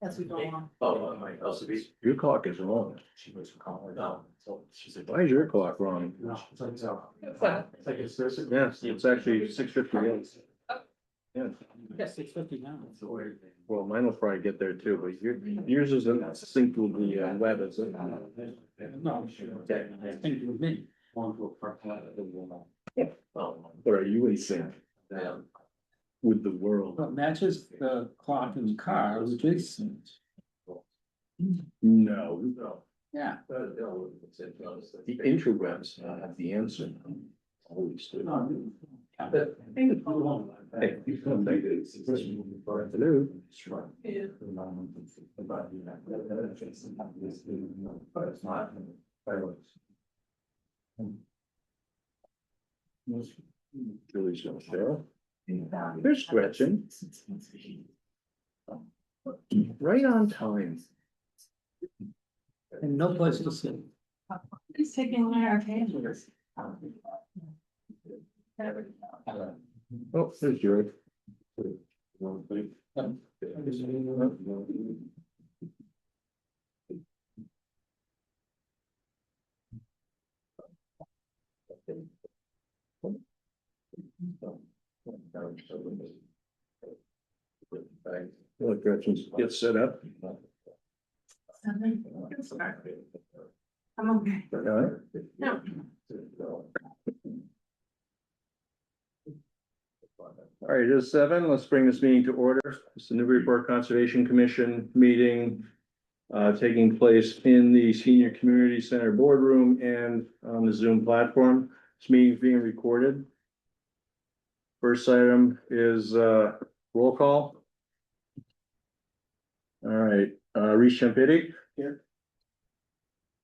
As we go on. Oh, my LCD. Your clock is wrong. She was calling down. So she's like, Why is your clock wrong? no, it's like, so. What? It's like, it's this. Yes, it's actually 6:58. Yeah, Yeah, 6:50 now. well, mine will probably get there too, but yours isn't synced with the web, is it? No, I think with me. Or are you in sync with the world? What matches the clock in the car, which is, No, yeah. the interwebs have the answer. Always do. Hey, hello. Julie's gonna share. There's Gretchen. Right on time. And no place to sit. He's taking one of our pages. Oh, there's George. Look, Gretchen, get set up. I'm okay. All right. No. All right, it is 7. Let's bring this meeting to order. It's the Newburyport Conservation Commission meeting taking place in the Senior Community Center boardroom and on the Zoom platform. This meeting is being recorded. First item is roll call. All right, Reese Champity. Here.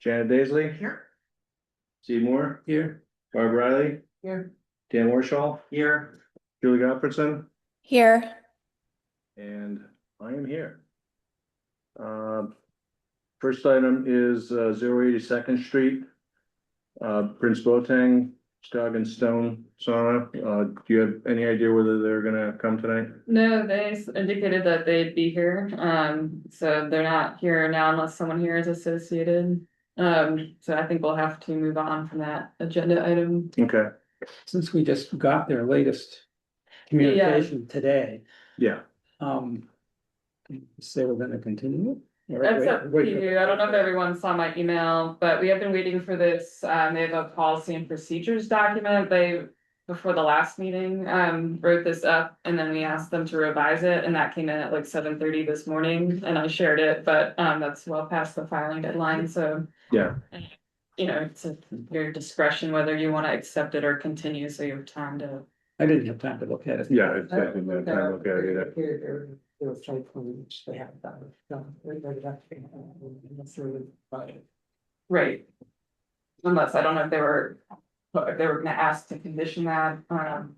Janet Daisley. Here. Steve Moore. Here. Barb Riley. Here. Dan Warshall. Here. Julie Gottfredson. Here. And I am here. First item is 082nd Street. Prince Boateng, Stog and Stone sauna. Do you have any idea whether they're gonna come tonight? No, they indicated that they'd be here, so they're not here now unless someone here is associated. So I think we'll have to move on from that agenda item. Okay, Since we just got their latest communication today, yeah, say we're gonna continue it? That's up to you. I don't know if everyone saw my email, but we have been waiting for this. They have a policy and procedures document. They, before the last meeting, wrote this up and then we asked them to revise it and that came in at like 7:30 this morning and I shared it, but that's well past the filing deadline, so. yeah, You know, it's at your discretion whether you want to accept it or continue, so you have time to. I didn't have time to look at it. yeah, it's taking that time. Okay, yeah. There was site plans they haven't done. Right. Unless, I don't know if they were gonna ask to condition that, I'm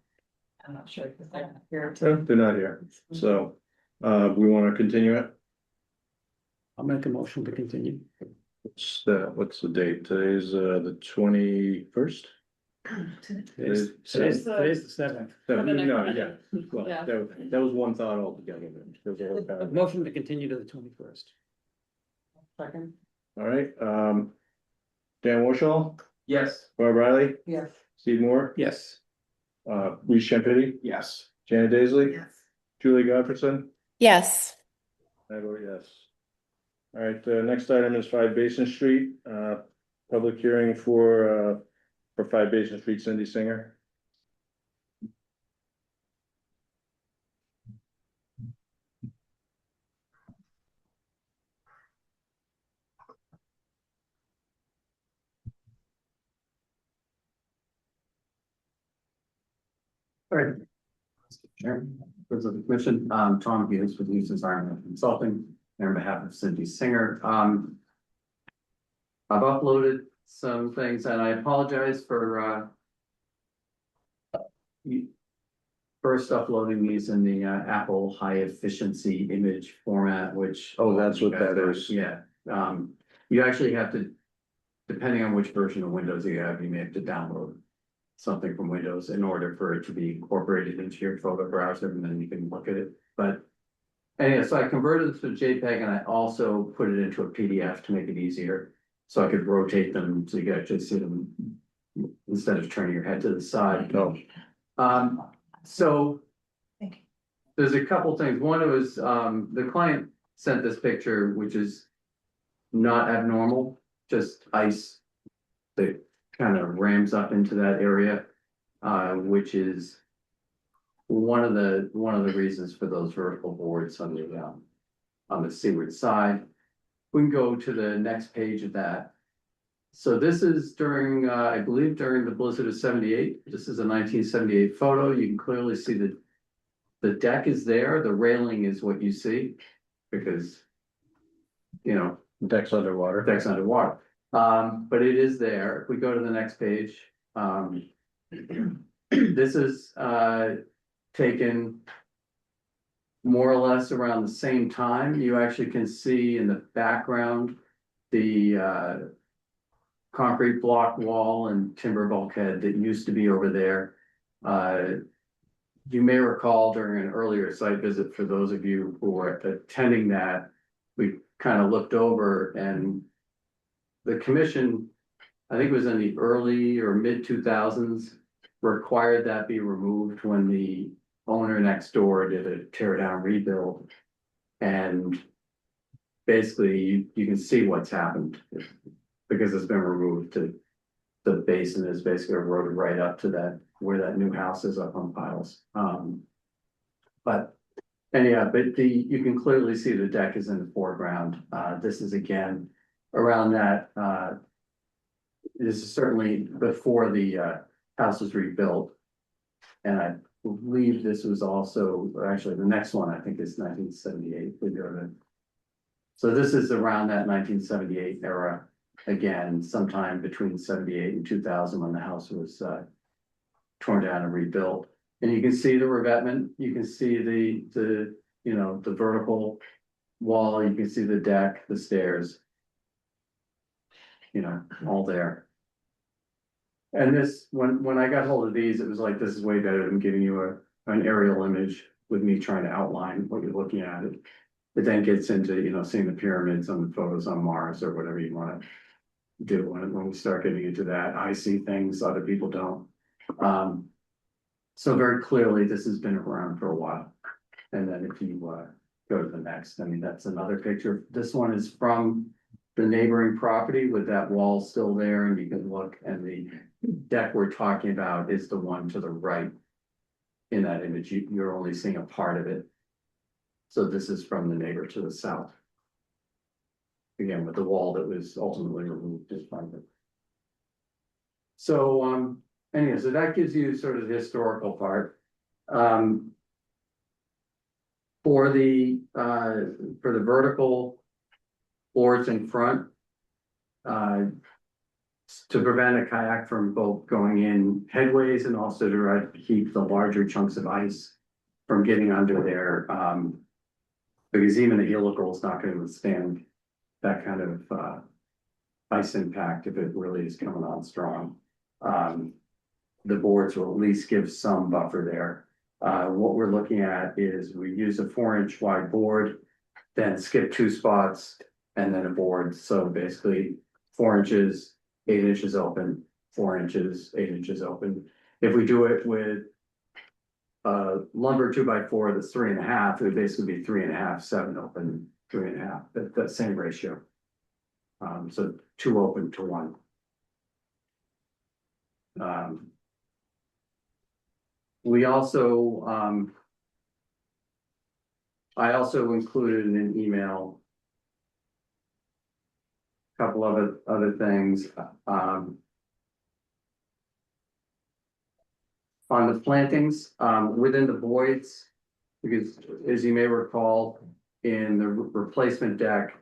not sure, because they're not here No, to. they're not here, so, we wanna continue it? I'll make a motion to continue. What's the date? Today's, the 21st? Today's the 7th. For the next No, one. yeah, well, Yeah. that was one thought altogether. There was a whole pattern. Motion to continue to the 21st. Second. All right, Dan Warshall, Yes. Barb Riley, Yes. Steve Moore, Yes. Reese Champity, Yes. Janet Daisley, Yes. Julie Gottfredson. Yes. I vote yes. All right, the next item is 5 Basin Street, public hearing for 5 Basin Street, Cindy Singer. All right. Chairman, members of the commission, Tom Hughes with Hughes Environmental Consulting, and on behalf of Cindy Singer. I've uploaded some things and I apologize for first uploading these in the Apple high efficiency image format, which. Oh, that's what that is. Yeah, you actually have to, depending on which version of Windows you have, you may have to download something from Windows in order for it to be incorporated into your photo browser, and then you can look at it. But Anyway, so I converted it to JPEG and I also put it into a PDF to make it easier. So I could rotate them so you could actually see them instead of turning your head to the side. No. So Thank you. there's a couple things. One was, the client sent this picture, which is not abnormal, just ice that kind of rams up into that area, which is one of the reasons for those vertical boards on the seaward side. We can go to the next page of that. So this is during, I believe during the blizzard of 78. This is a 1978 photo. You can clearly see the deck is there. The railing is what you see because, you know, Deck's underwater. deck's underwater. But it is there. If we go to the next page, this is taken more or less around the same time. You actually can see in the background the concrete block wall and timber bulkhead that used to be over there. You may recall during an earlier site visit, for those of you who were attending that, we kind of looked over and the commission, I think it was in the early or mid 2000s, required that be removed when the owner next door did a tear down rebuild. And basically you can see what's happened because it's been removed. The basin is basically eroded right up to that, where that new house is up on piles. But anyhow, you can clearly see the deck is in the foreground. This is again around that, this is certainly before the house was rebuilt. And I believe this was also, actually the next one I think is 1978. So this is around that 1978 era, again, sometime between 78 and 2000 when the house was torn down and rebuilt. And you can see the revetment, you can see the you know, the vertical wall, you can see the deck, the stairs, you know, all there. And this, when I got hold of these, it was like, this is way better than giving you an aerial image with me trying to outline what you're looking at. It then gets into, you know, seeing the pyramids on the photos on Mars or whatever you want to do when we start getting into that. I see things other people don't. So very clearly, this has been around for a while. And then if you go to the next, I mean, that's another picture. This one is from the neighboring property with that wall still there, and you can look, and the deck we're talking about is the one to the right. In that image, you're only seeing a part of it. So this is from the neighbor to the south. Again, with the wall that was ultimately removed as part of it. So anyway, so that gives you sort of the historical part. For the vertical boards in front, to prevent a kayak from both going in headways and also to keep the larger chunks of ice from getting under there, because even the helical is not going to withstand that kind of ice impact if it really is coming on strong. The boards will at least give some buffer there. What we're looking at is we use a 4-inch wide board, then skip 2 spots, and then a board. So basically 4 inches, 8 inches open, 4 inches, 8 inches open. If we do it with lumber 2x4 that's 3.5, it would basically be 3.5, 7 open, 3.5, that same ratio. So 2 open to 1. We also, I also included in an email a couple of other things. On the plantings, within the voids, because as you may recall, in the replacement deck,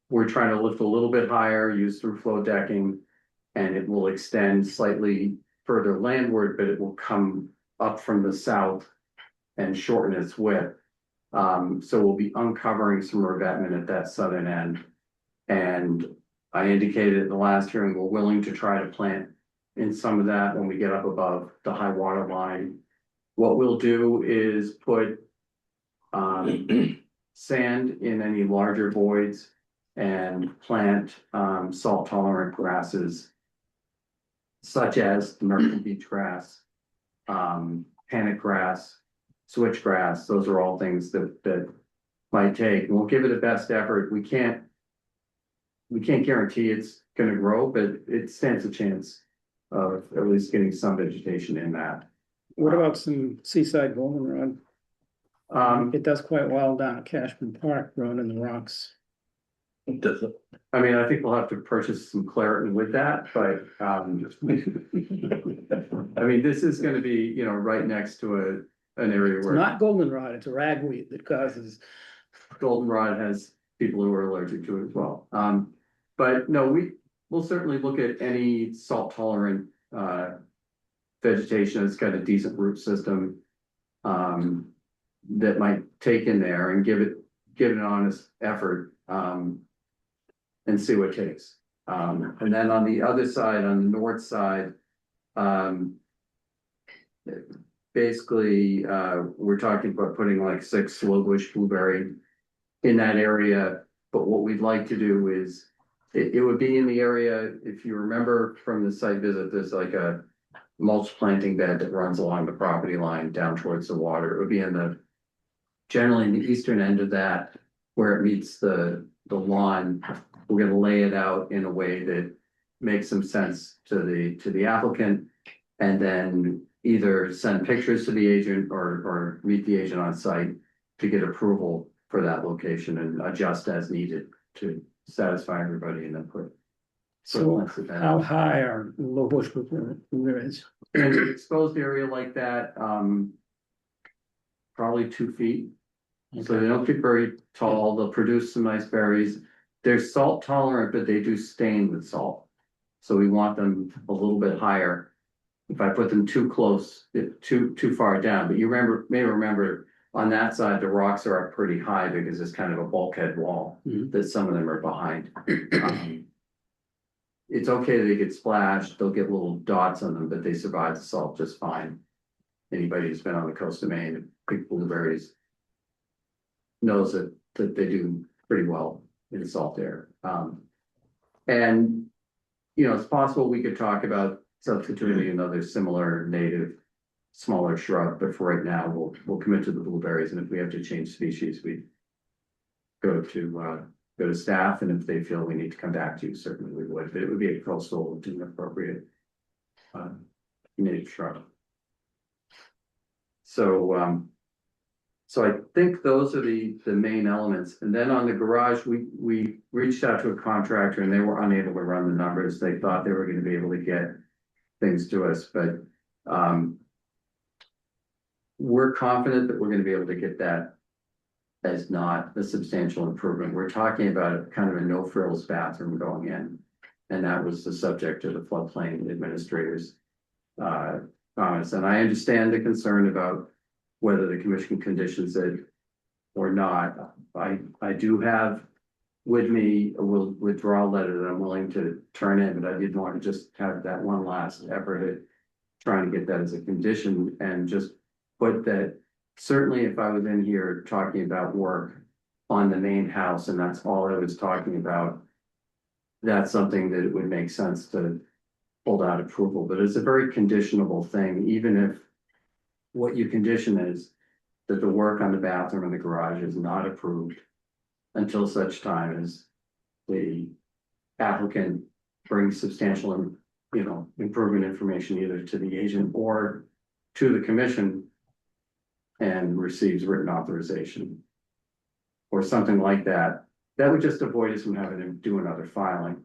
we're trying to lift a little bit higher, use through flow decking, and it will extend slightly further landward, but it will come up from the south and shorten its width. So we'll be uncovering some revetment at that southern end. And I indicated in the last hearing, we're willing to try to plant in some of that when we get up above the high water line. What we'll do is put sand in any larger voids and plant, salt tolerant grasses. Such as American beach grass, panic grass, switchgrass, those are all things that might take, we'll give it a best effort, we can't guarantee it's gonna grow, but it stands a chance of at least getting some vegetation in that. What about some seaside goldenrod? It does quite well down at Cashman Park, growing in the rocks. It doesn't. I mean, I think we'll have to purchase some Claritin with that, but, I mean, this is gonna be, you know, right next to an area It's where not goldenrod, it's a ragweed that causes, goldenrod has people who are allergic to it as well. But no, we'll certainly look at any salt tolerant, vegetation that's got a decent root system. That might take in there and give it an honest effort, and see what it takes. And then on the other side, on the north side, basically, we're talking about putting like 6 slow bush blueberry in that area. But what we'd like to do is, it would be in the area, if you remember from the site visit, there's like a mulch planting bed that runs along the property line down towards the water. It would be generally in the eastern end of that, where it meets the lawn. We're gonna lay it out in a way that makes some sense to the applicant. And then either send pictures to the agent or meet the agent on site to get approval for that location and adjust as needed to satisfy everybody and then put. so how high are low bush blueberries? In an exposed area like that, probably 2 feet. So they don't get very tall, they'll produce some nice berries. They're salt tolerant, but they do stain with salt. So we want them a little bit higher. If I put them too close, too far down, but you may remember on that side, the rocks are up pretty high because it's kind of a bulkhead wall that some of them are behind. It's okay, they get splashed, they'll get little dots on them, but they survive the salt just fine. Anybody who's been on the coast of Maine and picked blueberries knows that they do pretty well in salt air. And, you know, it's possible we could talk about substituting another similar native smaller shrub, but for right now, we'll commit to the blueberries, and if we have to change species, we go to staff, and if they feel we need to come back to you, certainly we would, but it would be a coastal and appropriate native shrub. So I think those are the main elements. And then on the garage, we reached out to a contractor and they were unable to run the numbers. They thought they were going to be able to get things to us, but we're confident that we're going to be able to get that as not a substantial improvement. We're talking about kind of a no frills bathroom going in. And that was the subject of the floodplain administrator's comments. And I understand the concern about whether the commission conditions it or not. I do have with me a withdrawal letter that I'm willing to turn in, but I didn't want to just have that one last effort at trying to get that as a condition and just put that certainly if I was in here talking about work on the main house and that's all I was talking about, that's something that it would make sense to hold out approval, but it's a very conditionable thing, even if what you condition is that the work on the bathroom and the garage is not approved until such time as the applicant brings substantial, improvement information either to the agent or to the commission and receives written authorization or something like that. That would just avoid us from having to do another filing.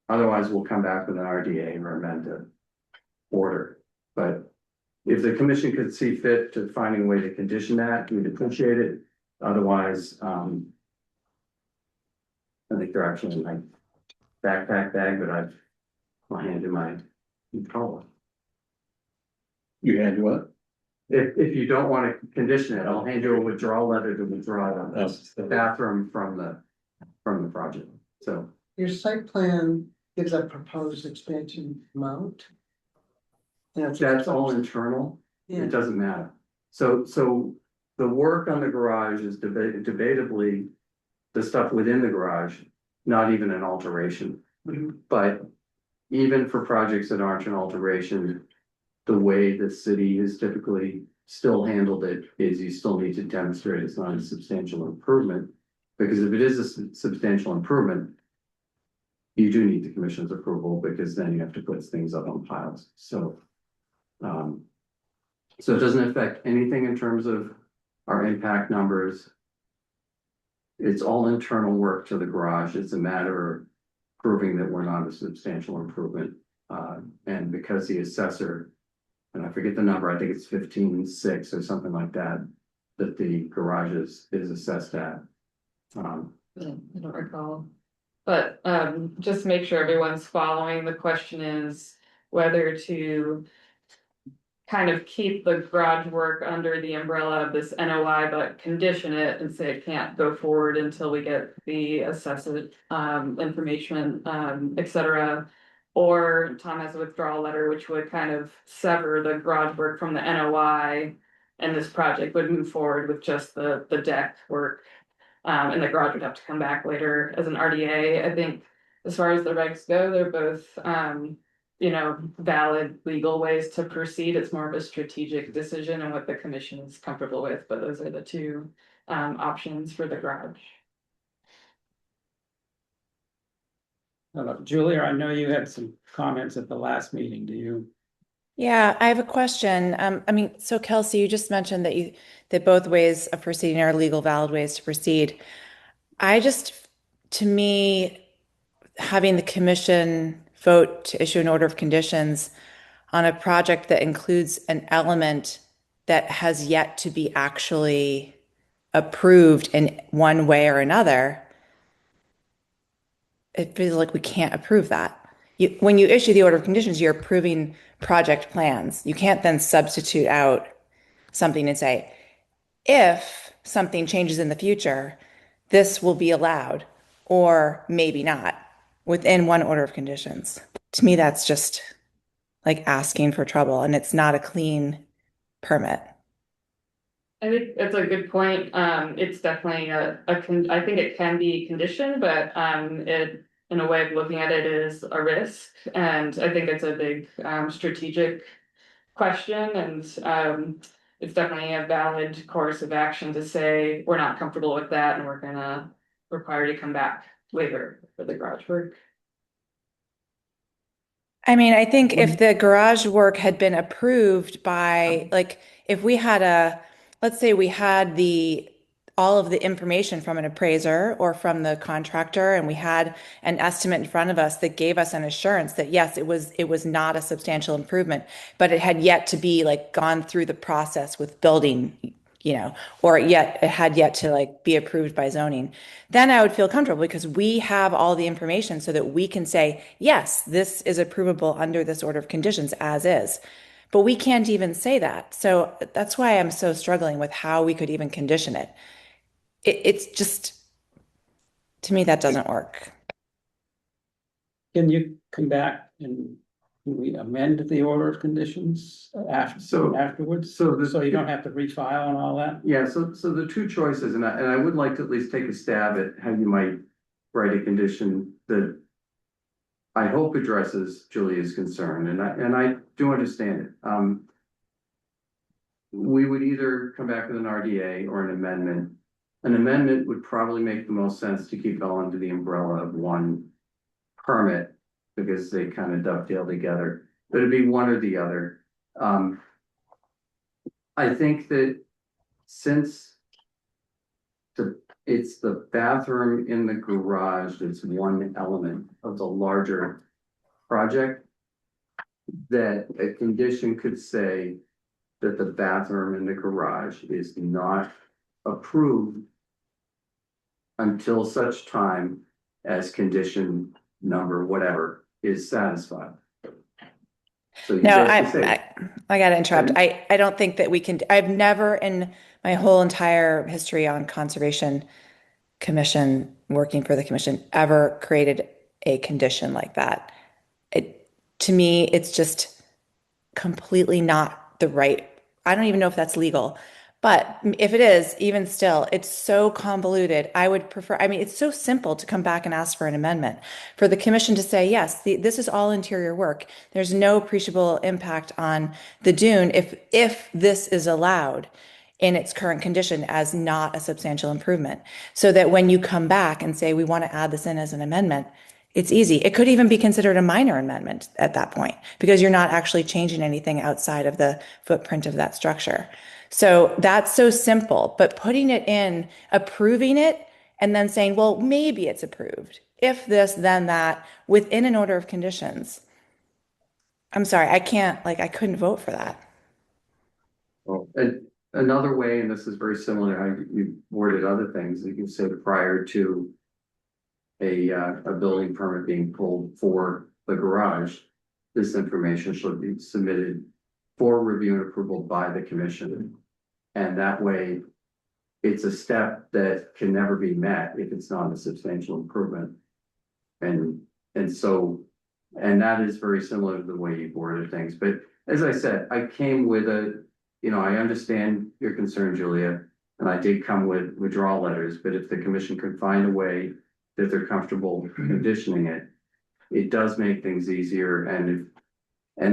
Otherwise, we'll come back with an RDA or amend the order. But if the commission could see fit to finding a way to condition that, we'd appreciate it. Otherwise, I think they're actually in my backpack bag, but I'll hand you my controller. You had what? If you don't want to condition it, I'll hand you a withdrawal letter to withdraw the bathroom from the project. So Your site plan gives a proposed expansion amount. that's all internal. Yeah. It doesn't matter. So the work on the garage is debatably the stuff within the garage, not even an alteration. But even for projects that aren't an alteration, the way the city has typically still handled it is you still need to demonstrate it's not a substantial improvement. Because if it is a substantial improvement, you do need the commission's approval, because then you have to put things up on piles, so. So it doesn't affect anything in terms of our impact numbers. It's all internal work to the garage. It's a matter of proving that we're not a substantial improvement. And because the assessor, and I forget the number, I think it's 15.6 or something like that, that the garage is assessed at. I don't recall. But just to make sure everyone's following, the question is whether to kind of keep the garage work under the umbrella of this NOI, but condition it and say it can't go forward until we get the assessment information, et cetera. Or Tom has a withdrawal letter, which would kind of sever the garage work from the NOI, and this project would move forward with just the deck work. And the garage would have to come back later as an RDA. I think as far as the regs go, they're both valid legal ways to proceed. It's more of a strategic decision and what the commission is comfortable with, but those are the two options for the garage. Julia, I know you had some comments at the last meeting. Do you? Yeah, I have a question. So Kelsey, you just mentioned that both ways of proceeding are legal, valid ways to proceed. To me, having the commission vote to issue an order of conditions on a project that includes an element that has yet to be actually approved in one way or another, it feels like we can't approve that. When you issue the order of conditions, you're approving project plans. You can't then substitute out something and say, if something changes in the future, this will be allowed, or maybe not, within one order of conditions. To me, that's just like asking for trouble, and it's not a clean permit. I think that's a good point. It's definitely I think it can be conditioned, but it, in a way of looking at it, is a risk. And I think it's a big strategic question, and it's definitely a valid course of action to say we're not comfortable with that and we're gonna require you to come back later for the garage work. I mean, I think if the garage work had been approved by, like, if we had let's say we had all of the information from an appraiser or from the contractor, and we had an estimate in front of us that gave us an assurance that yes, it was not a substantial improvement, but it had yet to be like gone through the process with building, or it had yet to like be approved by zoning, then I would feel comfortable because we have all the information so that we can say, yes, this is approvable under this order of conditions as is. But we can't even say that. So that's why I'm so struggling with how we could even condition it. It's just, to me, that doesn't work. Can you come back and we amend the order of conditions afterwards? So you don't have to refile and all that? Yeah, so the two choices, and I would like to at least take a stab at how you might write a condition that I hope addresses Julia's concern, and I do understand it. We would either come back with an RDA or an amendment. An amendment would probably make the most sense to keep it all under the umbrella of one permit, because they kind of dovetail together, but it'd be one or the other. I think that since it's the bathroom in the garage that's one element of the larger project, that a condition could say that the bathroom in the garage is not approved until such time as condition number whatever is satisfied. So you No, basically say, I got to interrupt. I don't think that we can. I've never in my whole entire history on Conservation Commission, working for the commission, ever created a condition like that. To me, it's just completely not the right. I don't even know if that's legal, But if it is, even still, it's so convoluted. I would prefer, I mean, it's so simple to come back and ask for an amendment. For the commission to say, yes, this is all interior work. There's no appreciable impact on the dune if this is allowed in its current condition as not a substantial improvement. So that when you come back and say, we want to add this in as an amendment, it's easy. It could even be considered a minor amendment at that point because you're not actually changing anything outside of the footprint of that structure. So that's so simple, but putting it in, approving it, and then saying, well, maybe it's approved. If this, then that, within an order of conditions. I'm sorry, I can't, like, I couldn't vote for that. And another way, and this is very similar to how you worded other things, you can say prior to a building permit being pulled for the garage, this information should be submitted for review and approval by the commission. And that way, it's a step that can never be met if it's not a substantial improvement. And so, and that is very similar to the way you worded things. But as I said, I came with I understand your concern, Julia, and I did come with withdrawal letters, but if the commission could find a way that they're comfortable conditioning it, it does make things easier, and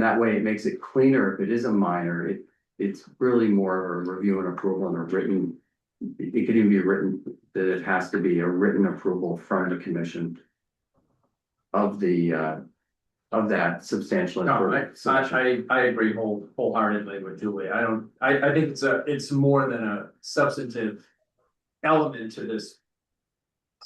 that way it makes it cleaner. If it is a minor, it's really more of a review and approval and a written, it could even be written that it has to be a written approval from the commission of that substantial No, improvement. I agree wholeheartedly with Julie. I think it's more than a substantive element to this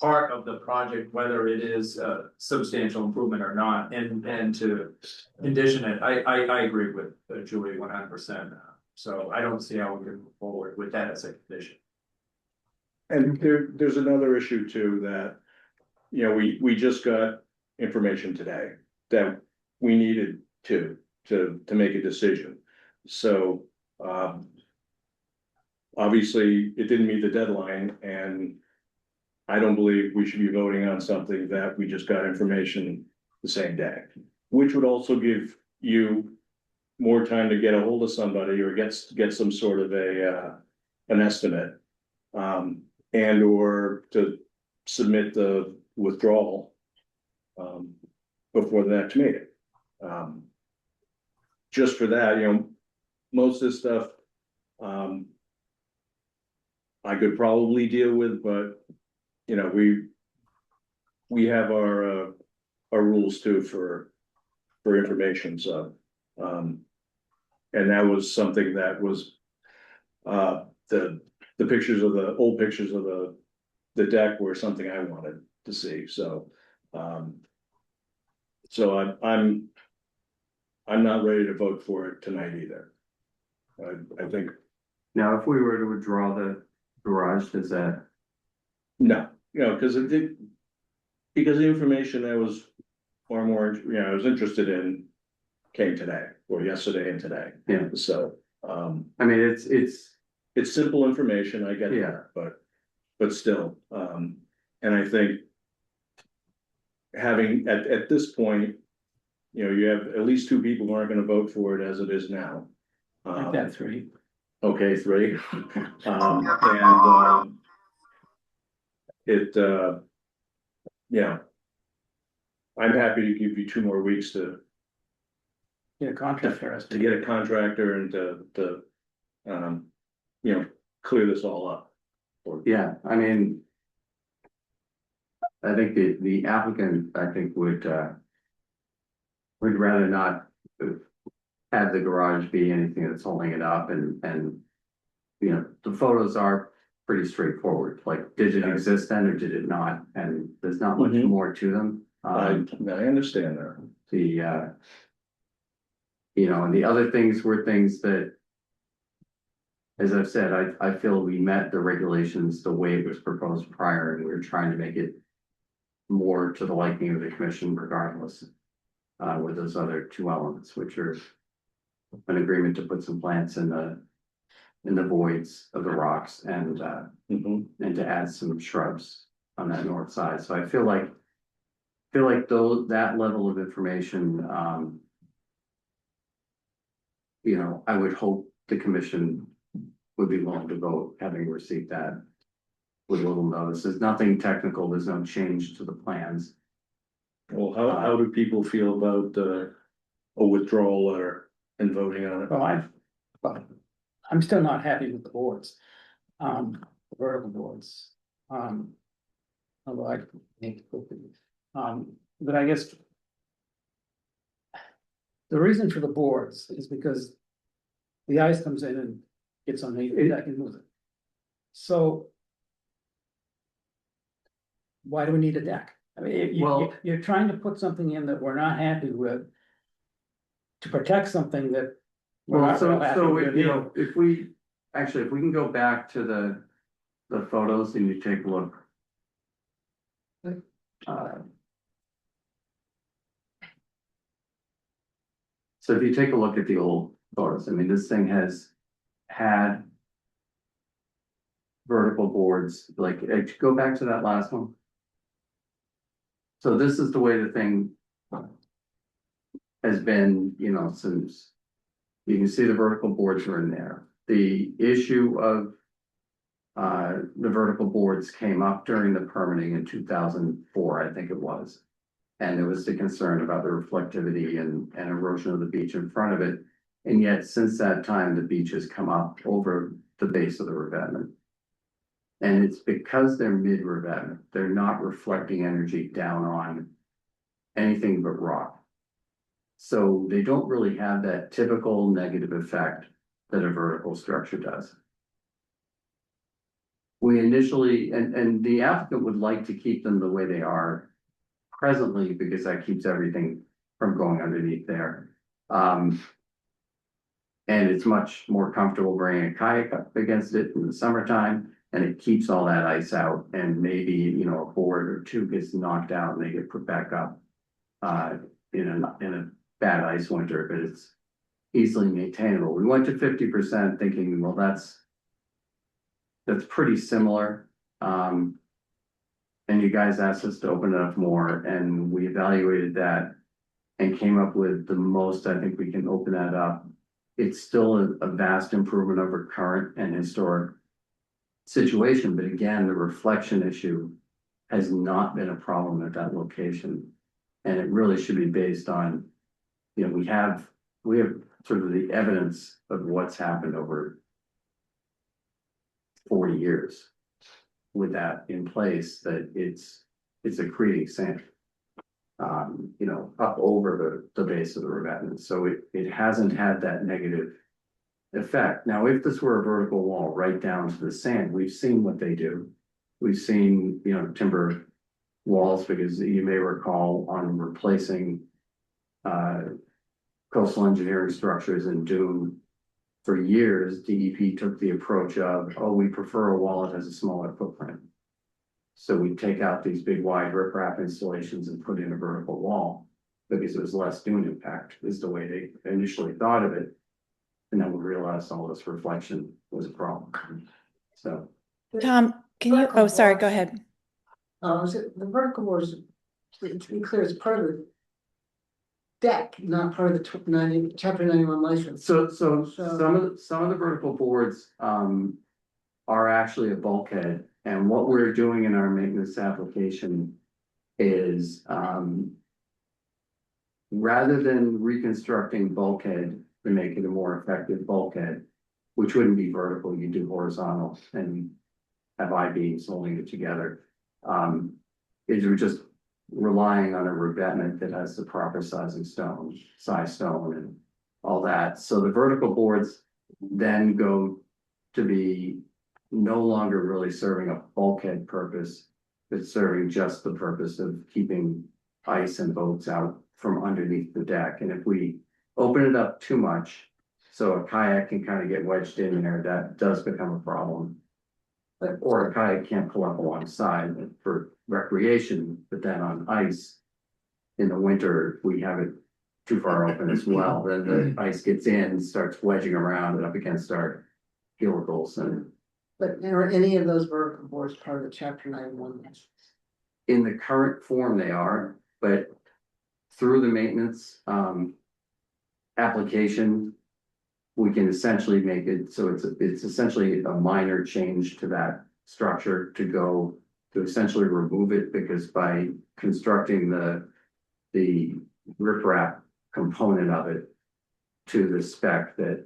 part of the project, whether it is a substantial improvement or not, and to condition it. I agree with Julie 100%. So I don't see how we can move forward with that as a condition. And there's another issue too that, we just got information today that we needed to make a decision. So, obviously it didn't meet the deadline, and I don't believe we should be voting on something that we just got information the same day, which would also give you more time to get a hold of somebody or get some sort of an estimate, and or to submit the withdrawal before the next meeting. Just for that, most of this stuff I could probably deal with, but we have our rules too for information. So, and that was something that was the pictures of the old pictures of the deck were something I wanted to see. So, so I'm not ready to vote for it tonight either. I think Now, if we were to withdraw the garage, does that? no, because because the information I was far more, I was interested in came today or yesterday and today. Yeah. So, I mean, it's simple information, I get Yeah. that, but still, and I think having, at this point, you have at least two people who aren't gonna vote for it as it is now. Like that three. Okay, three. Yeah. I'm happy to give you 2 more weeks to Yeah, contractor has to. get a contractor and to clear this all up. Yeah, I mean. I think the applicant, I think would rather not have the garage be anything that's holding it up, and the photos are pretty straightforward, like, did it exist then or did it not? And there's not much Mhm. more to them. I understand that. And the other things were things that, as I've said, I feel we met the regulations the way it was proposed prior, and we were trying to make it more to the liking of the commission regardless, with those other 2 elements, which are an agreement to put some plants in the voids of the rocks and to add some shrubs on that north side. So I feel like that level of information, I would hope the commission would be willing to vote, having received that. With a little notice, there's nothing technical, there's no change to the plans. Well, how do people feel about, a withdrawal letter and voting on it? Well, I'm still not happy with the boards, the vertical boards. Although I think, but I guess. The reason for the boards is because the ice comes in and gets on the deck and moves it. So. Why do we need a deck? I mean, you're trying to put something in that we're not happy with. To protect something that. We're Well, not real happy so with if, you either. know, if we can go back to the photos and you take a look. So if you take a look at the old photos, I mean, this thing has had. Vertical boards, like, go back to that last one. So this is the way the thing. Has been, you know, since. You can see the vertical boards are in there. The issue of. The vertical boards came up during the permitting in 2004, I think it was. And there was the concern about the reflectivity and erosion of the beach in front of it. And yet, since that time, the beach has come up over the base of the revetment. And it's because they're mid-revetment, they're not reflecting energy down on anything but rock. So they don't really have that typical negative effect that a vertical structure does. We initially, and the applicant would like to keep them the way they are presently, because that keeps everything from going underneath there. And it's much more comfortable bringing a kayak up against it in the summertime, and it keeps all that ice out, and maybe, you know, a board or two gets knocked out and they get put back up. In a bad ice winter, but it's easily maintainable. We went to 50% thinking, well, that's pretty similar. And you guys asked us to open it up more, and we evaluated that and came up with the most I think we can open that up. It's still a vast improvement over current and historic situation, but again, the reflection issue has not been a problem at that location. And it really should be based on, you know, we have sort of the evidence of what's happened over 40 years with that in place, that it's accreting sand, you know, up over the base of the revetment. So it hasn't had that negative effect. Now, if this were a vertical wall right down to the sand, we've seen what they do. We've seen, you know, timber walls, because you may recall on replacing coastal engineering structures in Dune. For years, DEP took the approach of, oh, we prefer a wall that has a smaller footprint. So we take out these big wide riprap installations and put in a vertical wall, because it was less dune impact, is the way they initially thought of it. And then we realized all this reflection was a problem. So. Tom, can you, oh, sorry, go ahead. Is it the vertical boards, to be clear, it's part of the deck, not part of the chapter 91 license. So some of the vertical boards are actually a bulkhead, and what we're doing in our maintenance application is rather than reconstructing bulkhead to make it a more effective bulkhead, which wouldn't be vertical, you do horizontal and have I-beams holding it together. Is we're just relying on a revetment that has the proper size stone and all that. So the vertical boards then go to be no longer really serving a bulkhead purpose, but serving just the purpose of keeping ice and boats out from underneath the deck. And if we open it up too much, so a kayak can kind of get wedged in there, that does become a problem. Or a kayak can't pull up alongside for recreation, but then on ice in the winter, if we have it too far open as well, then the ice gets in, starts wedging around and up against our helicals. And But are any of those vertical boards part of the chapter 91 license? in the current form they are, but through the maintenance application, we can essentially make it, so it's essentially a minor change to that structure to go to essentially remove it, because by constructing the riprap component of it to the spec that,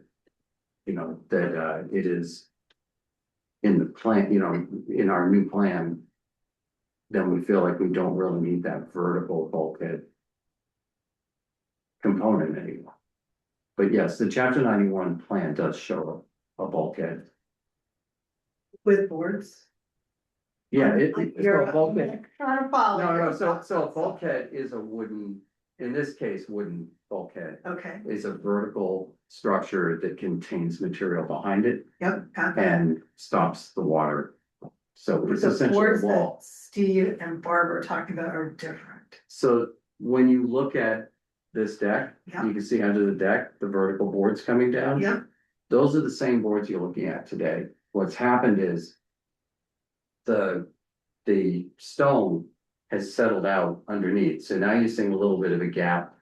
you know, that it is in the plan, you know, in our new plan, then we feel like we don't really need that vertical bulkhead component anymore. But yes, the chapter 91 plan does show a bulkhead. With boards. Yeah, it's You're a bulkhead. trying to follow. No, so a bulkhead is a wooden, in this case, wooden bulkhead. Okay, Is a vertical structure that contains material behind it yep, got that. and stops the water. So it's The essentially boards a that wall. Steve and Barbara are talking about are different. So when you look at this deck, Yeah. you can see under the deck, the vertical boards coming down. Yep, Those are the same boards you're looking at today. What's happened is the stone has settled out underneath. So now you're seeing a little bit of a gap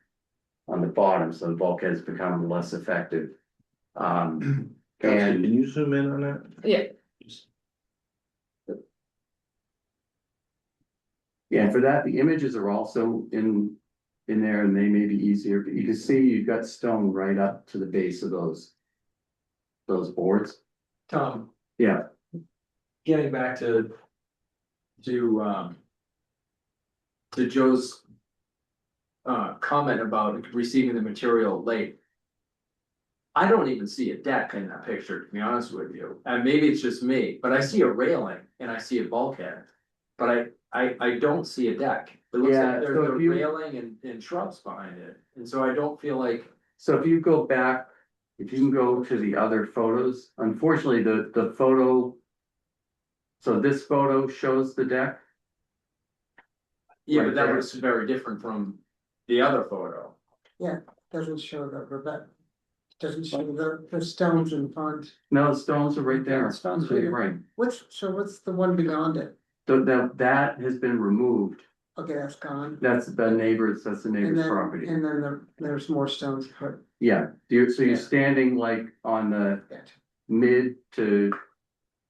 on the bottom, so the bulkhead has become less effective. Kelsey, And can you zoom in on that? Yeah. yeah, for that, the images are also in there, and they may be easier, but you can see you've got stone right up to the base of those boards. Tom, Yeah, getting back to Joe's comment about receiving the material late. I don't even see a deck in that picture, to be honest with you, and maybe it's just me, but I see a railing and I see a bulkhead. But I don't see a deck. It looks Yeah, like there's so a if you- railing and shrubs behind it, and so I don't feel like. so if you go back, if you can go to the other photos, unfortunately, the photo. So this photo shows the deck. Yeah, Right but that there. was very different from the other photo. Doesn't show the rivet. Doesn't show the stones in front. No, the stones are right there. Stones So you're right right. What's the one beyond it? So that has been removed. Okay, that's gone. That's the neighbor's And neighbor's then, property. and then there's more stones put. Yeah, so you're Yeah. standing like on the mid to,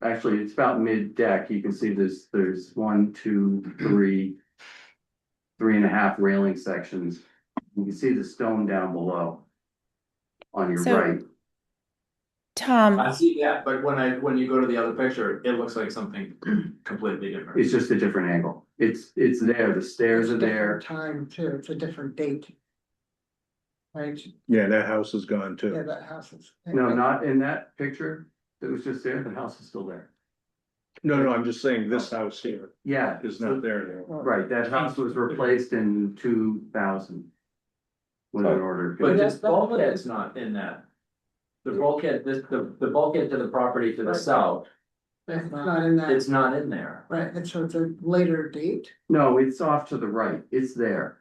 actually, it's about mid deck. You can see there's 1, 2, 3, 3.5 railing sections. You can see the stone down below on your So- right. Tom, I see that, but when you go to the other picture, it looks like something completely different. It's just a different angle. It's there. The stairs are It's there. different time too, it's a different date. Right, Yeah, that house is gone yeah, too. that house is. No, not in that picture. It was just there. The house is still there. No, I'm just saying this house here Yeah. is not there anymore. Right, that house was replaced in 2000. With an order. But that's- this bulkhead's not in that. The bulkhead, the bulkhead to the property to the Right. south, It's not in that, it's not in there. right, and so it's a later date. No, it's off to the right. It's there.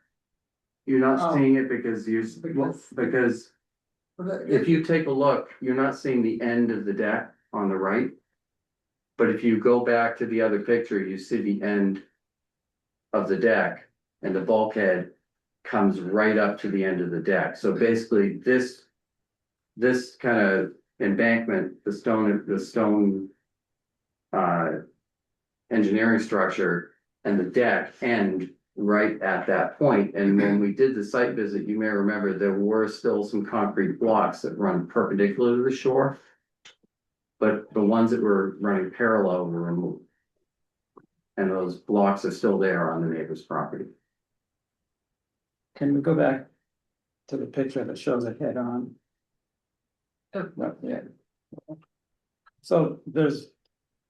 You're not Oh. seeing it because because if you take a look, you're not seeing the end of the deck on the right. But if you go back to the other picture, you see the end of the deck and the bulkhead comes right up to the end of the deck. So basically this kind of embankment, the stone engineering structure and the deck end right at that point. And when we did the site visit, you may remember there were still some concrete blocks that run perpendicular to the shore. But the ones that were running parallel were removed. And those blocks are still there on the neighbor's property. Can we go back to the picture that shows it head on? Oh. No, yeah. So there's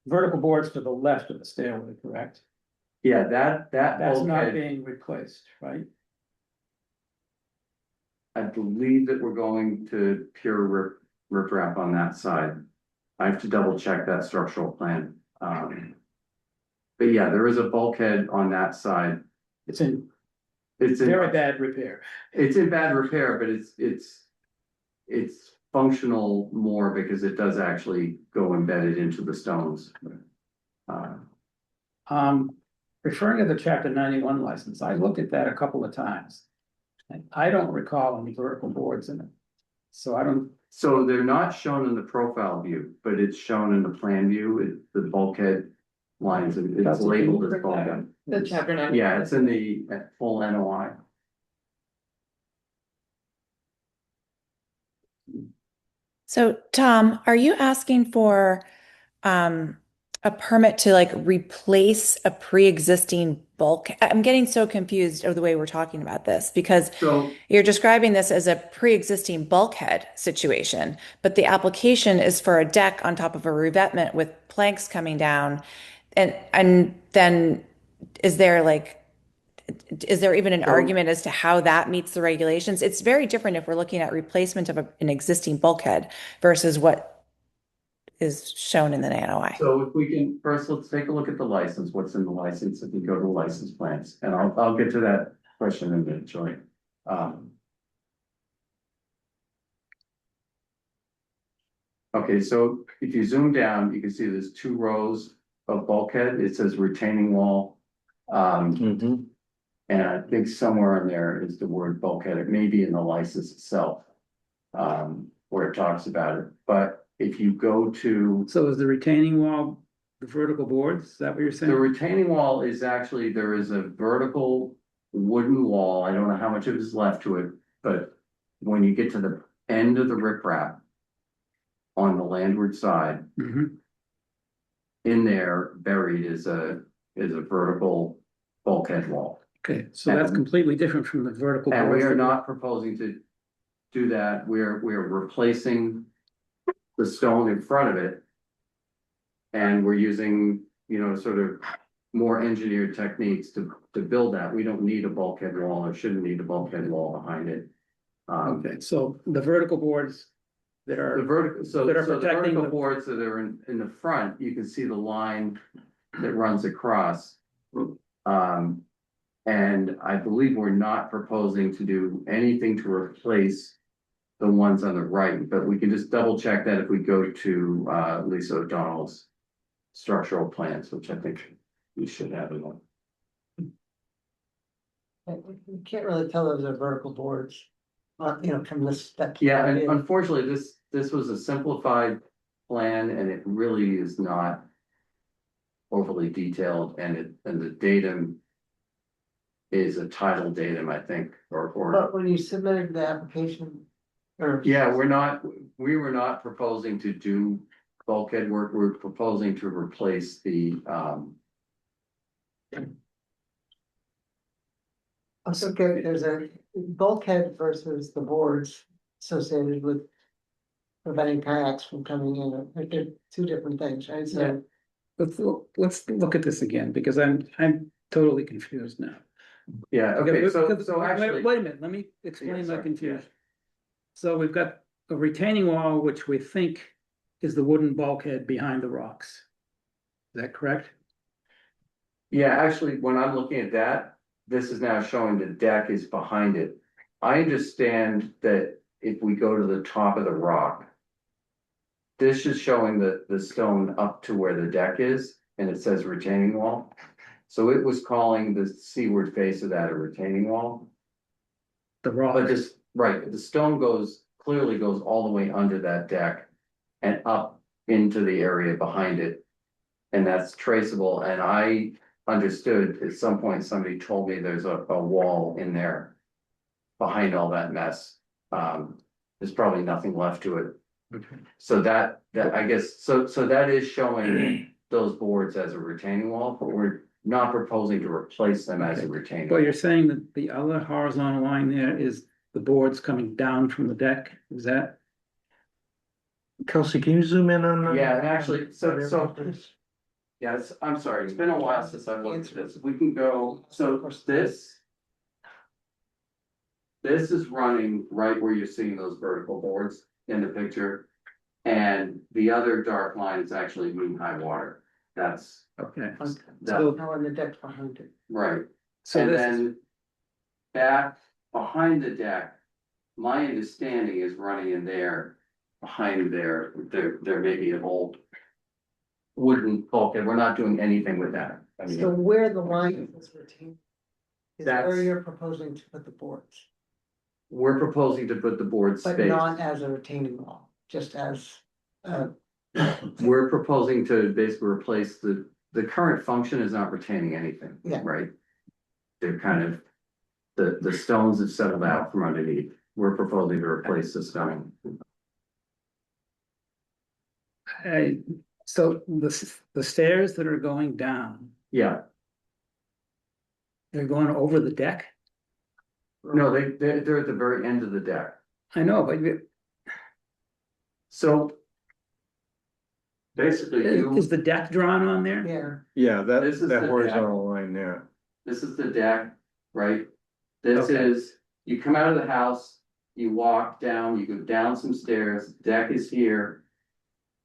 vertical boards to the left of the stairway, correct? Yeah, that That's not bulkhead, being replaced, right? I believe that we're going to pure riprap on that side. I have to double check that structural plan. But yeah, there is a bulkhead on that side. It's in It's in, very bad repair. it's in bad repair, but it's functional more because it does actually go embedded into the stones. Referring to the chapter 91 license, I looked at that a couple of times. And I don't recall any vertical boards in it. So I don't, So they're not shown in the profile view, but it's shown in the plan view, the bulkhead lines, it's Kelsey, can you labeled as bring that bulkhead. up? The chapter 9. Yeah, it's in the full NOI. So Tom, are you asking for a permit to like replace a pre-existing bulk? I'm getting so confused of the way we're talking about this because So you're describing this as a pre-existing bulkhead situation, but the application is for a deck on top of a revetment with planks coming down. And then is there like is there even an So- argument as to how that meets the regulations? It's very different if we're looking at replacement of an existing bulkhead versus what is shown in the NOI. So if we can, first, let's take a look at the license, what's in the license, if we go to the license plans, and I'll get to that question in a minute, Joy. Okay, so if you zoom down, you can see there's 2 rows of bulkhead, it says retaining wall. And I think somewhere in there is the word bulkhead, it may be in the license itself. Where it talks about it, but if you go to, so is the retaining wall, the vertical boards, is that what you're the saying? retaining wall is actually, there is a vertical wooden wall, I don't know how much of it is left to it, but when you get to the end of the riprap on the landward side, Mhm. in there buried is a vertical bulkhead wall. Okay, so that's completely different from the vertical. And we boards are that not proposing to do that, we're replacing the stone in front of it. And we're using, sort of more engineered techniques to build that, we don't need a bulkhead wall, or shouldn't need a bulkhead wall behind it. Okay, so the vertical boards that The are, vertical, so that are the protecting vertical the- boards that are in the front, you can see the line that runs across. And I believe we're not proposing to do anything to replace the ones on the right, but we can just double check that if we go to Lisa O'Donnell's structural plans, which I think we should have in one. You can't really tell those are vertical boards, from this. Yeah, and unfortunately, this was a simplified plan and it really is not overly detailed, and the datum is a title datum, I think, or, But when you submitted the application, or. yeah, we were not proposing to do bulkhead work, we're proposing to replace the, Okay, there's a bulkhead versus the boards associated with preventing kayaks from coming in, they're 2 different things, right? Yeah. So, let's look at this again, because I'm totally confused now. yeah, okay, Because- so actually. Wait a minute, let me Yeah, explain my sorry, confusion. So we've got a retaining wall, which we think is the wooden bulkhead behind the rocks. Is that correct? Yeah, actually, when I'm looking at that, this is now showing the deck is behind it. I understand that if we go to the top of the rock. This is showing the stone up to where the deck is, and it says retaining wall. So it was calling the seaward face of that a retaining wall. The But rock, this, right, the stone clearly goes all the way under that deck and up into the area behind it. And that's traceable, and I understood at some point, somebody told me there's a wall in there. Behind all that mess, there's probably nothing left to it. okay. So that I guess, so that is showing those boards as a retaining wall, but we're not proposing to replace them as a retaining. Well, you're saying that the other horizontal line there is the boards coming down from the deck, is that? Kelsey, can you zoom in on? Yeah, and actually, so. Yes, I'm sorry, it's been a while since I've looked at this, we can go, so this. This is running right where you're seeing those vertical boards in the picture. And the other dark line is actually mean high water, that's, Okay, Okay. that, Now on the deck behind it. right. so And this is, then back behind the deck, my understanding is running in there, behind there may be an old wooden bulkhead, we're not doing anything with that. I So mean, where the line is retained. Is where That's- you're proposing to put the boards. we're proposing to put the board But space. not as a retaining wall, just as, We're proposing to basically replace the current function is not retaining anything. Yeah. Right? They're kind of, the stones have settled out from underneath. We're proposing to replace the stone. So the stairs that are going down, Yeah, they're going over the deck? no, they're at the very end of the deck. I know, but So. Basically, is the deck drawn on there? yeah, Yeah, that This is that the horizontal line there. this is the deck, right? This Okay. is, you come out of the house, you walk down, you go down some stairs, deck is here.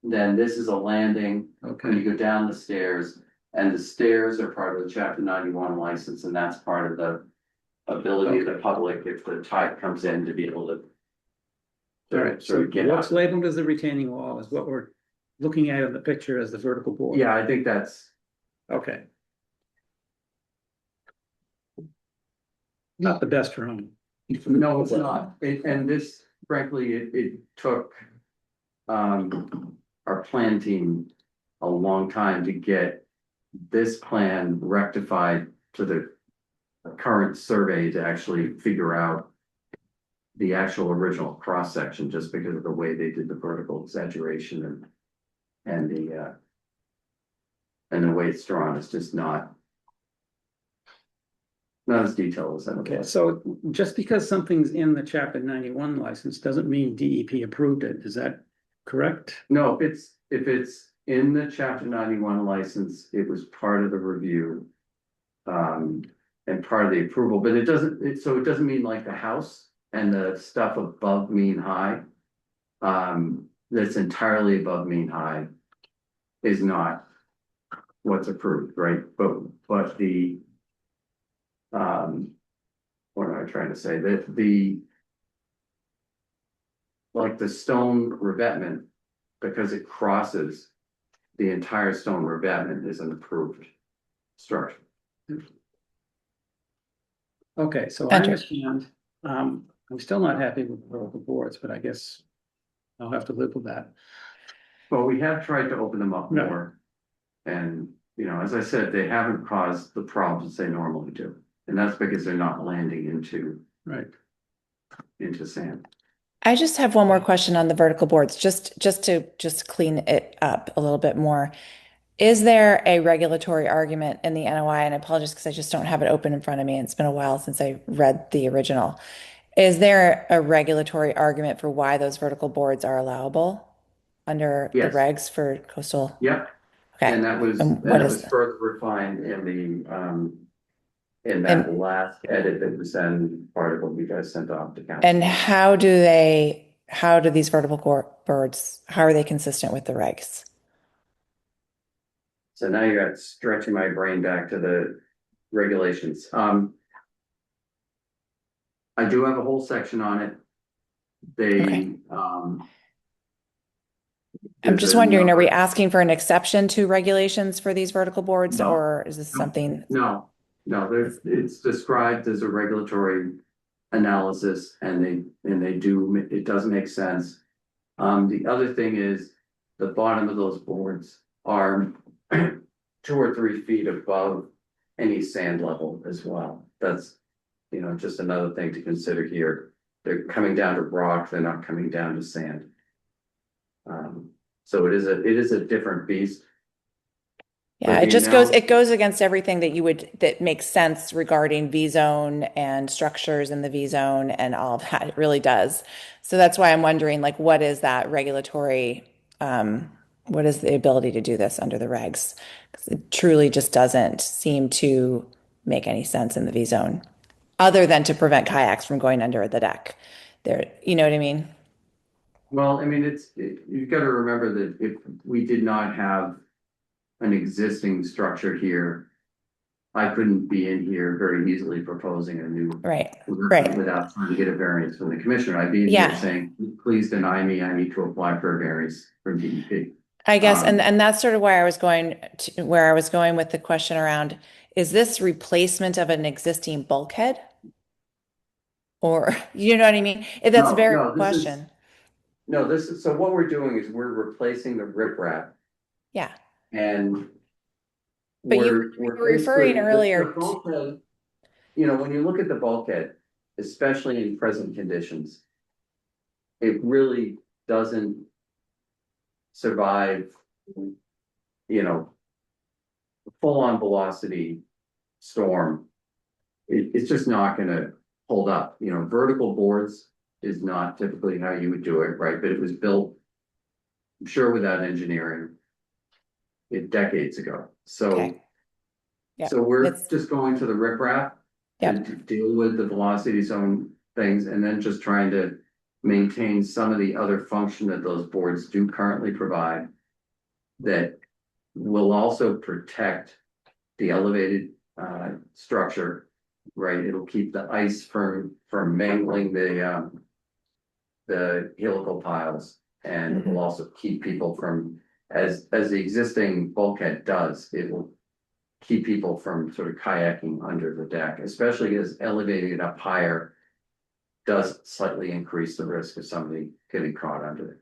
Then this is a landing, and Okay, you go down the stairs, and the stairs are part of the chapter 91 license, and that's part of the. Ability of the public, if the tide comes in, to be able to. all right, sort so of get what's out. labeled as the retaining wall is what we're looking at in the picture as the vertical board. Yeah, I think that's, Okay. Not the best drawing. no, it's not, and this frankly, it took. Our plan team a long time to get this plan rectified to the. Current survey to actually figure out. The actual original cross section, just because of the way they did the vertical exaggeration and the. And the way it's drawn is just not. Not as detailed as that. Okay, so just because something's in the chapter 91 license doesn't mean DEP approved it, is that correct? No, if it's in the chapter 91 license, it was part of the review. And part of the approval, but it doesn't mean like the house and the stuff above mean high. That's entirely above mean high. Is not. What's approved, right? But the. What am I trying to say? That the. Like the stone revetment, because it crosses. The entire stone revetment is an approved structure. Okay, so I Enter. understand, I'm still not happy with the vertical boards, but I guess I'll have to live with that. Well, we have tried to open them up Right. more. And, as I said, they haven't caused the problems they normally do. And that's because they're not landing into Right. sand. I just have one more question on the vertical boards, just to clean it up a little bit more. Is there a regulatory argument in the NOI? And I apologize because I just don't have it open in front of me. And it's been a while since I read the original. Is there a regulatory argument for why those vertical boards are allowable under the Yes. regs for coastal? Yep, Okay. and that was, And what is that? further refined in the, in that last edit that was then part of what you guys sent off to council. And how do these vertical boards, how are they consistent with the regs? So now you're stretching my brain back to the regulations. I do have a whole section on it. Okay. I'm just wondering, are we asking for an exception to regulations for these vertical boards, No. or is this something? No, it's described as a regulatory analysis and they do, it does make sense. The other thing is the bottom of those boards are 2 or 3 feet above any sand level as well. That's, just another thing to consider here. They're coming down to rock, they're not coming down to sand. So it is a different beast. Yeah, But it goes against everything that makes sense regarding V zone and structures in the V zone and all of that. It really does. So that's why I'm wondering, like, what is that regulatory, what is the ability to do this under the regs? 'Cause it truly just doesn't seem to make any sense in the V zone, other than to prevent kayaks from going under the deck. There, you know what I mean? Well, I mean, you've got to remember that if we did not have an existing structure here, I couldn't be in here very easily proposing a new. Right. Without trying to get a variance from the commissioner. I'd be in here Yeah. saying, please deny me, I need to apply for a variance from DEP. I guess, and that's sort of where I was going with the question around, is this replacement of an existing bulkhead? Or, you know what I mean? That's a very No, good question. No, this is, so what we're doing is we're replacing the riprap Yeah. and. But you we're were referring basically- earlier the bulkhead, you know, when you look at the bulkhead, especially in present conditions. It really doesn't survive, you know. Full-on velocity storm. It's just not gonna hold up, you know, vertical boards is not typically how you would do it, right? But it was built. I'm sure without engineering. Decades ago, so. Okay. Yeah, So we're it's- just going to the riprap. Yep. To deal with the velocity zone things and then just trying to maintain some of the other function that those boards do currently provide. That will also protect the elevated structure, right? It'll keep the ice from mangling the helical piles. And it will also keep people from, as the existing bulkhead does, it will keep people from sort of kayaking under the deck, especially as elevating it up higher does slightly increase the risk of somebody getting caught under it.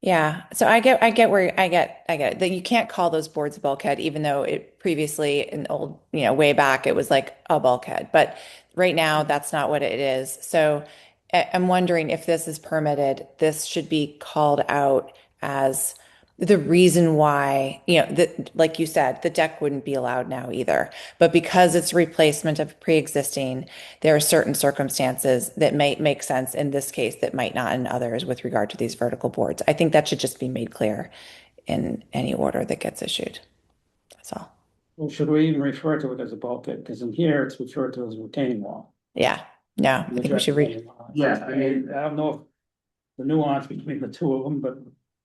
Yeah. So I get it that you can't call those boards a bulkhead, even though it previously in old, way back, it was like a bulkhead. But right now, that's not what it is. So I'm wondering if this is permitted, this should be called out as the reason why, like you said, the deck wouldn't be allowed now either. But because it's replacement of pre-existing, there are certain circumstances that may make sense in this case that might not in others with regard to these vertical boards. I think that should just be made clear in any order that gets issued. That's all. Well, should we even refer to it as a bulkhead? Because in here, it's referred to as a retaining wall. Yeah. No, I think we should read. Yeah, I mean, I don't know if the nuance between the two of them, but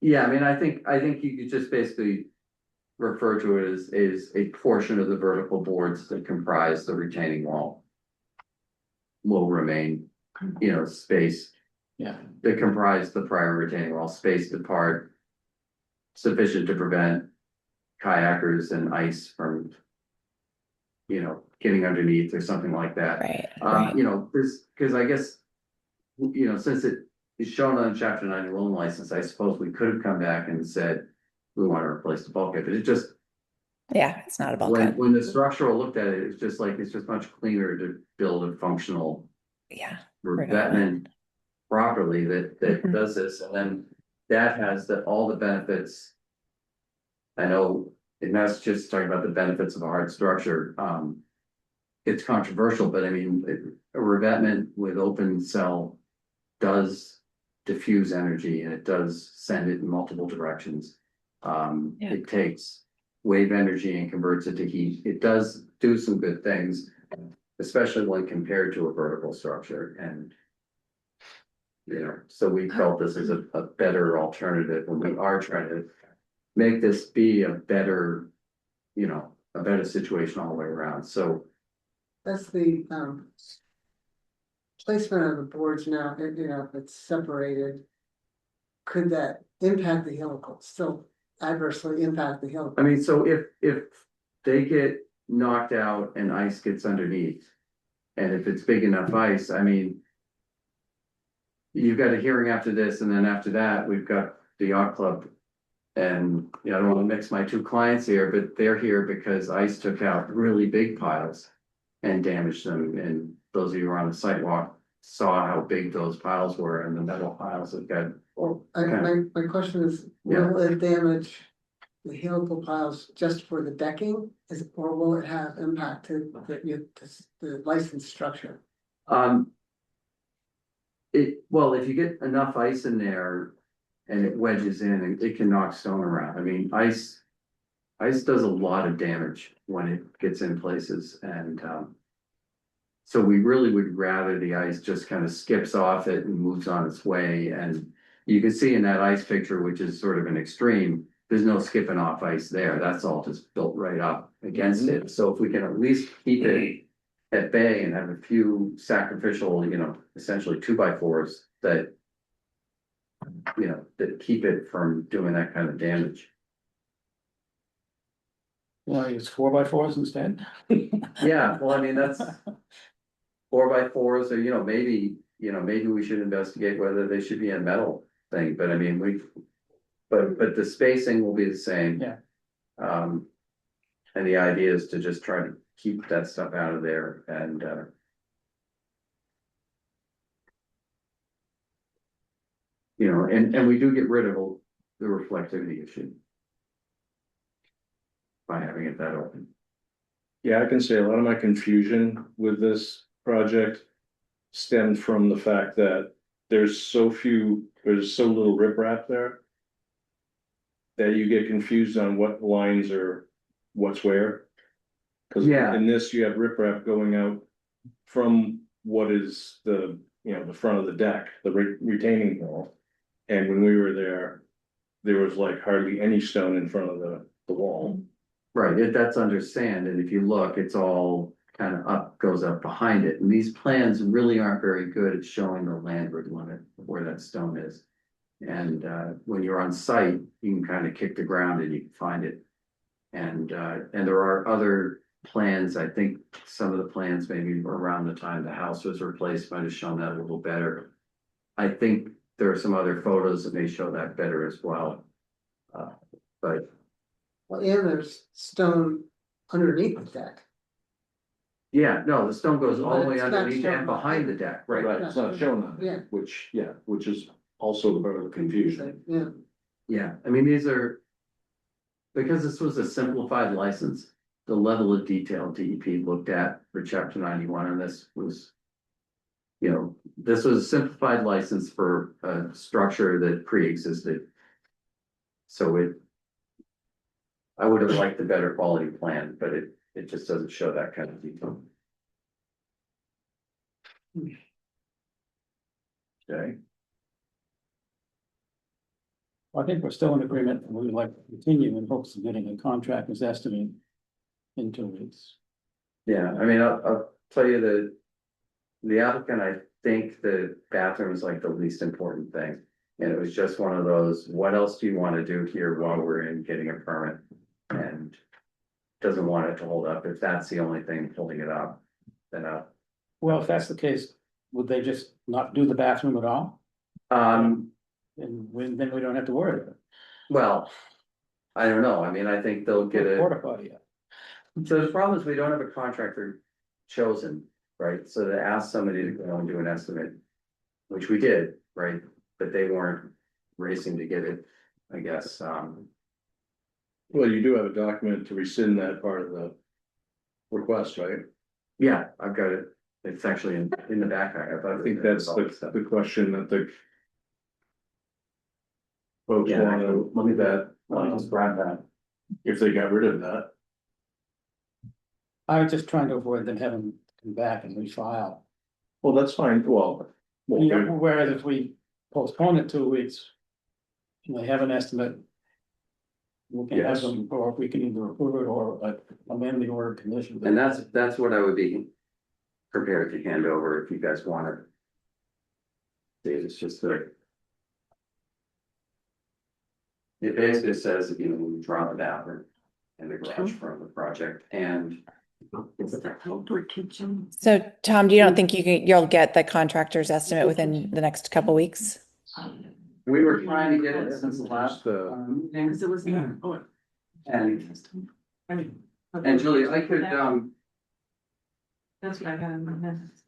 yeah, I mean, I think you could just basically refer to it as a portion of the vertical boards that comprise the retaining wall. Will remain, space. yeah. That comprise the prior retaining wall, spaced apart. Sufficient to prevent kayakers and ice from, getting underneath or something like that. Right. Because I guess, since it is shown on Chapter 90 loan license, I suppose we could have come back and said, we want to replace the bulkhead, but it just. Yeah, it's not a bulkhead. When the structural looked at it, it's just much cleaner to build a functional. Yeah. Revetment properly that Mhm. does this, and then that has all the benefits. I know in Massachusetts talking about the benefits of a hard structure, it's controversial, but I mean, a revetment with open cell does diffuse energy and it does send it in multiple directions. Yeah. It takes wave energy and converts it to heat. It does do some good things, especially when compared to a vertical structure. And so we felt this is a better alternative when we are trying to make this be a better situation all the way around. So That's the placement of the boards now, if it's separated. Could that impact the helical, still adversely impact the helical? I mean, so if they get knocked out and ice gets underneath, and if it's big enough ice, I mean. You've got a hearing after this, and then after that, we've got the yacht club. And, I don't want to mix my two clients here, but they're here because ice took out really big piles and damaged them. And those of you who were on the sidewalk saw how big those piles were, and the metal piles have got. Well, Okay. my question is, Yeah. will it damage the helical piles just for the decking? Or will it have impact to the license structure? If you get enough ice in there and it wedges in, it can knock stone around. I mean, ice does a lot of damage when it gets in places, and so we really would rather the ice just kind of skips off it and moves on its way. And you can see in that ice picture, which is sort of an extreme, there's no skipping off ice there. That's all just built right up against it. So if we can at least keep it at bay and have a few sacrificial, essentially 2x4s that keep it from doing that kind of damage. You want to use 4x4s instead? Yeah, well, I mean, 4x4s, or, maybe, maybe we should investigate whether they should be a metal thing, but I mean, but the spacing will be the same. Yeah. And the idea is to just try to keep that stuff out of there and, and we do get rid of the reflectivity issue by having it that open. Yeah, I can say a lot of my confusion with this project stemmed from the fact that there's so little riprap there that you get confused on what lines are what's where. Cause Yeah. in this, you have riprap going out from what is the front of the deck, the retaining wall. And when we were there was like hardly any stone in front of the wall. Right, that's understand, and if you look, it's all kind of goes up behind it, and these plans really aren't very good at showing the landward limit of where that stone is. And when you're on site, you can kind of kick the ground and you can find it. And there are other plans, I think some of the plans maybe around the time the house was replaced might have shown that a little better. I think there are some other photos that may show that better as well. But Well, and there's stone underneath the deck. yeah, no, the stone goes all the way It's not underneath shown and behind the deck, right? Right, it's not shown on Yeah. it, which is also part of the confusion. Yeah, Yeah, I mean, these are. Because this was a simplified license, the level of detail DEP looked at for chapter 91 on this was. This was a simplified license for a structure that pre-existed. So I would have liked a better quality plan, but it just doesn't show that kind of detail. Okay, I think we're still in agreement, and we would like to continue in hopes of getting a contractor's estimate in 2 weeks. Yeah, I mean, I'll tell you the applicant, I think the bathroom is like the least important thing. And it was just one of those, what else do you want to do here while we're in getting a permit? And doesn't want it to hold up. If that's the only thing holding it up, then Well, if that's the case, would they just not do the bathroom at all? And then we don't have to worry about it. well, I don't know. I mean, I think they'll get a. Porta potty. So the problem is we don't have a contractor chosen, right? So to ask somebody to go and do an estimate, which we did, right? But they weren't racing to get it, I guess. well, you do have a document to rescind that part of the request, right? Yeah, I've got it. It's actually in the backpack. I think that's the question that the folks Yeah, want to let me that, just grab that. if they got rid of that. I was just trying to avoid them having to come back and refile. Well, that's fine, well. Whereas if we postpone it 2 weeks. And they have an estimate. We can have Yes. them, or we can either approve it or amend the order of conditions. And that's what I would be prepared to hand over if you guys want it. It's just It basically says, we draw the bathroom and the garage from the project and. it's the outdoor kitchen. So Tom, do you don't think you'll get the contractor's estimate within the next couple weeks? We were trying to get it since the last, meeting, Because it was there. and Julie, I could, That's what I got in my minutes.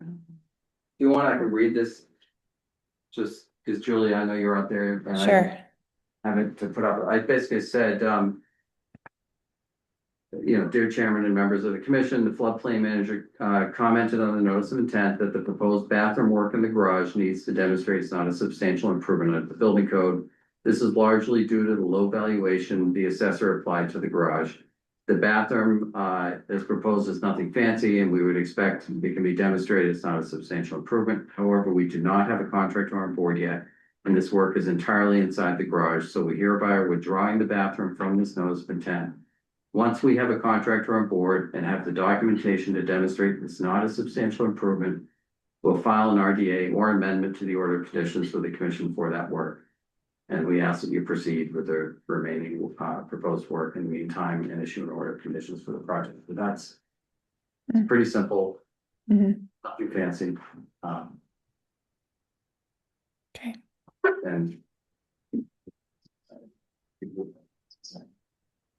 you want, I could read this? Just, because Julie, I know you're out there. and I Sure. Have it to put up, I basically said, dear chairman and members of the commission, the floodplain manager commented on the notice of intent that the proposed bathroom work in the garage needs to demonstrate it's not a substantial improvement of the building code. This is largely due to the low valuation the assessor applied to the garage. The bathroom as proposed is nothing fancy, and we would expect it can be demonstrated it's not a substantial improvement. However, we do not have a contractor on board yet, and this work is entirely inside the garage, so we hereby are withdrawing the bathroom from this notice of intent. Once we have a contractor on board and have the documentation to demonstrate it's not a substantial improvement, we'll file an RDA or amendment to the order of conditions for the commission for that work. And we ask that you proceed with the remaining proposed work in the meantime and issue an order of conditions for the project. But that's pretty simple. Mhm. not too fancy. Okay. And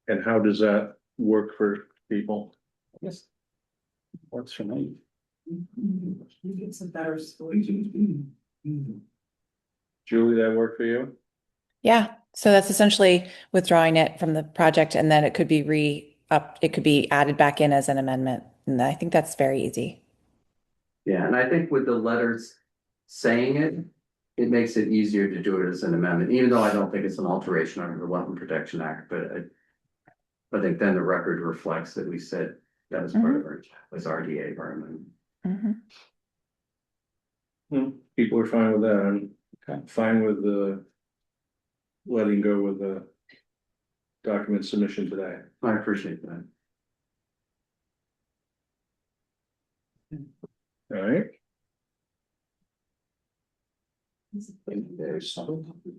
And how does that work for people? Yes. Works for me. You get some better Julie, that work for you? Yeah, so that's essentially withdrawing it from the project and then it could be it could be added back in as an amendment. And I think that's very easy. yeah, and I think with the letters saying it, it makes it easier to do it as an amendment, even though I don't think it's an alteration under the Wetland Protection Act, but I think then the record reflects that we said that was part of our, was RDA environment. Mhm. People are fine with that. I'm Okay. fine with letting go with the document submission today. I appreciate that. All right.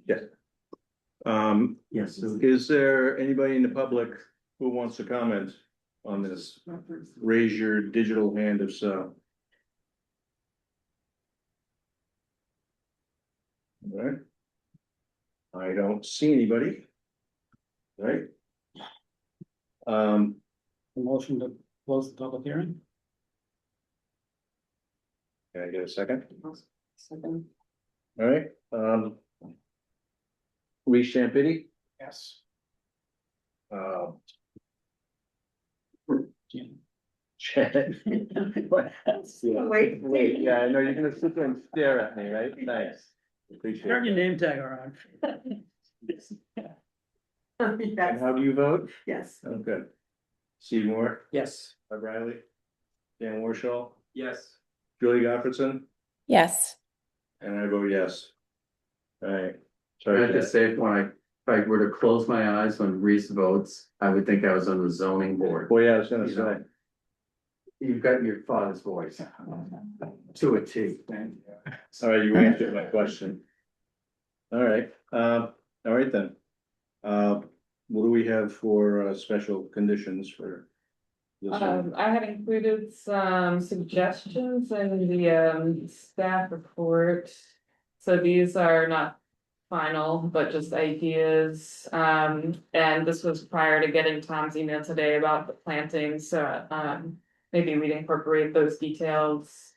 Yeah. Yes, so Is there anybody in the public who wants to comment on this? Raise your digital hand if so. All right. I don't see anybody. All right. A motion to close the public hearing? Can I get a second? Second. All right, Lee Champity, Yes. Chad. Wait, yeah, I know you're gonna sit there and stare at me, right? Thanks. Appreciate Turn your it. name tag around. And how do you vote? Yes. Oh, good. Steve Moore, Yes. Bob Riley, Dan Warshall, Yes. Julie Goffredson, Yes. and I vote yes. All right. I Sorry, have to Chad. say, if I were to close my eyes when Reese votes, I would think I was on the zoning board. Well, yeah, I was gonna You say. know, you've got your father's voice to a T. All right, you answered my question. All right, all right then. What do we have for special conditions for this one? I had included some suggestions in the staff report. So these are not final, but just ideas. And this was prior to getting Tom's email today about the planting, so maybe we'd incorporate those details.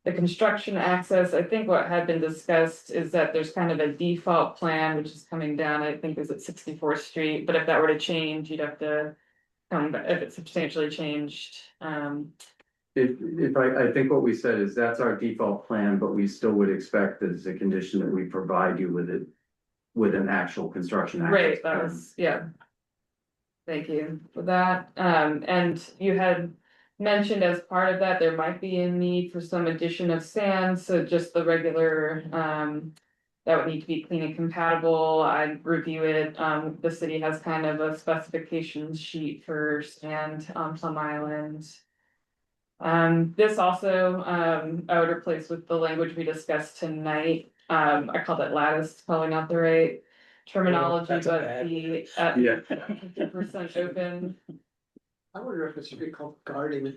The construction access, I think what had been discussed is that there's kind of a default plan, which is coming down, I think is at 64th Street, but if that were to change, you'd have to come back, if it substantially changed. If I think what we said is that's our default plan, but we still would expect that as a condition that we provide you with it. With an actual construction. access Right, that plan. was, yeah. Thank you for that. And you had mentioned as part of that, there might be a need for some addition of sand, so just the regular, that would need to be clean and compatible. I'd review it. The city has kind of a specifications sheet for sand on Plum Island. This also, I would replace with the language we discussed tonight. I called it lattice, calling out the right terminology, that's but bad. the Yeah. 50% open I wonder if it should be called guarding.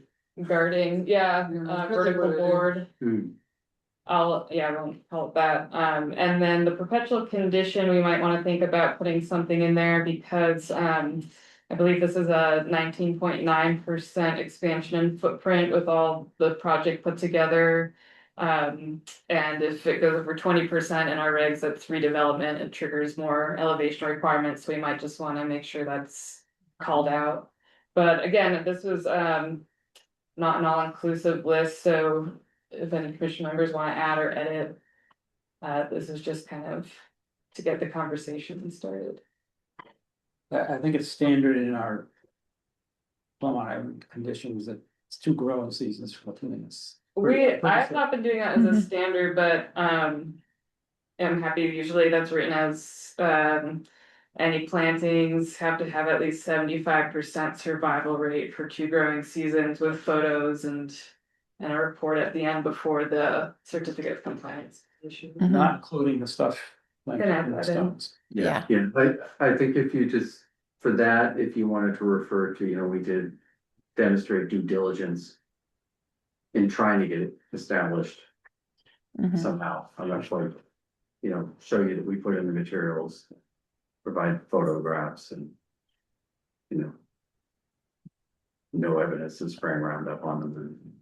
guarding, yeah, vertical board. Hmm. I won't call it that. And then the perpetual condition, we might wanna think about putting something in there because, I believe this is a 19.9% expansion in footprint with all the project put together. And if it goes over 20% in our regs, that's redevelopment, it triggers more elevation requirements, we might just wanna make sure that's called out. But again, this was, not an all-inclusive list, so if any commission members wanna add or edit. This is just kind of to get the conversation started. I think it's standard in our Plum Island conditions that it's 2 growing seasons for plants. I've not been doing that as a standard, but am happy, usually that's written as any plantings have to have at least 75% survival rate for 2 growing seasons with photos and a report at the end before the certificate of compliance issue. Mhm. Not including the stuff like Can add in the that in. stones. Yeah. Yeah, I think if you just, for that, if you wanted to refer to, we did demonstrate due diligence. in trying to get it established Mhm. somehow. I'm not sure, show you that we put in the materials, provide photographs and, no evidence of spraying Roundup on them.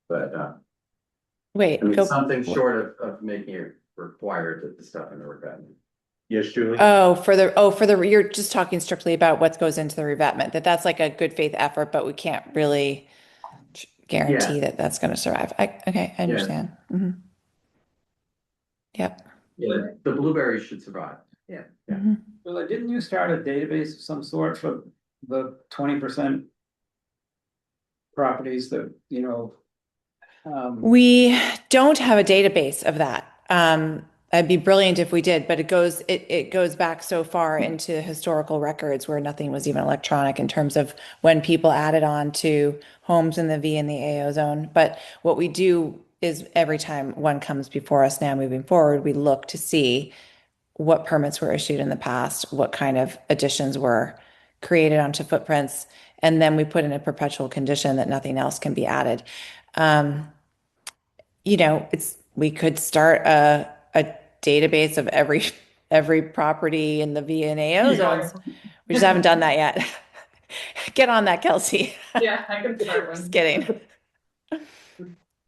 But, Wait, I mean, go. something short of making it required that the stuff in the revetment. Yes, Julie? You're just talking strictly about what goes into the revetment, that's like a good faith effort, but we can't really guarantee that that's going to survive. Okay, I understand. Mhm. Yep. Yeah, the blueberries should survive. Yeah. Mhm. Well, didn't you start a database of some sort for the 20% properties that, We don't have a database of that. It'd be brilliant if we did, but it goes back so far into historical records where nothing was even electronic in terms of when people added on to homes in the V and the AO zone. But what we do is every time one comes before us now moving forward, we look to see what permits were issued in the past, what kind of additions were created onto footprints, and then we put in a perpetual condition that nothing else can be added. We could start a database of every property in the VNAO zones. We just haven't done that yet. Get on that, Kelsey. Yeah, I can start one. Just kidding.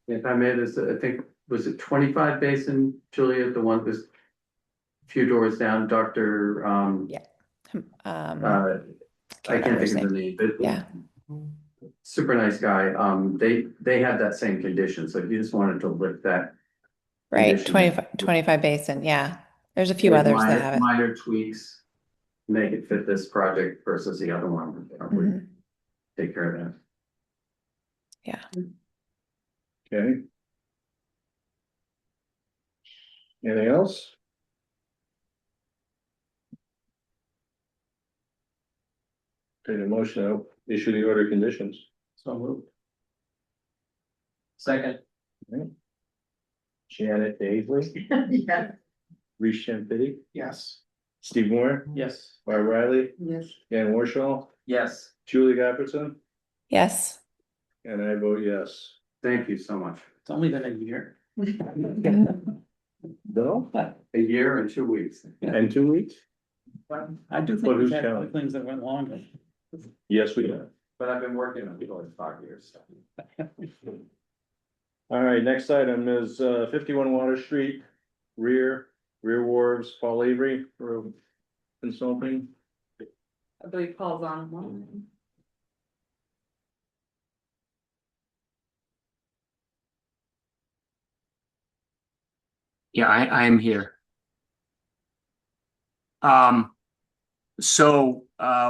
If I may, this, I think, was it 25 Basin, Julia, the one was a few doors down, Dr. Yeah. I can't remember his think of the name, but Yeah. super nice guy. They had that same condition, so if you just wanted to lift that. Right. condition, 25 Basin. Yeah. There's a few with others that have it. minor tweaks, make it fit this project versus the other one. Mhm. Take care of that. Yeah. Okay. Anything else? Okay, the motion to issue the order of conditions. so moved. Second. Janet Daisley, Yeah. Reese Champitti, Yes. Steve Moore, Yes. Barb Riley, Yes. Dan Warshall, Yes. Julie Gapperson, Yes. and I vote yes. Thank you so much. It's only been a year. No? A year and 2 weeks. And 2 weeks? I do But think who's we've had other counting? things that went longer. Yes, we have. But I've been working on it for 5 years. All right, next item is 51 Water Street, rear wharves, Paul Avery for consulting. I believe Paul's on one. Yeah, I am here.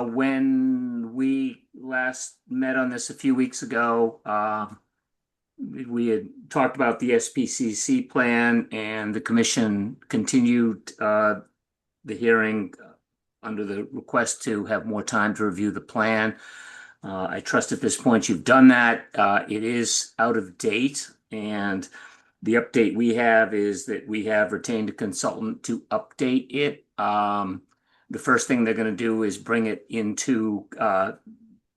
When we last met on this a few weeks ago, we had talked about the SPCC plan, and the commission continued the hearing under the request to have more time to review the plan. I trust at this point you've done that. It is out of date, and the update we have is that we have retained a consultant to update it. The first thing they're going to do is bring it into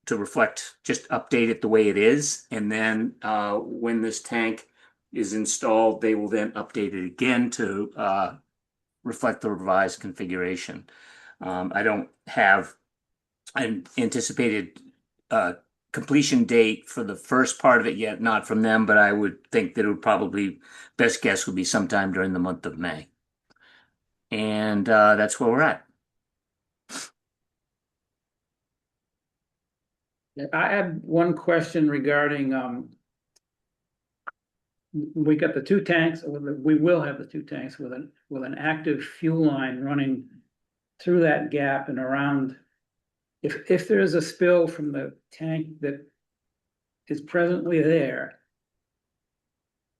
to reflect, just update it the way it is. And then when this tank is installed, they will then update it again to reflect the revised configuration. I don't have an anticipated completion date for the first part of it yet, not from them, but I would think that it would probably, best guess would be sometime during the month of May. And that's where we're at. I had one question regarding, we got the two tanks, we will have the two tanks with an active fuel line running through that gap and around. If there is a spill from the tank that is presently there,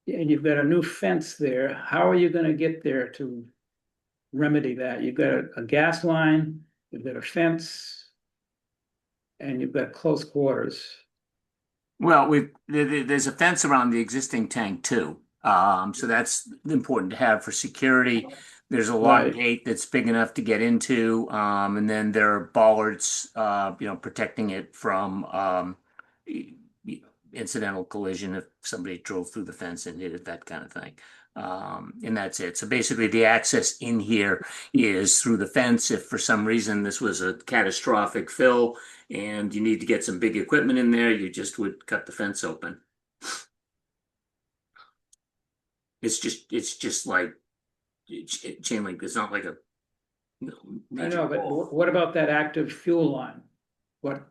and you've got a new fence there, how are you gonna get there to remedy that? You've got a gas line, you've got a fence, and you've got close quarters. Well, there's a fence around the existing tank too. So that's important to have for security. There's a lock Right. gate that's big enough to get into, and then there are bollards, protecting it from incidental collision if somebody drove through the fence and hit it, that kind of thing. And that's it. So basically the access in here is through the fence. If for some reason this was a catastrophic fill and you need to get some big equipment in there, you just would cut the fence open. It's just like chain link. It's not like a I major know, but wall. what about that active fuel line? What,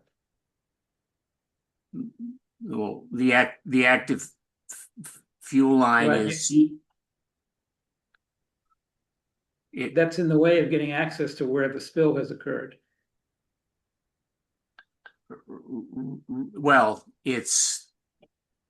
Well, the active fuel line Right. is it, that's in the way of getting access to where the spill has occurred. well, it's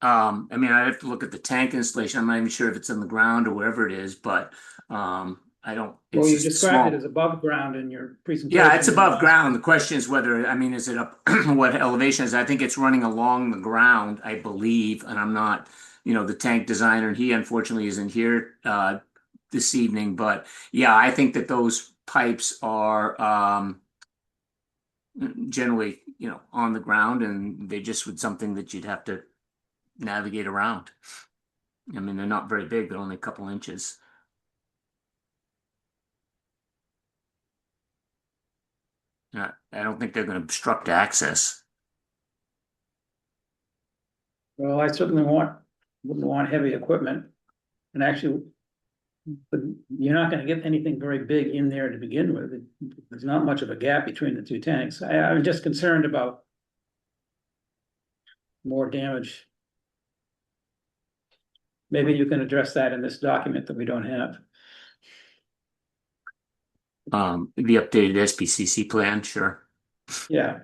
I mean, I have to look at the tank installation. I'm not even sure if it's in the ground or wherever it is, but I don't. Well, It's you just described small. it as above ground in your presentation. Yeah, it's above ground. The question is whether, I mean, is it up, what elevation is? I think it's running along the ground, I believe, and I'm not, the tank designer, and he unfortunately isn't here this evening, but yeah, I think that those pipes are generally, on the ground, and they just would something that you'd have to navigate around. I mean, they're not very big, they're only a couple inches. I don't think they're going to obstruct access. Well, I certainly wouldn't want heavy equipment. And actually, but you're not gonna get anything very big in there to begin with. There's not much of a gap between the two tanks. I'm just concerned about more damage. Maybe you can address that in this document that we don't have. The updated SPCC plan, sure. Yeah,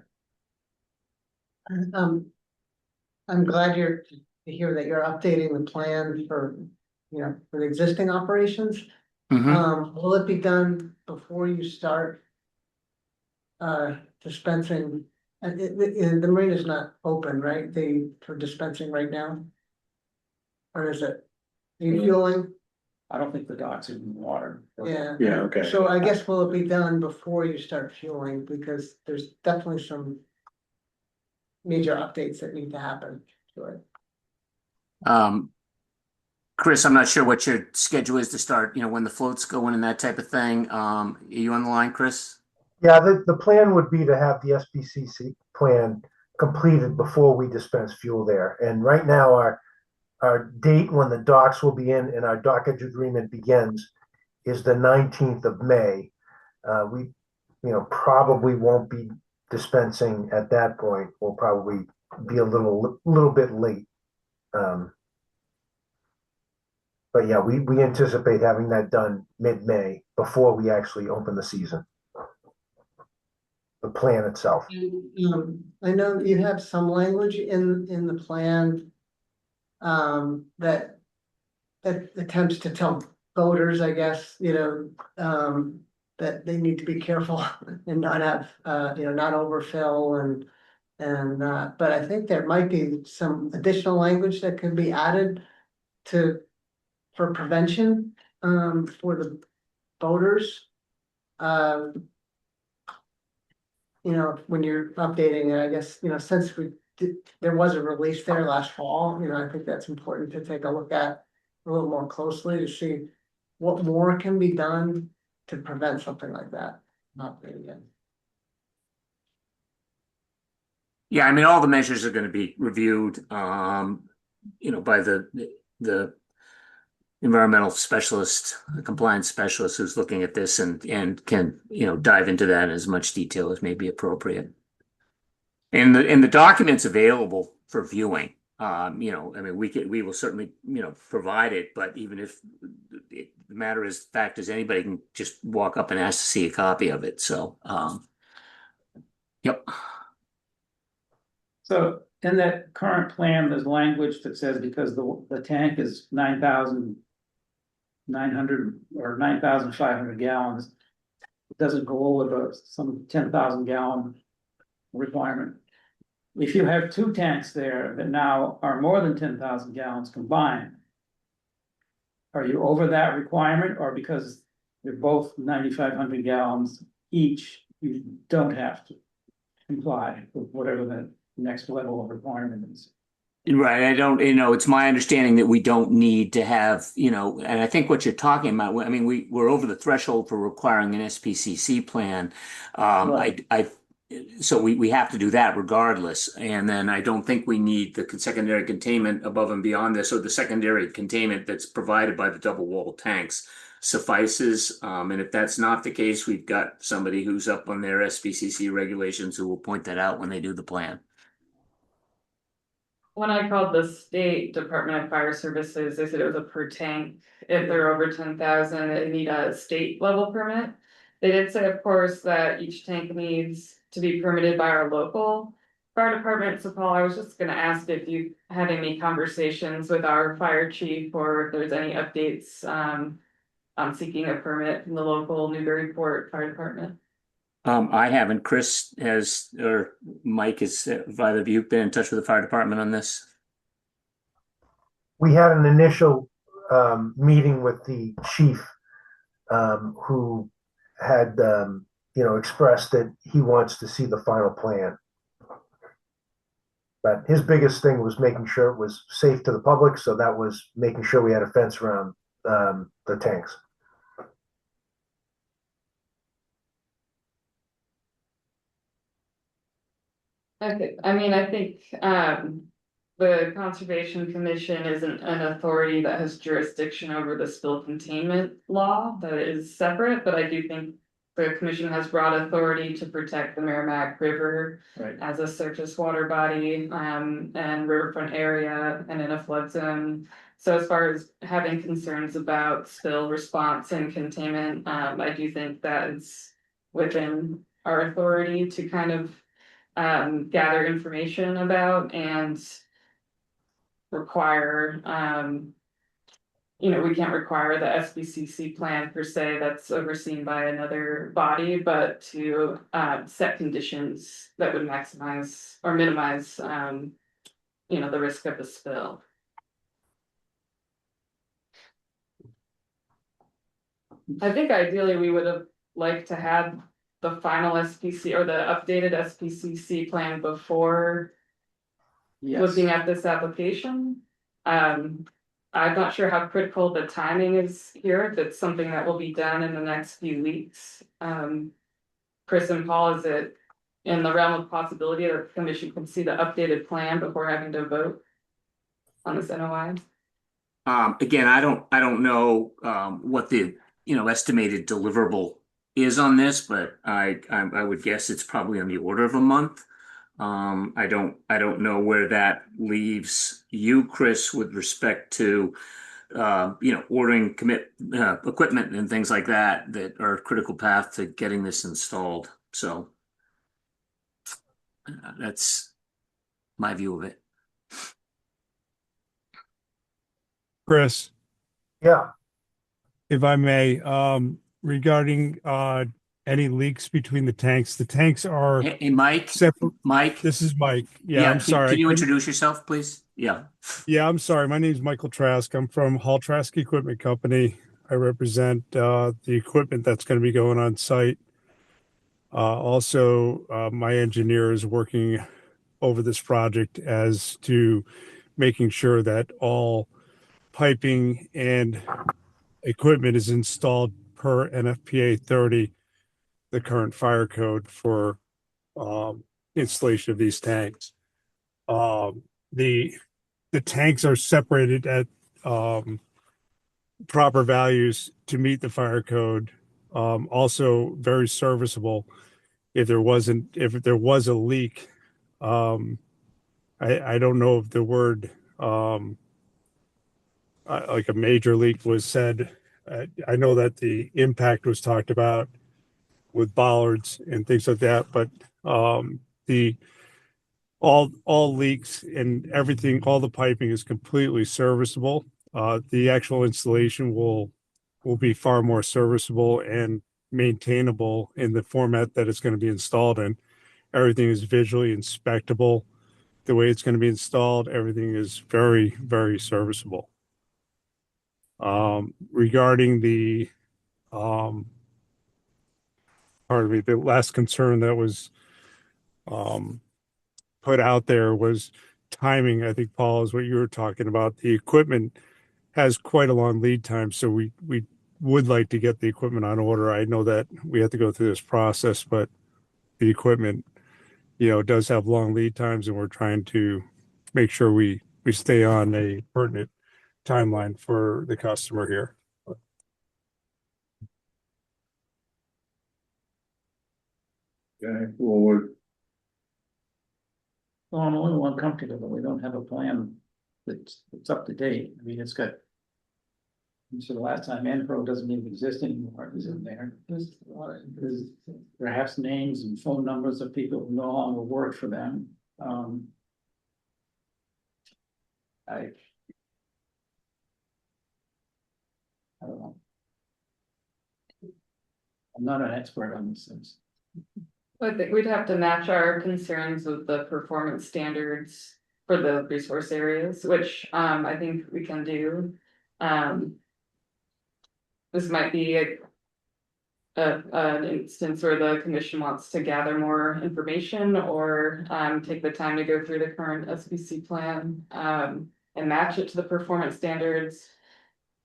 I'm glad to hear that you're updating the plan for, for the existing operations. Will it be done before you start? Dispensing, and the marina is not open, right? For dispensing right now? Or is it? Are you fueling? I don't think the docks are in the water. Yeah. Yeah, okay. So I guess will it be done before you start fueling, because there's definitely some major updates that need to happen to it. Chris, I'm not sure what your schedule is to start, when the floats go in and that type of thing. Are you on the line, Chris? Yeah, the plan would be to have the SPCC plan completed before we dispense fuel there. And right now, our date when the docks will be in and our dockage agreement begins is the 19th of May. We, probably won't be dispensing at that point. We'll probably be a little bit late. But yeah, we anticipate having that done mid-May before we actually open the season. The plan itself. I know you have some language in the plan. That attempts to tell voters, I guess, that they need to be careful and not have, not overfill but I think there might be some additional language that could be added for prevention, for the voters. When you're updating it, I guess, since there was a release there last fall, I think that's important to take a look at a little more closely to see what more can be done to prevent something like that happening again. Yeah, I mean, all the measures are going to be reviewed, by the environmental specialist, the compliance specialist who's looking at this and can, dive into that in as much detail as may be appropriate. And the documents available for viewing, I mean, we will certainly, provide it, but even if the matter is fact is anybody can just walk up and ask to see a copy of it. So, yep. so in that current plan, there's language that says because the tank is 9,900 or 9,500 gallons, it doesn't go over some 10,000 gallon requirement. If you have two tanks there that now are more than 10,000 gallons combined, are you over that requirement, or because they're both 9,500 gallons each, you don't have to comply with whatever the next level of requirement is? Right, I don't, it's my understanding that we don't need to have, and I think what you're talking about, I mean, we're over the threshold for requiring an SPCC plan. So we have to do that regardless. And then I don't think we need the secondary containment above and beyond this, or the secondary containment that's provided by the double wall tanks suffices. And if that's not the case, we've got somebody who's up on their SPCC regulations who will point that out when they do the plan. When I called the state Department of Fire Services, they said it was a per tank. If they're over 10,000, they need a state level permit. They did say, of course, that each tank needs to be permitted by our local fire department. So Paul, I was just gonna ask if you had any conversations with our fire chief, or if there's any updates on seeking a permit from the local Newburyport Fire Department. I haven't. Chris has, or Mike have either of you been in touch with the fire department on this? We had an initial meeting with the chief, who had expressed that he wants to see the final plan. But his biggest thing was making sure it was safe to the public, so that was making sure we had a fence around the tanks. Okay, I mean, I think the Conservation Commission isn't an authority that has jurisdiction over the spill containment law. That is separate, but I do think the commission has broad authority to protect the Merrimack River as a surface water body and riverfront area and in a flood zone. So as far as having concerns about spill response and containment, I do think that is within our authority to kind of gather information about and require, we can't require the SBCC plan per se, that's overseen by another body, but to set conditions that would maximize or minimize, the risk of a spill. I think ideally we would have liked to have the final SPC or the updated SPCC plan before looking at this application. I'm not sure how critical the timing is here, if it's something that will be done in the next few weeks. Chris and Paul, is it in the realm of possibility that the commission can see the updated plan before having to vote on this NOI? Again, I don't know what the estimated deliverable is on this, but I would guess it's probably on the order of a month. I don't know where that leaves you, Chris, with respect to ordering equipment and things like that are a critical path to getting this installed. So that's my view of it. Chris, Yeah. if I may, regarding any leaks between the tanks are Hey, Mike. separate. Mike. This is Mike. Yeah, I'm sorry. Can you introduce yourself, please? Yeah. Yeah, I'm sorry. My name is Michael Trask. I'm from Hall Trask Equipment Company. I represent the equipment that's going to be going on site. Also, my engineer is working over this project as to making sure that all piping and equipment is installed per NFPA 30, the current fire code for installation of these tanks. The tanks are separated at proper values to meet the fire code. Also very serviceable. If there was a leak, I don't know if the word like a major leak was said. I know that the impact was talked about with bollards and things like that, but the all leaks and everything, all the piping is completely serviceable. The actual installation will be far more serviceable and maintainable in the format that it's going to be installed in. Everything is visually inspectable. The way it's going to be installed, everything is very, very serviceable. Regarding the pardon me, the last concern that was put out there was timing, I think, Paul, is what you were talking about. The equipment has quite a long lead time, so we would like to get the equipment on order. I know that we have to go through this process, but the equipment, does have long lead times, and we're trying to make sure we stay on a pertinent timeline for the customer here. Okay, well, Well, I'm only one comfortable that we don't have a plan that's up to date. I mean, it's got. So the last time Enpro doesn't even exist anymore, is in there. There's perhaps names and phone numbers of people who no longer work for them. I don't know. I'm not an expert on this things. I think we'd have to match our concerns with the performance standards for the resource areas, which I think we can do. This might be an instance where the commission wants to gather more information or take the time to go through the current SPC plan and match it to the performance standards.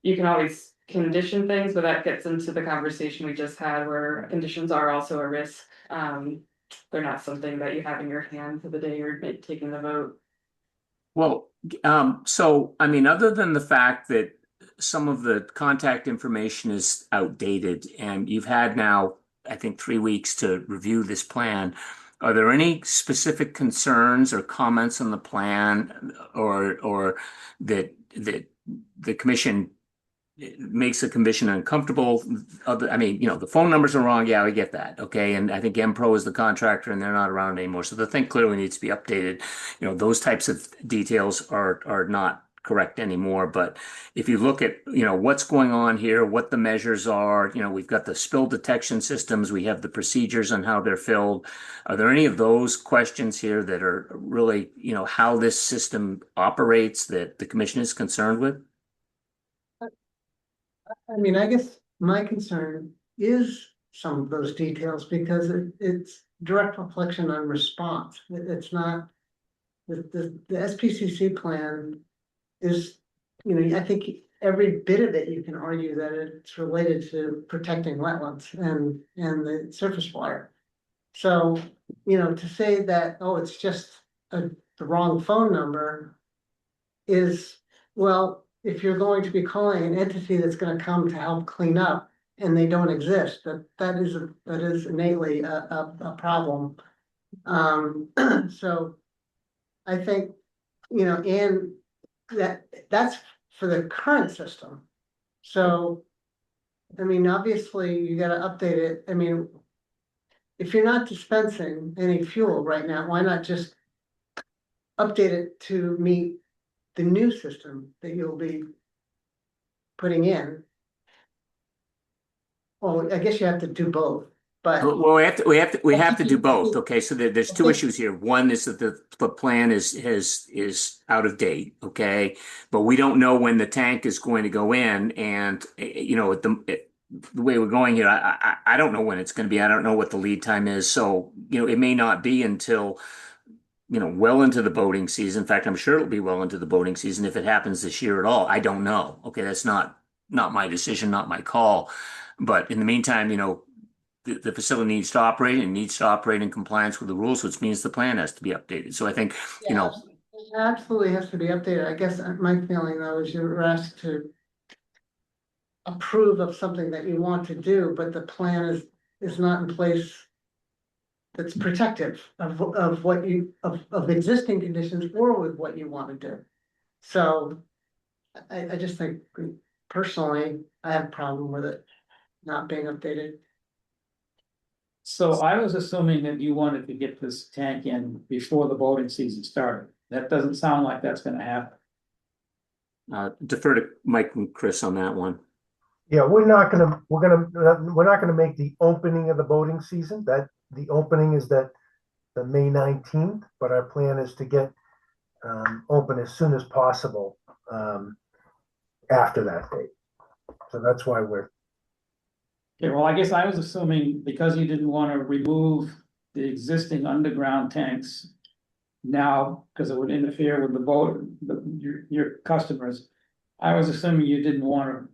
You can always condition things, but that gets into the conversation we just had where conditions are also a risk. They're not something that you have in your hand for the day you're taking the vote. Well, so, I mean, other than the fact that some of the contact information is outdated and you've had now, I think, 3 weeks to review this plan, are there any specific concerns or comments on the plan or that the commission makes the commission uncomfortable? I mean, the phone numbers are wrong. Yeah, we get that. Okay. And I think M.Pro is the contractor and they're not around anymore. So the thing clearly needs to be updated. Those types of details are not correct anymore. But if you look at, what's going on here, what the measures are, we've got the spill detection systems, we have the procedures on how they're filled. Are there any of those questions here that are really, how this system operates that the commission is concerned with? I mean, I guess my concern is some of those details because it's direct reflection on response. It's not, the SPCC plan is, I think every bit of it, you can argue that it's related to protecting wetlands and the surface water. So, to say that, oh, it's just the wrong phone number is, well, if you're going to be calling an entity that's going to come to help clean up and they don't exist, that is innately a problem. So I think, and that's for the current system. So, I mean, obviously you got to update it. I mean, if you're not dispensing any fuel right now, why not just update it to meet the new system that you'll be putting in? Well, I guess you have to do both, but. Well, we have to do both. Okay, so there's two issues here. One is that the plan is out of date. Okay, but we don't know when the tank is going to go in, and the way we're going here, I don't know when it's going to be. I don't know what the lead time is. So it may not be until well into the boating season. In fact, I'm sure it'll be well into the boating season if it happens this year at all. I don't know. Okay, that's not my decision, not my call. But in the meantime, the facility needs to operate and needs to operate in compliance with the rules, which means the plan has to be updated. So I think, It absolutely has to be updated. I guess my feeling though is you're asked to approve of something that you want to do, but the plan is not in place that's protective of what of existing conditions or with what you want to do. So I just think personally, I have a problem with it not being updated. So I was assuming that you wanted to get this tank in before the boating season started. That doesn't sound like that's gonna happen. defer to Mike and Chris on that one. Yeah, we're not gonna make the opening of the boating season. That the opening is the May 19th, but our plan is to get open as soon as possible after that date. So that's why we're. Okay, well, I guess I was assuming because you didn't want to remove the existing underground tanks now, because it would interfere with the vote, your customers. I was assuming you didn't want to,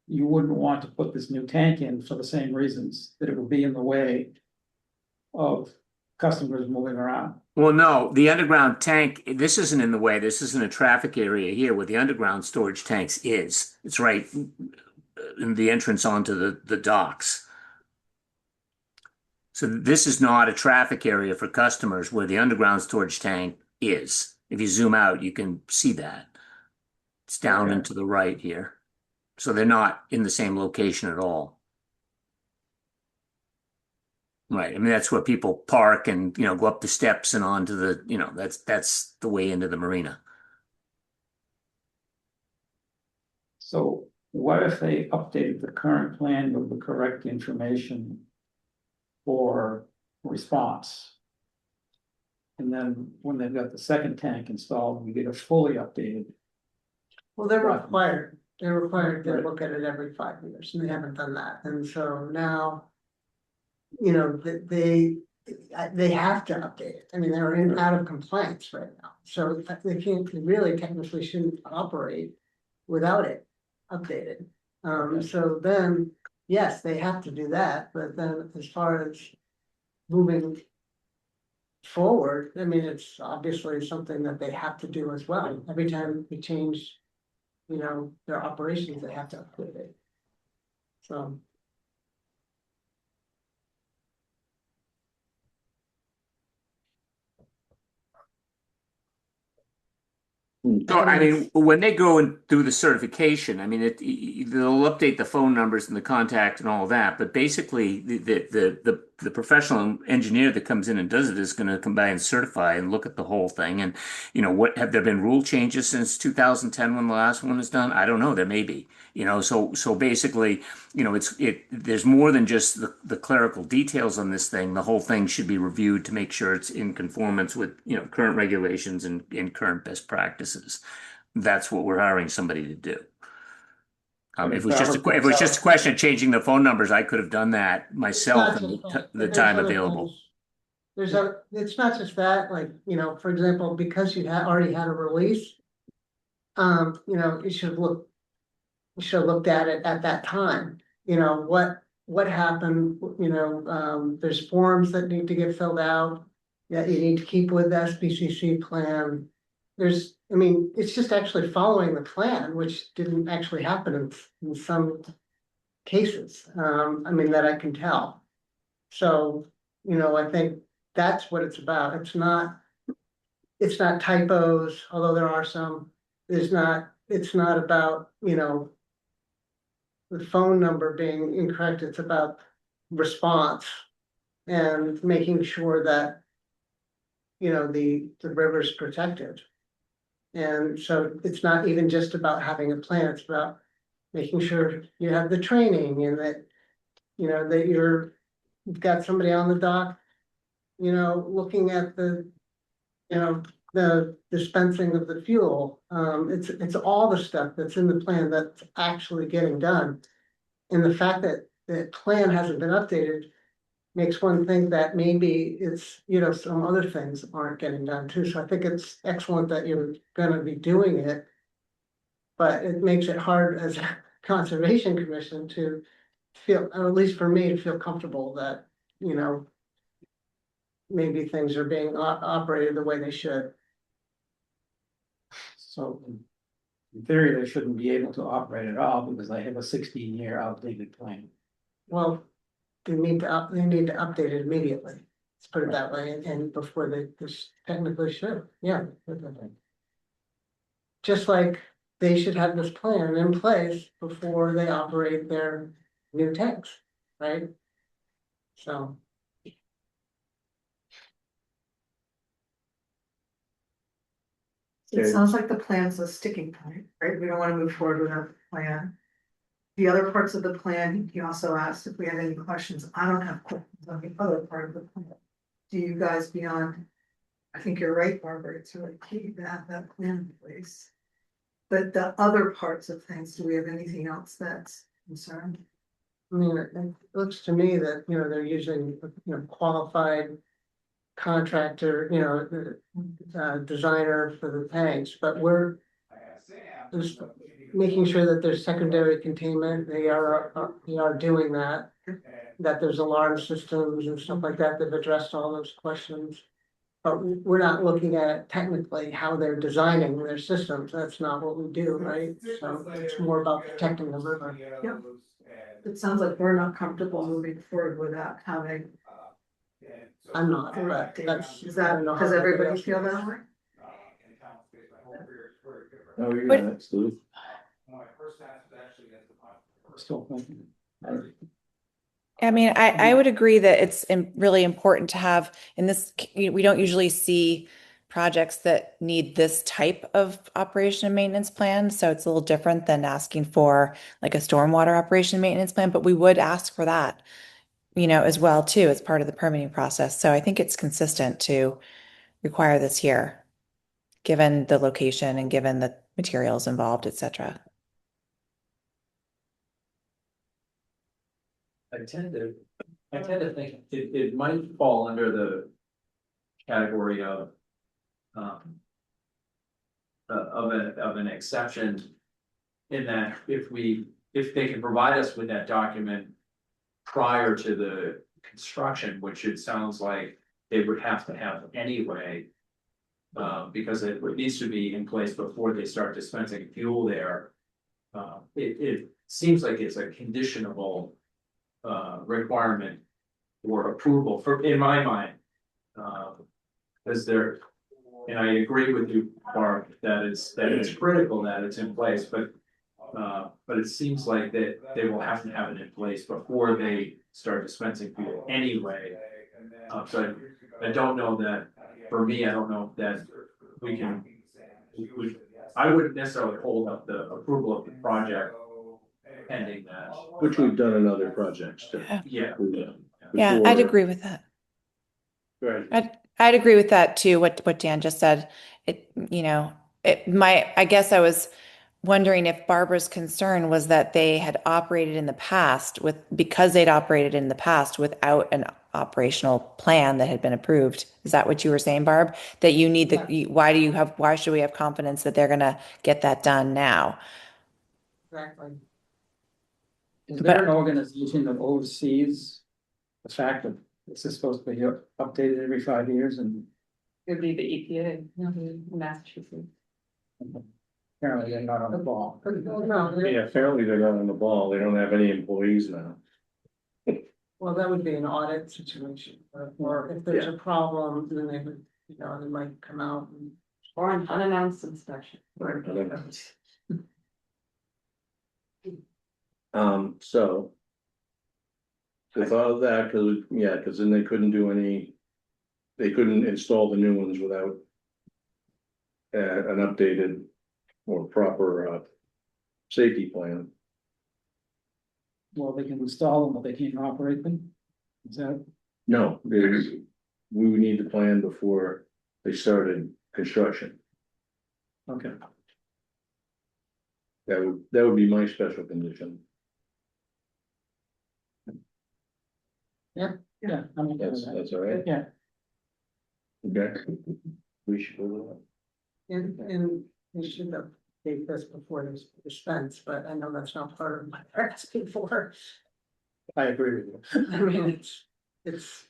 you wouldn't want to put this new tank in for the same reasons, that it would be in the way of customers moving around. Well, no, the underground tank, this isn't in the way. This isn't a traffic area here where the underground storage tanks is. It's right in the entrance onto the docks. So this is not a traffic area for customers where the underground storage tank is. If you zoom out, you can see that. It's down and to the right here. So they're not in the same location at all. Right. I mean, that's where people park and, go up the steps and onto the, that's the way into the marina. So what if they updated the current plan with the correct information for response? And then when they've got the second tank installed, we get a fully updated. Well, they're required to look at it every 5 years, and they haven't done that, and so now. They have to update it. I mean, they're out of compliance right now, so they really technically shouldn't operate without it updated. So then, yes, they have to do that, but then as far as moving forward, I mean, it's obviously something that they have to do as well. Every time we change, their operations, they have to update it. So. So, I mean, when they go and do the certification, I mean, they'll update the phone numbers and the contact and all that, but basically the professional engineer that comes in and does it is going to come by and certify and look at the whole thing. And, what have there been rule changes since 2010 when the last one was done? I don't know. There may be, so basically, there's more than just the clerical details on this thing. The whole thing should be reviewed to make sure it's in conformance with, current regulations and current best practices. That's what we're hiring somebody to do. If it was just a question of changing the phone numbers, I could have done that myself in the time available. It's not just that, like, for example, because you already had a release. You should have looked at it at that time. What happened, there's forms that need to get filled out. That you need to keep with the SPCC plan. It's just actually following the plan, which didn't actually happen in some cases, that I can tell. So, I think that's what it's about. It's not typos, although there are some. It's not about, the phone number being incorrect. It's about response and making sure that, the river's protected. And so it's not even just about having a plan, it's about making sure you have the training and that, that you've got somebody on the dock, looking at the dispensing of the fuel. It's all the stuff that's in the plan that's actually getting done. And the fact that the plan hasn't been updated makes one think that maybe it's, some other things aren't getting done too. So I think it's excellent that you're gonna be doing it. But it makes it hard as a conservation commission to feel, or at least for me, to feel comfortable that, maybe things are being operated the way they should. So in theory, they shouldn't be able to operate at all because they have a 16-year outdated plan. Well, they need to update it immediately. Let's put it that way, and before they technically should, yeah. Just like they should have this plan in place before they operate their new tanks, right? So. It sounds like the plan's a sticking point, right? We don't want to move forward without the plan. The other parts of the plan, he also asked if we had any questions. I don't have questions on the other part of the plan. Do you guys beyond? I think you're right, Barbara. It's really key to have that plan in place. But the other parts of things, do we have anything else that's concerned? It looks to me that, they're using, qualified contractor, you know, the designer for the tanks, but we're just making sure that there's secondary containment, they are doing that. That there's alarm systems and stuff like that, they've addressed all those questions. But we're not looking at technically how they're designing their systems, that's not what we do, right? So it's more about protecting the river. Yep. It sounds like we're not comfortable moving forward without having. I'm not, but that's. Is that, does everybody feel that way? Oh, you're But- next, Lou. Still thinking. I mean, I would agree that it's really important to have in this, we don't usually see projects that need this type of operation and maintenance plan. So it's a little different than asking for like a stormwater operation and maintenance plan, but we would ask for that, you know, as well too, as part of the permitting process. So I think it's consistent to require this here, given the location and given the materials involved, et cetera. I tend to think it might fall under the category of an exception. In that if they can provide us with that document prior to the construction, which it sounds like they would have to have anyway. Because it needs to be in place before they start dispensing fuel there. It seems like it's a conditionable requirement or approval in my mind. Because and I agree with you, Barb, that it's critical that it's in place, but it seems like that they will have to have it in place before they start dispensing fuel anyway. So I don't know that, for me, I don't know that we can, I wouldn't necessarily hold up the approval of the project pending that. Which we've done in other projects too. Yeah. Yeah, I'd agree with that. Right. I'd agree with that too, what Dan just said. It, you know, I guess I was wondering if Barbara's concern was that they had operated in the past because they'd operated in the past without an operational plan that had been approved. Is that what you were saying, Barb? That you need why should we have confidence that they're gonna get that done now? Exactly. Is there an organization that oversees the fact that this is supposed to be updated every 5 years and It'd be the EPA, in Massachusetts. apparently they're not on the ball? No, Yeah, apparently they're not on the ball. They don't have any employees now. well, that would be an audit situation, or if there's a problem, then they would, you know, they might come out and. Or an unannounced inspection. So. With all of that, cause then they couldn't install the new ones without. An updated or proper safety plan. Well, they can install them, but they can't operate them? Is that? No, we would need the plan before they started construction. Okay. That would be my special condition. Yeah, I'm okay with that. That's all right. Yeah. Okay. We should go with And we should have paid this before this dispense, but I know that's not part of what they're asking for. I agree with you. I mean, it's.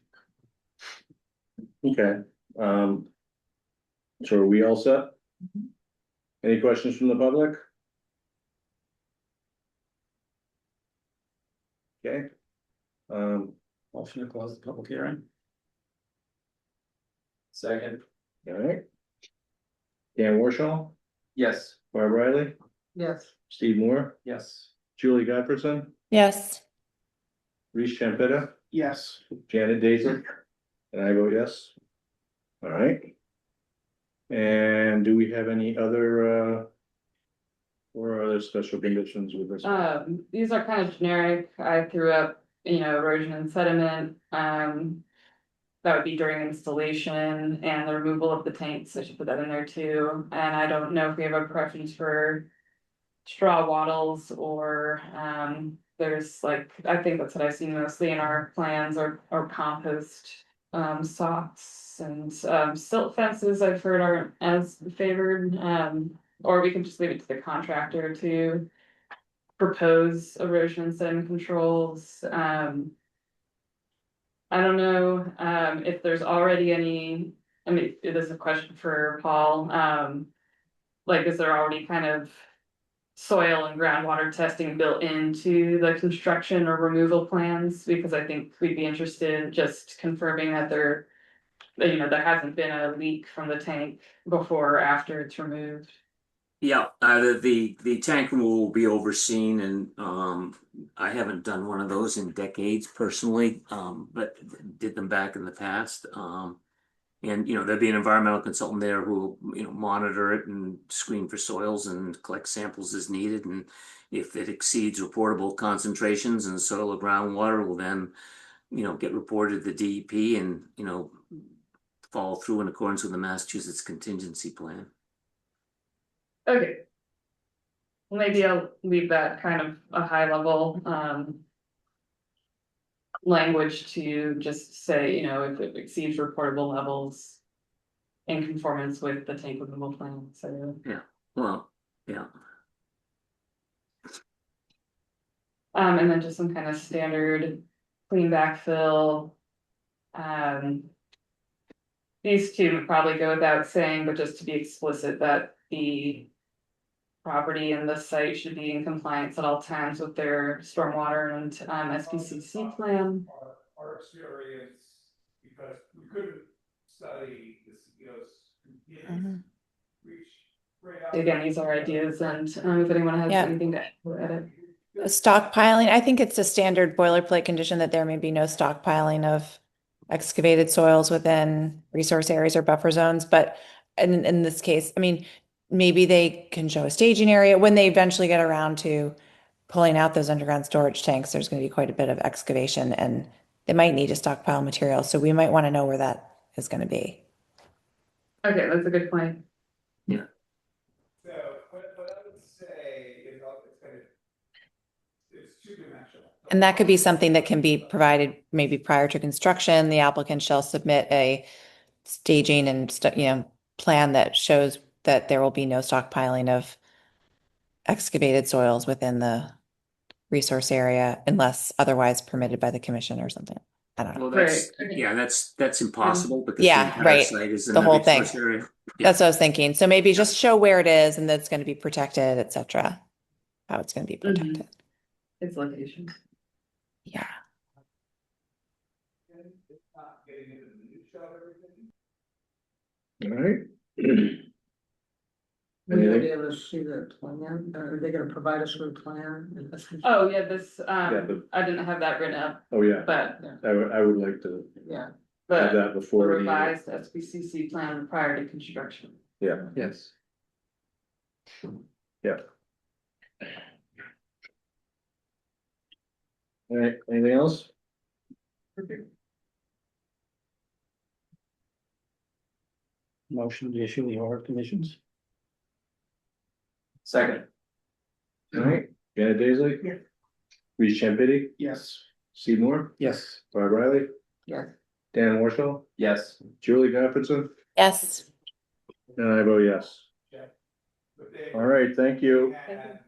Okay, so are we all set? Any questions from the public? Okay. Motion to close the public hearing. Second, All right. Dan Warshaw, yes. Barb Riley, Yes, Steve Moore, Yes. Julie Godfreyson, Yes. Reese Champetta, Yes. Janet Daisy, and I vote yes. All right. And do we have any other or other special conditions with this? These are kind of generic. I threw up, erosion and sediment. That would be during installation and the removal of the tanks. I should put that in there too. And I don't know if we have a preference for straw wattles or, there's I think that's what I've seen mostly in our plans or compost, socks and silt fences I've heard aren't as favored. Or we can just leave it to the contractor to propose erosion and sediment controls. I don't know, if there's already any, I mean, this is a question for Paul, like, is there already kind of soil and groundwater testing built into the construction or removal plans? Because I think we'd be interested in just confirming that there hasn't been a leak from the tank before or after it's removed. Yeah, the tank removal will be overseen, and I haven't done one of those in decades personally, but did them back in the past. And there'd be an environmental consultant there who will monitor it and screen for soils and collect samples as needed. And if it exceeds reportable concentrations in soil or groundwater, will then get reported to the DEP and follow through in accordance with the Massachusetts contingency plan. Okay. Well, maybe I'll leave that kind of a high level language to just say, if it exceeds reportable levels in conformance with the tank removal plan, so. Yeah, well, yeah. And then just some kind of standard clean backfill. These two would probably go without saying, but just to be explicit that the property and the site should be in compliance at all times with their stormwater and SPCC plan. Our experience, because we couldn't study the CEO's reach right out. Again, these are ideas, and if anyone has anything to add it. Stockpiling, I think it's a standard boilerplate condition that there may be no stockpiling of excavated soils within resource areas or buffer zones. But in this case, I mean, maybe they can show a staging area when they eventually get around to pulling out those underground storage tanks. There's going to be quite a bit of excavation and they might need to stockpile material. So we might want to know where that is going to be. Okay, that's a good point. Yeah. So, but I would say it's two-dimensional. And that could be something that can be provided maybe prior to construction. The applicant shall submit a staging and plan that shows that there will be no stockpiling of excavated soils within the resource area unless otherwise permitted by the commission or something. I don't know. Well, that's impossible because Yeah, the entire right. site is in The the whole thing. resource area. Yeah. That's what I was thinking. So maybe just show where it is and that's going to be protected, etc. How it's going to be protected. Its location. Yeah. All right. Will you be able to see the plan? Are they gonna provide us with a plan? Oh, yeah, this, Yeah, I didn't have that written up, Oh, yeah, but, I would like to Yeah, have but that the before. the- revised SPCC plan prior to construction. Yeah, Yes. yeah. All right, anything else? Motion to issue the order of conditions. Second. All right, Janet Daisley? Yes. Reese Champitti? Yes. Seymour? Yes. Bob Riley? yes. Dan Warshall? Yes. Julie Goffredson? Yes. And I vote yes. All right, thank you.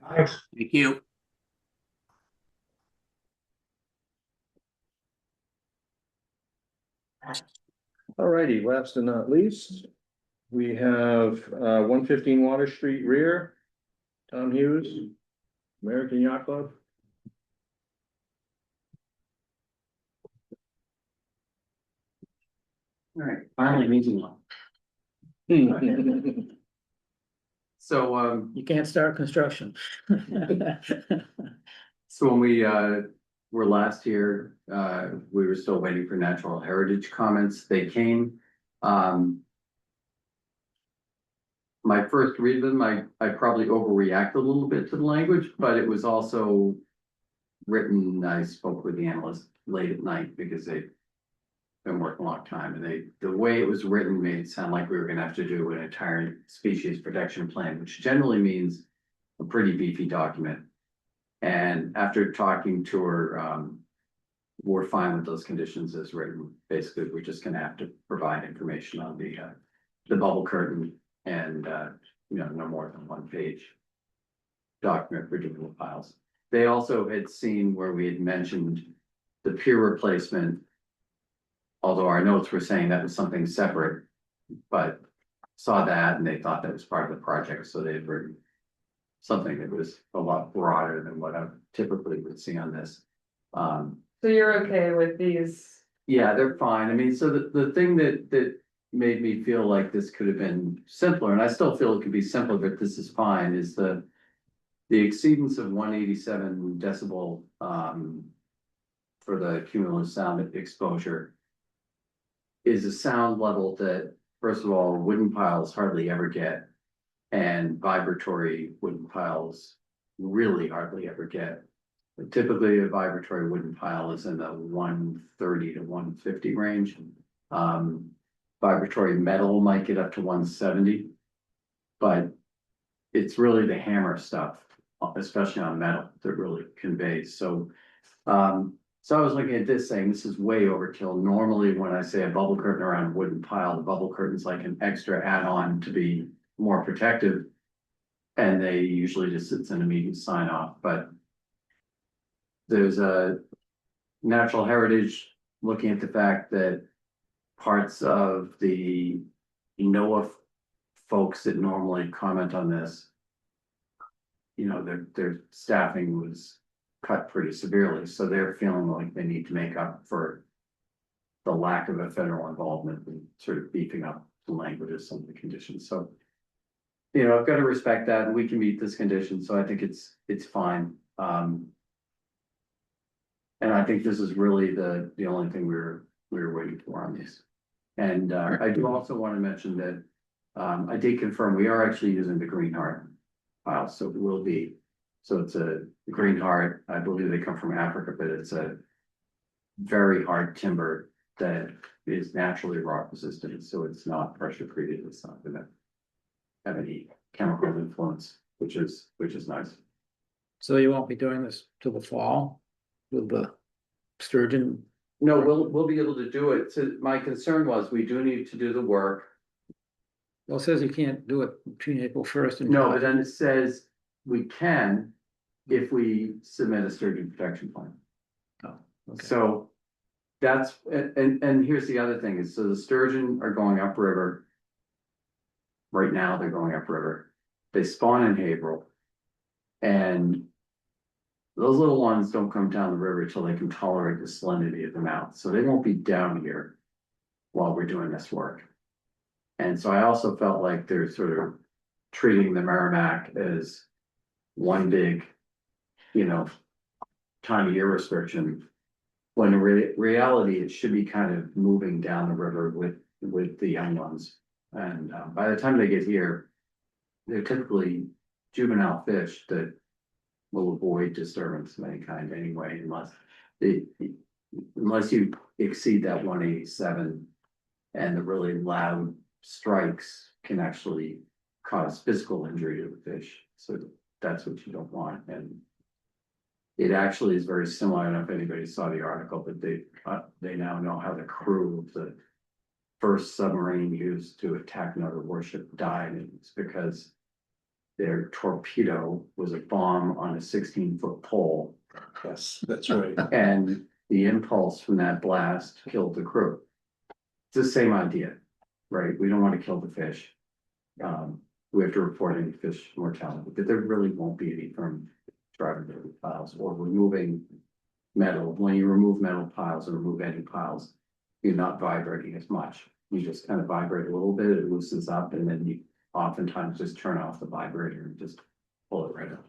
Thanks. Thank you. All righty, last and not least, we have 115 Water Street rear. Tom Hughes, American Yacht Club. All right, finally meeting one. So, You can't start construction. so when we were last here, we were still waiting for natural heritage comments. They came. My first read of them, I probably overreacted a little bit to the language, but it was also written, I spoke with the analyst late at night because they've been working a long time, and the way it was written made it sound like we were gonna have to do an entire species protection plan, which generally means a pretty beefy document. And after talking to her we're fine with those conditions as written. Basically, we're just gonna have to provide information on the bubble curtain and, no more than 1 page document for doing piles. They also had seen where we had mentioned the pier replacement. Although our notes were saying that was something separate, but saw that and they thought that was part of the project, so they'd written something that was a lot broader than what I typically would see on this. So you're okay with these? Yeah, they're fine. I mean, so the thing that made me feel like this could have been simpler, and I still feel it could be simpler, but this is fine, is the exceedance of 187 decibel for the cumulative sound exposure is a sound level that, first of all, wooden piles hardly ever get, and vibratory wooden piles really hardly ever get. Typically, a vibratory wooden pile is in the 130 to 150 range. Vibratory metal might get up to 170, but it's really the hammer stuff, especially on metal, that really conveys. So I was looking at this saying, this is way overkill. Normally, when I say a bubble curtain around a wooden pile, the bubble curtain's like an extra add-on to be more protective. And they usually just, it's an immediate sign off, but there's a natural heritage looking at the fact that parts of the NOAA folks that normally comment on this, their staffing was cut pretty severely, so they're feeling like they need to make up for the lack of a federal involvement and sort of beefing up the language of some of the conditions. So, I've got to respect that, and we can meet this condition, so I think it's fine. And I think this is really the only thing we were waiting for on these. And I do also want to mention that I did confirm we are actually using the green heart file, so it will be. So it's a green heart. I believe they come from Africa, but it's a very hard timber that is naturally rock resistant. So it's not pressure treated. It's not going to have any chemical influence, which is nice. So you won't be doing this till the fall with the sturgeon? No, we'll be able to do it. So my concern was we do need to do the work. Well, it says you can't do it between April 1st and. No, but then it says we can if we submit a sturgeon protection plan. Oh, okay. So that's, and here's the other thing is, so the sturgeon are going upriver. Right now, they're going upriver. They spawn in April. And those little ones don't come down the river until they can tolerate the salinity of the mouth. So they won't be down here while we're doing this work. And so I also felt like they're sort of treating the Merrimack as one big, time of year restriction. When in reality, it should be kind of moving down the river with the young ones. And by the time they get here, they're typically juvenile fish that will avoid disturbance of any kind anyway, unless you exceed that 187, and the really loud strikes can actually cause physical injury to the fish. So that's what you don't want. And it actually is very similar. I don't know if anybody saw the article, but they now know how the crew of the first submarine used to attack another warship died, and it's because their torpedo was a bomb on a 16-foot pole. Yes, that's right. And the impulse from that blast killed the crew. It's the same idea, right? We don't want to kill the fish. We have to report any fish mortality, but there really won't be any from driving the piles or removing metal. When you remove metal piles or remove any piles, you're not vibrating as much. You just kind of vibrate a little bit, it loosens up, and then you oftentimes just turn off the vibrator and just pull it right up.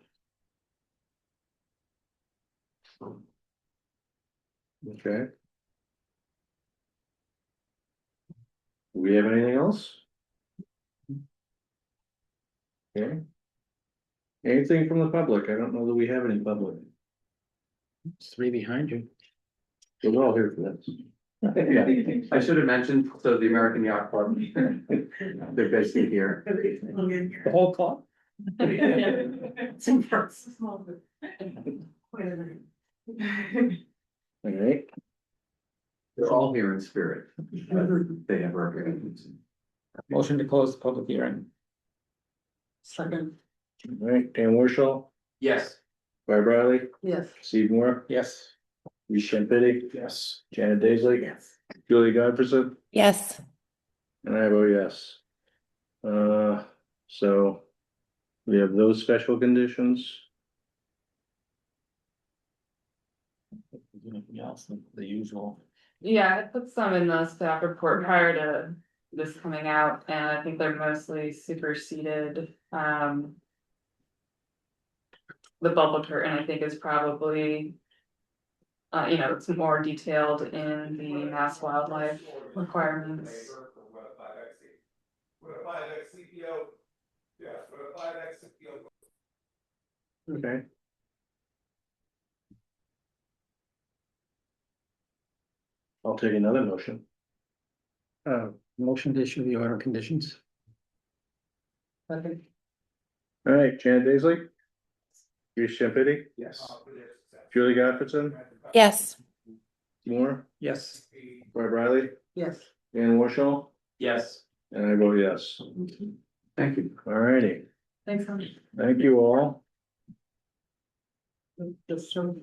Okay. Do we have anything else? Okay. Anything from the public? I don't know that we have any public. It's 3 behind you. We're all here for this. Yeah, I should have mentioned, so the American Yacht Club, they're basically here. The whole club? It's in first. All right, They're all here in spirit. They have representatives. Motion to close the public hearing. Second, All right, Dan Warshall, Yes. Barb Riley, yes. Steve Moore, Yes. Reece Champitti, Yes. Janet Daisley. Yes. Julie Godfreyson, Yes. and I vote yes. So we have those special conditions. Anything else, the usual. Yeah, I put some in the staff report prior to this coming out, and I think they're mostly superseded, the bubble curtain, I think, is probably. It's more detailed in the mass wildlife requirements. With a 5X CPO, yes, with a 5X CPO. Okay. I'll take another motion. Motion to issue the order of conditions. Second, All right, Janet Daisley. Reece Champitti, Yes. Julie Godfreyson, Yes. Moore, Yes. Barb Riley, yes. Dan Warshall, Yes. and I vote yes. Thank you. All righty, Thanks, honey. thank you all. Just so,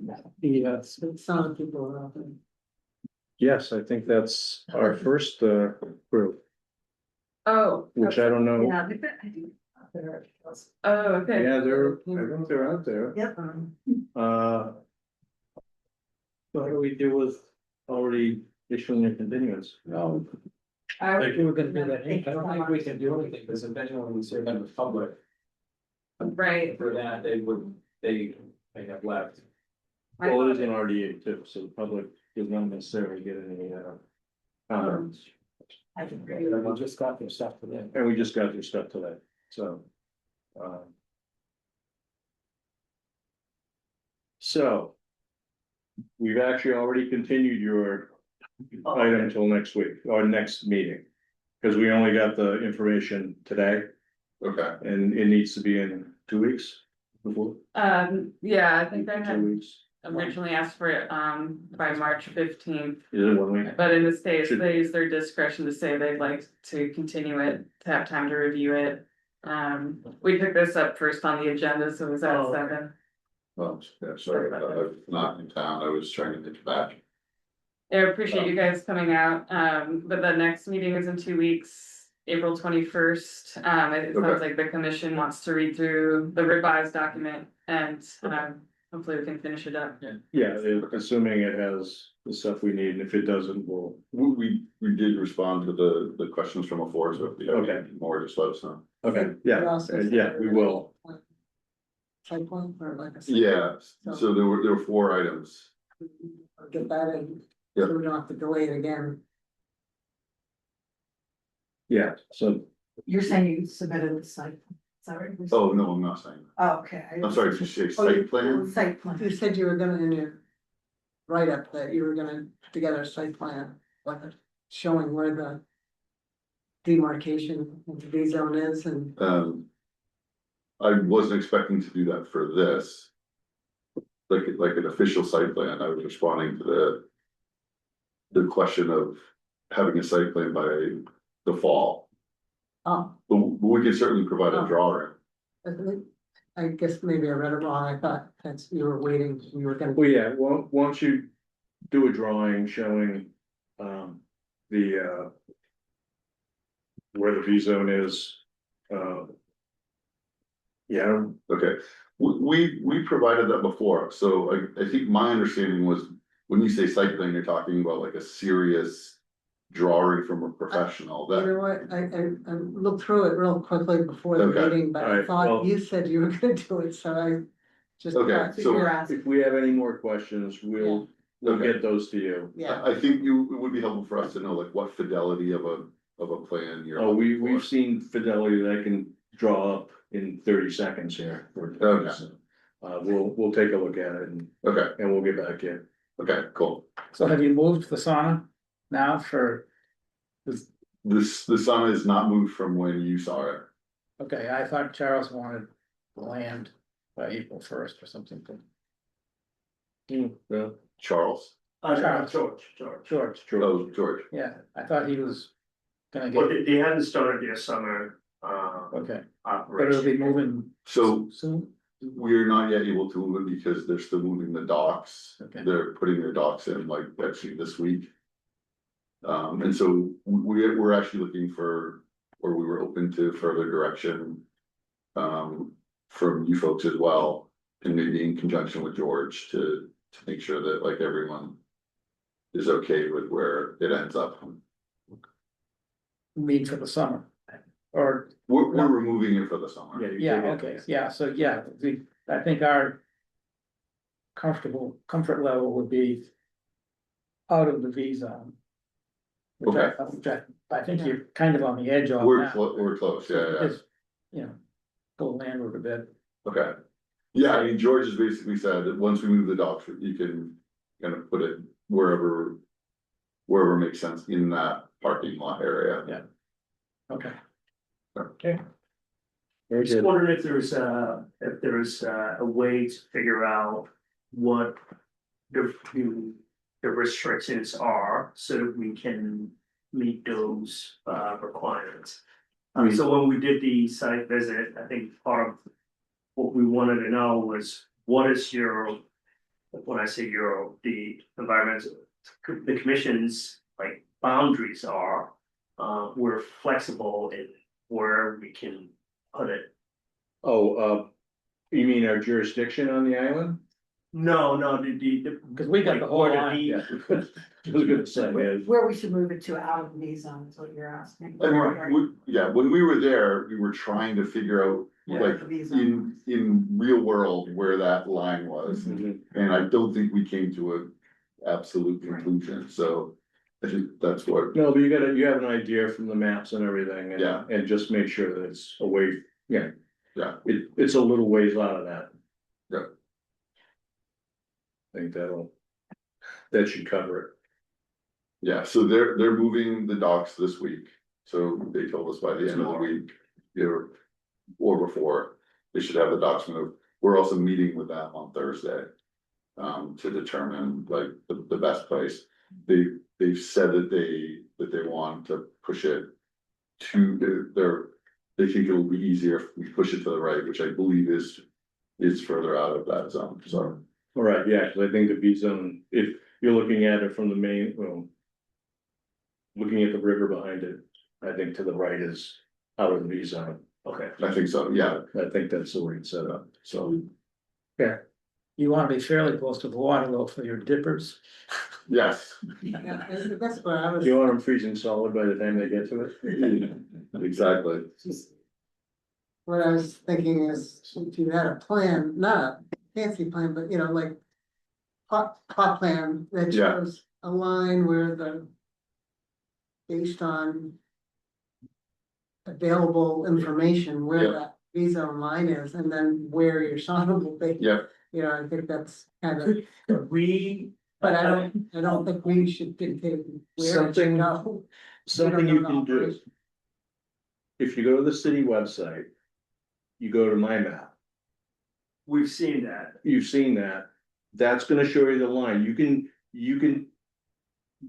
The, some people are out there. Yes, I think that's our first group, Oh. which I don't know. Yeah, I do. Oh, okay. Yeah, I think they're out there. Yep. What do we do with already issuing a continuance? no, I think we were gonna do that. I don't think we can do anything, because eventually when we serve them the public, Right. for that, they have left. Well, it is an RDA too, so the public does not necessarily get any comments. I think we just got their stuff today. And we just got their stuff today, so. So. We've actually already continued your item until next week, or next meeting. Because we only got the information today. Okay. And it needs to be in 2 weeks before. Yeah, I think I 2 had weeks. originally asked for it, by March 15th. Is it 1 week? But in the States, Should- they use their discretion to say they'd like to continue it, to have time to review it. We took this up first on the agenda, so it was at Oh, okay. 7. Oh, yeah, sorry, I'm not in town, I was trying to get back. I appreciate you guys coming out, but the next meeting is in 2 weeks, April 21st. It sounds Okay. like the commission wants to read through the revised document and, hopefully we can finish it up. Yeah, assuming it has the stuff we need, and if it doesn't, we'll. We did respond to the questions from before, so if you have Okay. any more, just let us know. Okay, yeah, yeah, we will. Site plan or like a. Yeah, so there were 4 items. I'll get that in, Yeah. so we don't have to delay it again. Yeah, so You're saying you submitted the site, is that right? Oh, no, I'm not saying. Oh, okay. I'm sorry, did you say Oh, you- site plan? Site plan. You said you were gonna, in your write-up, that you were gonna put together a site plan, like showing where the demarcation into B zone is and. I wasn't expecting to do that for this. Like an official site plan, I was responding to the question of having a site plan by the fall. Oh, But we can certainly provide a Oh. drawing. I guess maybe I read it wrong, I thought that's, you were waiting, you were gonna. well, yeah, once you do a drawing showing, the, where the V zone is, yeah, Okay, we provided that before, so I think my understanding was, when you say site plan, you're talking about like a serious drawing from a professional You that. know what, I looked through it real quickly before the Okay. meeting, but I Alright, well- thought you said you were gonna do it, so I just. Okay, thought so- you were asking. if we have any more questions, we'll Okay. get those to you. Yeah, I think it would be helpful for us to know like what fidelity of a plan you're. Oh, looking we've for. seen fidelity that I can draw up in 30 seconds here. Okay. So, we'll take a look at it Okay, and we'll get back to you. okay, cool. So have you moved the sauna now for, The sun is not moved from when you saw it. okay, I thought Charles wanted land by April 1st or something. Well, Charles, Charles. George. Oh, George. Yeah, I thought he was gonna Well, get, they hadn't started their summer, okay, but it'll operation. be moving So soon. we're not yet able to move it because they're still moving the docks. Okay. They're putting their docks in like actually this week. And so we're actually looking for, or we were open to further direction. From you folks as well, and maybe in conjunction with George to make sure that like everyone. Is okay with where it ends up. Meet for the summer. Or, We're removing it for the summer. yeah, okay, yeah, so yeah, I think our. Comfort level would be. Out of the V zone. Which I think you're kind of on the edge on that. We're close, yeah. Because, you know, go landward a bit. Okay. Yeah, I mean, George has basically said that once we move the docks, you can kind of put it wherever makes sense in that parking lot area. Yeah. Okay. Okay. Very Just good. wondering if there's a way to figure out what the restrictions are so that we can meet those requirements. So when we did the site visit, I think part of what we wanted to know was what is your, when I say the environmental, the commission's like boundaries are, we're flexible in where we can put it. Oh, you mean our jurisdiction on the island? No, Because we got like, the whole where the line. Yeah. I was gonna say, yeah. Where we should move it to out of the V zone is what you're asking. When we were there, we were trying to figure out Yeah. like The V zone. in real world where that line was. Mhm. And I don't think we came to a absolute conclusion, so I think that's what, No, but you have an idea from the maps and everything, and, Yeah. and just make sure that it's away, yeah. Yeah. It's a little ways out of that. Yeah. I think that should cover it. yeah, so they're moving the docks this week. So they told us by the end of the week, or before, they should have the docks moved. We're also meeting with them on Thursday. To determine like the best place. They've said that they want to push it to they think it will be easier if we push it to the right, which I believe is further out of that zone, so. All right, yeah, because I think the V zone, if you're looking at it from the main, well. Looking at the river behind it, I think to the right is out of the V zone. okay. I think so, yeah, I think that's the way it's set up, so. You wanna be fairly close to the water though for your dippers. yes. Yeah, that's what I was. You want them freezing solid by the time they get to it? Exactly, What I was thinking is, if you had a plan, not a fancy plan, but you know, like. Plot plan that Yeah. shows a line where based on. Available information where Yeah. that V zone line is, and then where your son will be. yeah, You know, I think that's kind of, But but I don't think we should dictate where it should Something- go. Something you can do. operation. If you go to the city website. You go to my map, we've seen that. you've seen that, that's gonna show you the line, you can.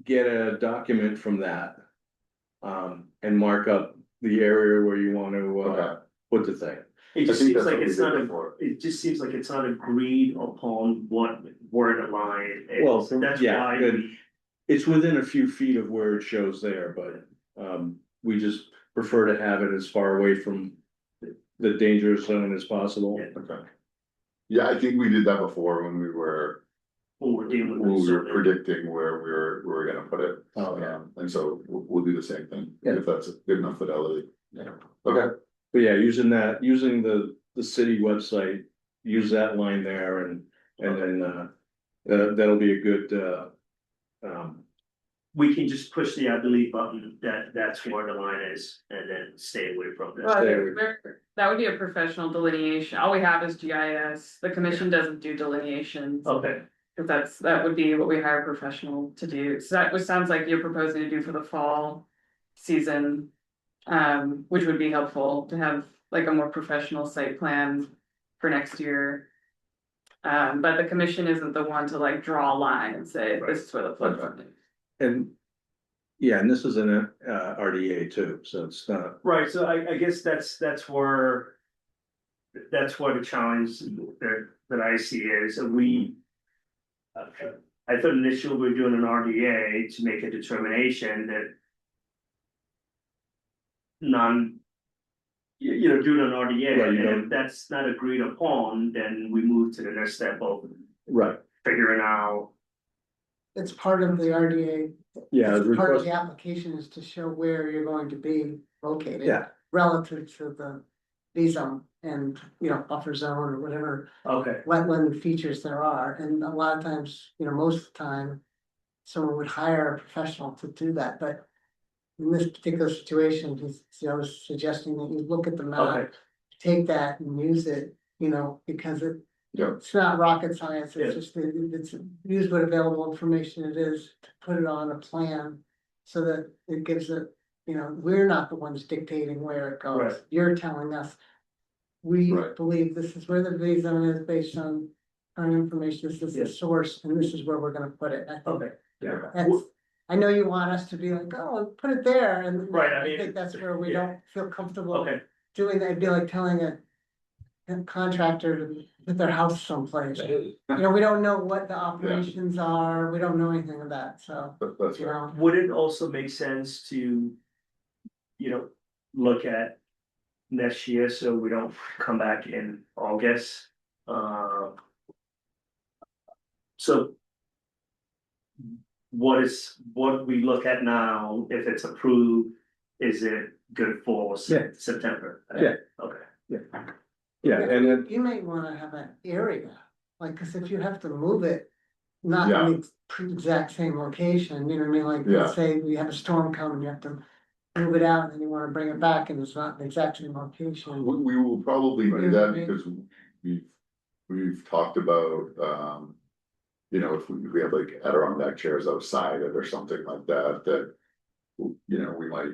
Get a document from that. And mark up the area where you wanna, okay. put the thing. It I just think seems that's like what we it's did not, before. it just seems like it's not agreed upon where the line is. Well, That's yeah, why good. we. It's within a few feet of where it shows there, but, we just prefer to have it as far away from. The dangerous zone as possible. Yeah. Okay. Yeah, I think we did that before when we were Dealing when with we were survey. predicting where we were gonna put it. Oh, yeah. And so we'll do the same thing, Yeah. if that's good enough fidelity. Okay, But yeah, using the city website, use that line there and then, that'll be a good, We can just push the delete button, that's where the line is, and then stay away from Well, that. that would be a professional delineation. All we have is GIS. The commission doesn't do delineations. Okay, Cause that would be what we hire a professional to do. So that, which sounds like you're proposing to do for the fall season. Which would be helpful to have like a more professional site plan for next year. But the commission isn't the one to like draw a line and say, this is where the flood is. And, yeah, and this is an RDA too, so it's not, Right, so I guess that's where. That's what the challenge that I see is, we. I thought initially we were doing an RDA to make a determination that. Doing an RDA, Right, you and don't- if that's not agreed upon, then we move to the next step of right, figuring out. It's part of the RDA. yeah. It's the part of request- the application is to show where you're going to be located. Yeah. Relative to the B zone and, buffer zone or whatever Okay. wetland features there are, and a lot of times, most of the time. Someone would hire a professional to do that, but in this particular situation, I was suggesting that you look at the map. Okay. Take that and use it, because Yeah. it's not rocket science, Yeah. it's just, it's use what available information it is to put it on a plan. So that it gives it, we're not the ones dictating where it goes, Right. you're telling us. We Right. believe this is where the V zone is based on current information, this is Yeah. the source, and this is where we're gonna put it. I think Okay, yeah. that's, I know you want us to be like, oh, put it there, and Right, I I mean, think that's where we yeah. don't feel comfortable Okay, doing that. It'd be like telling a contractor to put their house someplace. We don't know what the operations are, we don't know anything of that, so, That's right. would it also make sense to, look at next year, so we don't come back in August? So. What we look at now, if it's approved, is it good for Yeah. September? Yeah. Okay. Yeah, and then, you may wanna have an area, like, cause if you have to move it. Not in the exact same location, you know what I mean, like, Yeah. let's say we have a storm coming, you have to. Move it out and then you wanna bring it back and it's not the exact same location. We will probably do Right. that because we've talked about, if we have like Adirondack chairs outside it or something like that, we might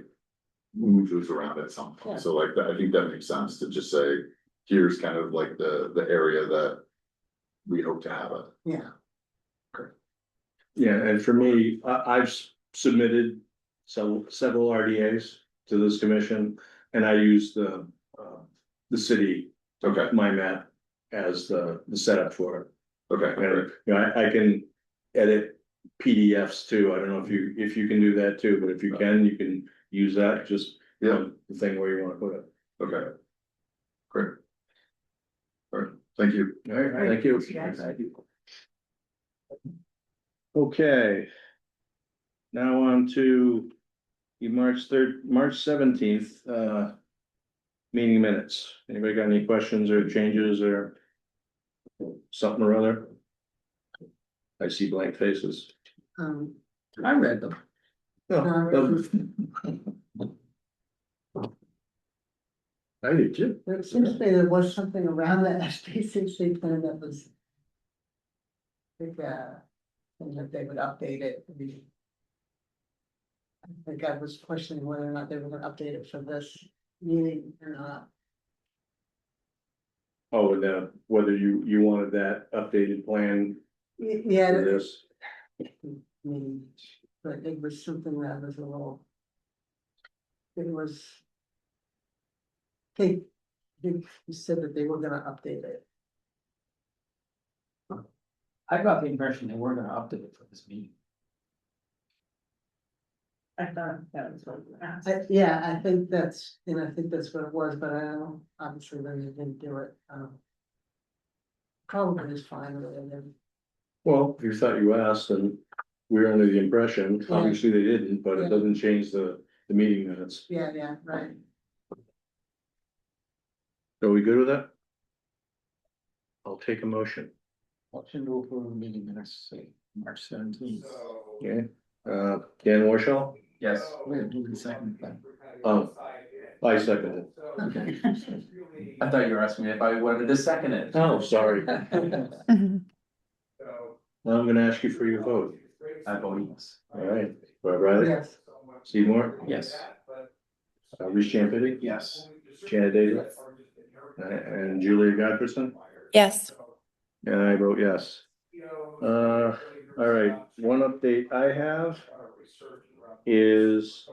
move those around at some Yeah. point. So like that, I think that makes sense to just say, here's kind of like the area that we hope to have it. Yeah, yeah, and for me, I've submitted several RDAs to this commission, and I use the city, Okay, my map as the setup for it. okay, great. And, I can edit PDFs too. I don't know if you can do that too, but if you can use that, just Yeah. the thing where you wanna put it. Okay. Great. All right, thank you. All right, thank you. Thank you. Okay. Now on to the March 17th, meeting minutes. Anybody got any questions or changes or something or other? I see blank faces. I read them. I did too. It seems to me there was something around the SPCC plan that was. I think, and that they would update it. I think I was questioning whether or not they were gonna update it for this meeting or not. Oh, and whether you wanted that updated plan Yeah, for this. but it was something that was a little. It was. They said that they were gonna update it. I got the impression they were gonna update it for this meeting. I thought that was what you asked. Yeah, I think that's what it was, but I don't, obviously they didn't do it, Probably is fine with it, and Well, you thought you asked and we were under the impression, Yeah. obviously they didn't, but Yeah. it doesn't change the meeting minutes. yeah, right. Are we good with that? I'll take a motion. Motion to approve the meeting minutes, say, March 17th. Okay, Dan Warshall? Yes. Wait, who can second that? I second it. Okay. I thought you were asking me if I wanted to second it. Oh, sorry. Now I'm gonna ask you for your vote. I vote yes. All right, Bob Riley? Yes, Seymour? Yes. Rich Champitti? Yes. Janet Daly? And Julia Godfreyson? Yes. And I vote yes. All right, one update I have is,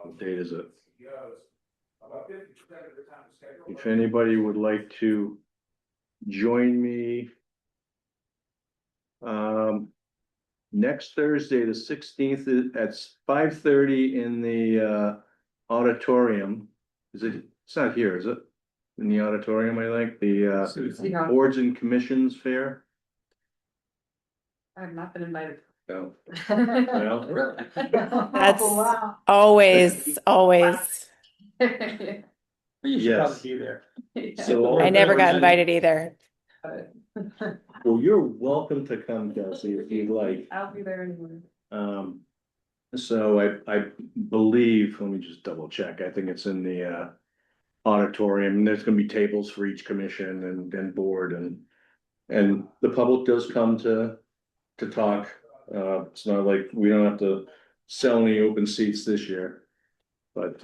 what date is it? If anybody would like to join me next Thursday, the 16th, at 5:30 in the auditorium. Is it, it's not here, is it? In the auditorium, I think, the Boards and Commissions Fair. I have not been invited. No. Really? That's Oh, wow. always, always. You should Yes. probably be there. So I never got invited either. Well, you're welcome to come, Kelsey, if you'd like. I'll be there anyway. So I believe, let me just double check, I think it's in the auditorium, there's gonna be tables for each commission and board and the public does come to talk. It's not like we don't have to sell any open seats this year. But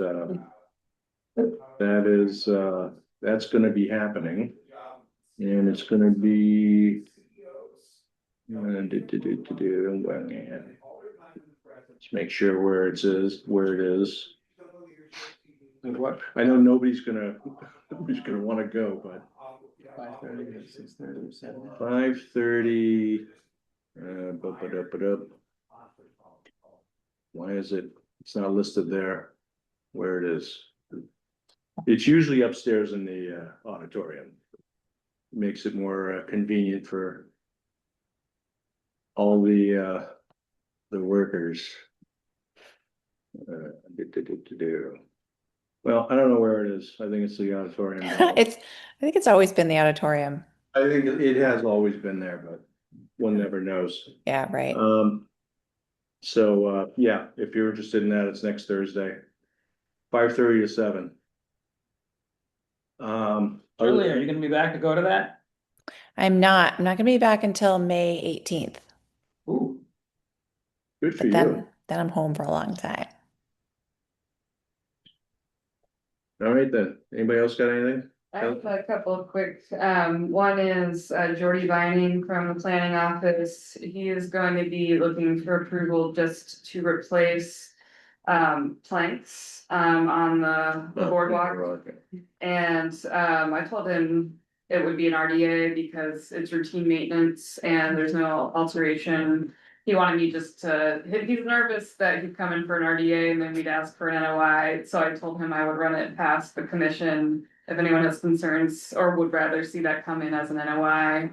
that is, that's gonna be happening. And it's gonna be. Let's make sure where it is. What? I know nobody's gonna wanna go, but. 5:30 to 6:30 or 7. 5:30. Why is it? It's not listed there. Where it is. It's usually upstairs in the auditorium. Makes it more convenient for all the workers. Well, I don't know where it is. I think it's the auditorium. I think it's always been the auditorium. I think it has always been there, but one never knows. Yeah, right. So yeah, if you're interested in that, it's next Thursday, 5:30 to 7. Julie, are you gonna be back to go to that? I'm not gonna be back until May 18th. Ooh. Good for But you. then I'm home for a long time. All right then. Anybody else got anything? I have a couple of quick, one is Jordy Vining from the planning office. He is going to be looking for approval just to replace planks on the boardwalk. And I told him it would be an RDA because it's routine maintenance and there's no alteration. He wanted me just to, he's nervous that he'd come in for an RDA and then we'd ask for an NOI. So I told him I would run it past the commission if anyone has concerns or would rather see that come in as an NOI.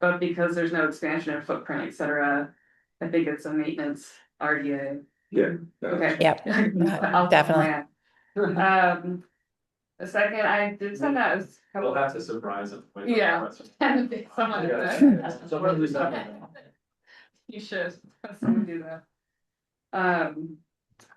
But because there's no expansion of footprint, et cetera, I think it's a maintenance RDA. Yeah. Okay. Yep. I'll Definitely. The second, I did send out. We'll have to surprise them. Yeah. Someone do that. You should, someone do that.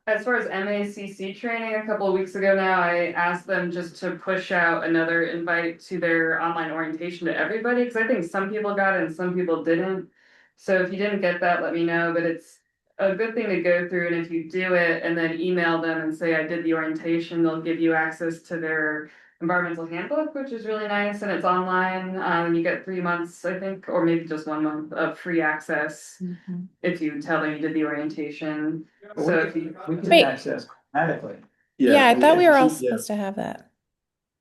As far as MACC training, a couple of weeks ago now, I asked them just to push out another invite to their online orientation to everybody, because I think some people got it and some people didn't. So if you didn't get that, let me know, but it's a good thing to go through, and if you do it and then email them and say I did the orientation, they'll give you access to their environmental handbook, which is really nice, and it's online. You get 3 months, I think, or maybe just 1 month of free access if you tell them you did the orientation. So if you We can Wait. access automatically. Yeah, I thought we were all supposed to have that.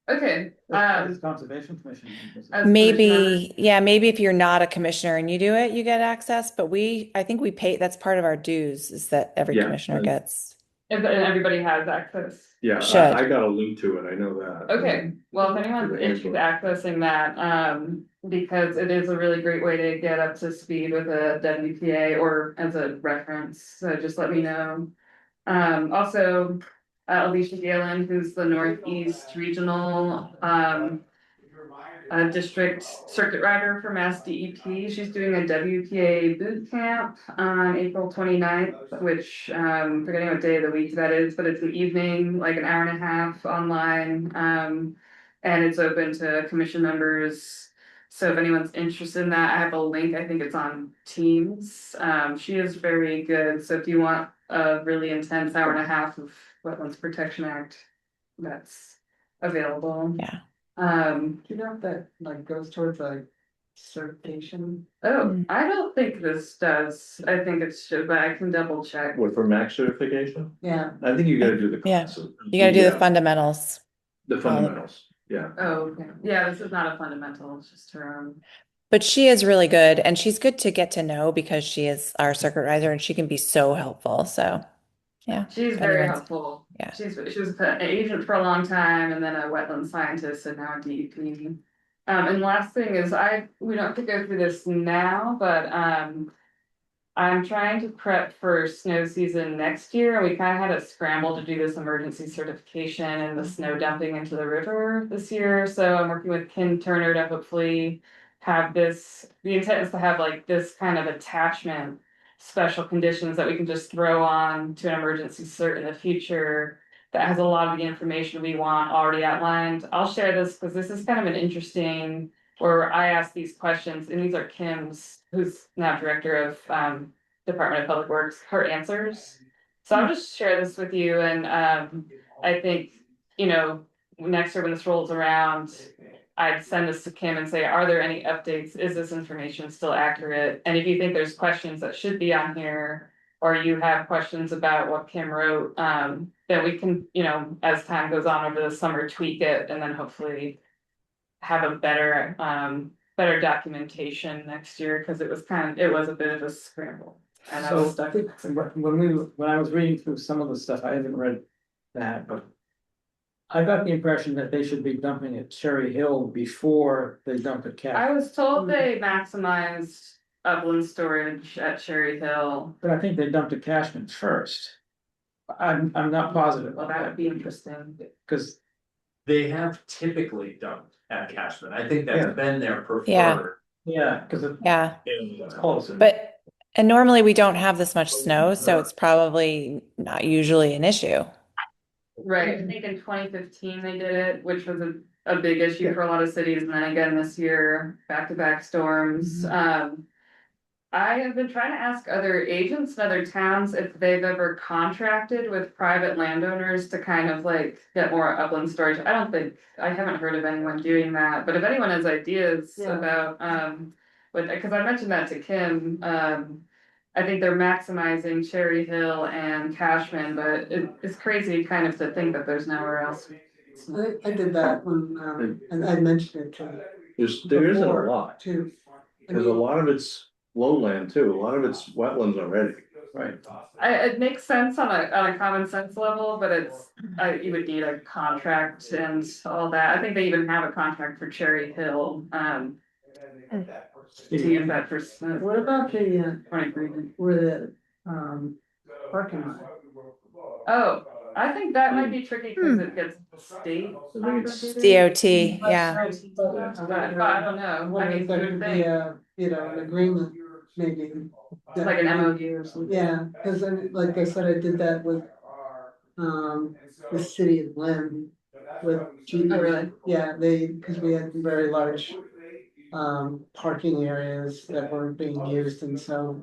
okay, That's Conservation Commission. as Maybe, yeah, maybe if you're not a commissioner and you do it, you get access, but I think we pay, that's part of our dues, is that every Yeah. commissioner gets. and everybody has access. Yeah, Should. I got a link to it. I know that. Okay, well, if anyone's interested in accessing that, because it is a really great way to get up to speed with a WPA or as a reference, so just let me know. Also, Alicia Galen, who's the Northeast Regional, district circuit rider for Mass DEP. She's doing a WPA boot camp on April 29th, which forgetting what day of the week that is, but it's an evening, like an hour and a half online. And it's open to commission members. So if anyone's interested in that, I have a link. I think it's on Teams. She is very good. So if you want a really intense hour and a half of Wetlands Protection Act, that's available. Yeah. Do you know if that like goes towards like certification. Oh, I don't think this does. I think it should, but I can double check. What, for max certification? Yeah, I think you gotta do the. Yeah. You gotta do the Yeah, fundamentals. the fundamentals, yeah. Oh, okay. Yeah, this is not a fundamental, it's just her own. But she is really good and she's good to get to know because she is our circuit rider and she can be so helpful. So, yeah. She's if very anyone's- helpful. Yeah. She was an agent for a long time and then a wetland scientist and now a DEP. And last thing is we don't have to go through this now, but I'm trying to prep for snow season next year. We kind of had a scramble to do this emergency certification and the snow dumping into the river this year. So I'm working with Ken Turner to hopefully have this, the intent is to have like this kind of attachment, special conditions that we can just throw on to an emergency cert in the future that has a lot of the information we want already outlined. I'll share this because this is kind of an interesting, where I ask these questions, and these are Kim's, who's now director of Department of Public Works, her answers. So I'll just share this with you, and I think, you know, next year when this rolls around, I'd send this to Kim and say, are there any updates? Is this information still accurate? And if you think there's questions that should be on here, or you have questions about what Kim wrote, then we can, you know, as time goes on over the summer, tweak it, and then hopefully have a better better documentation next year, because it was a bit of a scramble. And I was stuck. When I was reading through some of the stuff, I haven't read that, but I got the impression that they should be dumping at Cherry Hill before they dump at Cat. I was told they maximized upland storage at Cherry Hill. But I think they dumped at Cashman first. I'm not positive. Well, that would be interesting. Because They have typically dumped at Cashman. I think Yeah. that's been their Yeah. preferred. yeah, because Yeah. it's close. But, and normally we don't have this much snow, so it's probably not usually an issue. Right, I think in 2015 they did it, which was a big issue for a lot of cities, and then again this year, back-to-back storms. I have been trying to ask other agents in other towns if they've ever contracted with private landowners to kind of like get more upland storage. I haven't heard of anyone doing that, but if anyone has ideas Yeah. about, because I mentioned that to Kim, I think they're maximizing Cherry Hill and Cashman, but it's crazy kind of to think that there's nowhere else. I did that when, and I mentioned it to. There isn't a before, lot, Too. I because a mean, lot of it's lowland too, a lot of it's wetlands already. Right. It makes sense on a common sense level, but you would need a contract and all that. I think they even have a contract for Cherry Hill, to use that for. What about the, agreement? where the, parking lot? Oh, I think that might be tricky because it gets state. DOT, yeah. But I don't know, What I mean, if there good could be thing, a, you know, an agreement, maybe. like an MOU or something. Yeah, because like I said, I did that with, the city of Lynn, with GE. Oh, really? Yeah, because we had very large, parking areas that weren't being used, and so,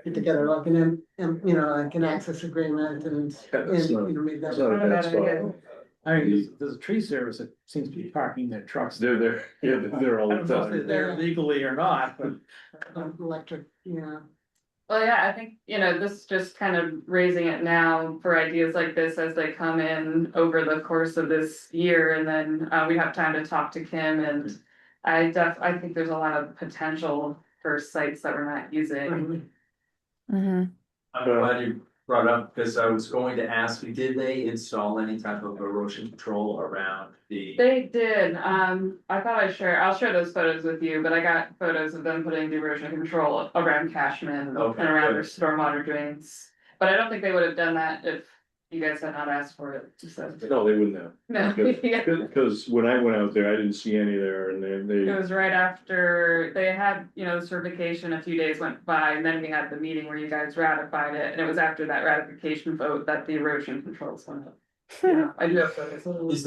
put together like you know, like an access agreement and, that's you not- know, made It's that. not a bad Not a bad idea. spot. I mean, there's a tree service that seems to be parking their trucks. They're there, yeah, they're all I the don't know if they're time. there legally or not, but Electric, yeah. Well, yeah, I think, you know, this is just kind of raising it now for ideas like this as they come in over the course of this year, and then we have time to talk to Kim, and I think there's a lot of potential for sites that we're not using. Mm-hmm. I'm glad you brought up, because I was going to ask you, did they install any type of erosion control around the? They did, I thought I'll share those photos with you, but I got photos of them putting the erosion control around Cashman and Okay, around their good. stormwater drains. But I don't think they would have done that if you guys had not asked for it, so. No, they wouldn't have. No, yeah. Because when I went out there, I didn't see any there, and It they, was right after they had, you know, the certification, a few days went by, and then we had the meeting where you guys ratified it, and it was after that ratification vote that the erosion controls went up. Yeah, I do have photos.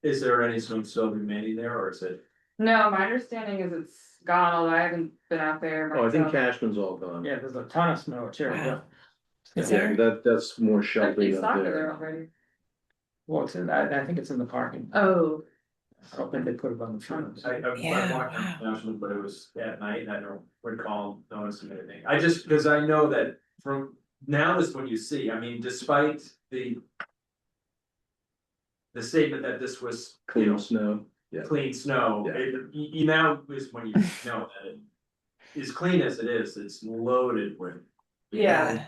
Is there any snow still remaining there, or is it? No, my understanding is it's gone, although I haven't been out there oh, I think myself. Cashman's all gone. yeah, there's a ton of snow at Cherry Hill. Is Yeah, there? that's more There's sheltered big up soccer there there. already. Well, it's in, I think it's in the parking. Oh, I don't think they put it on the front. I Yeah, walked wow. on National, but it was at night, and I don't recall noticing anything. I just, because I know that from now is when you see, I mean, despite the statement that this was, you Clean know, snow. Yeah. clean snow, Yeah. you now is when you know that it is clean as it is, it's loaded with Yeah.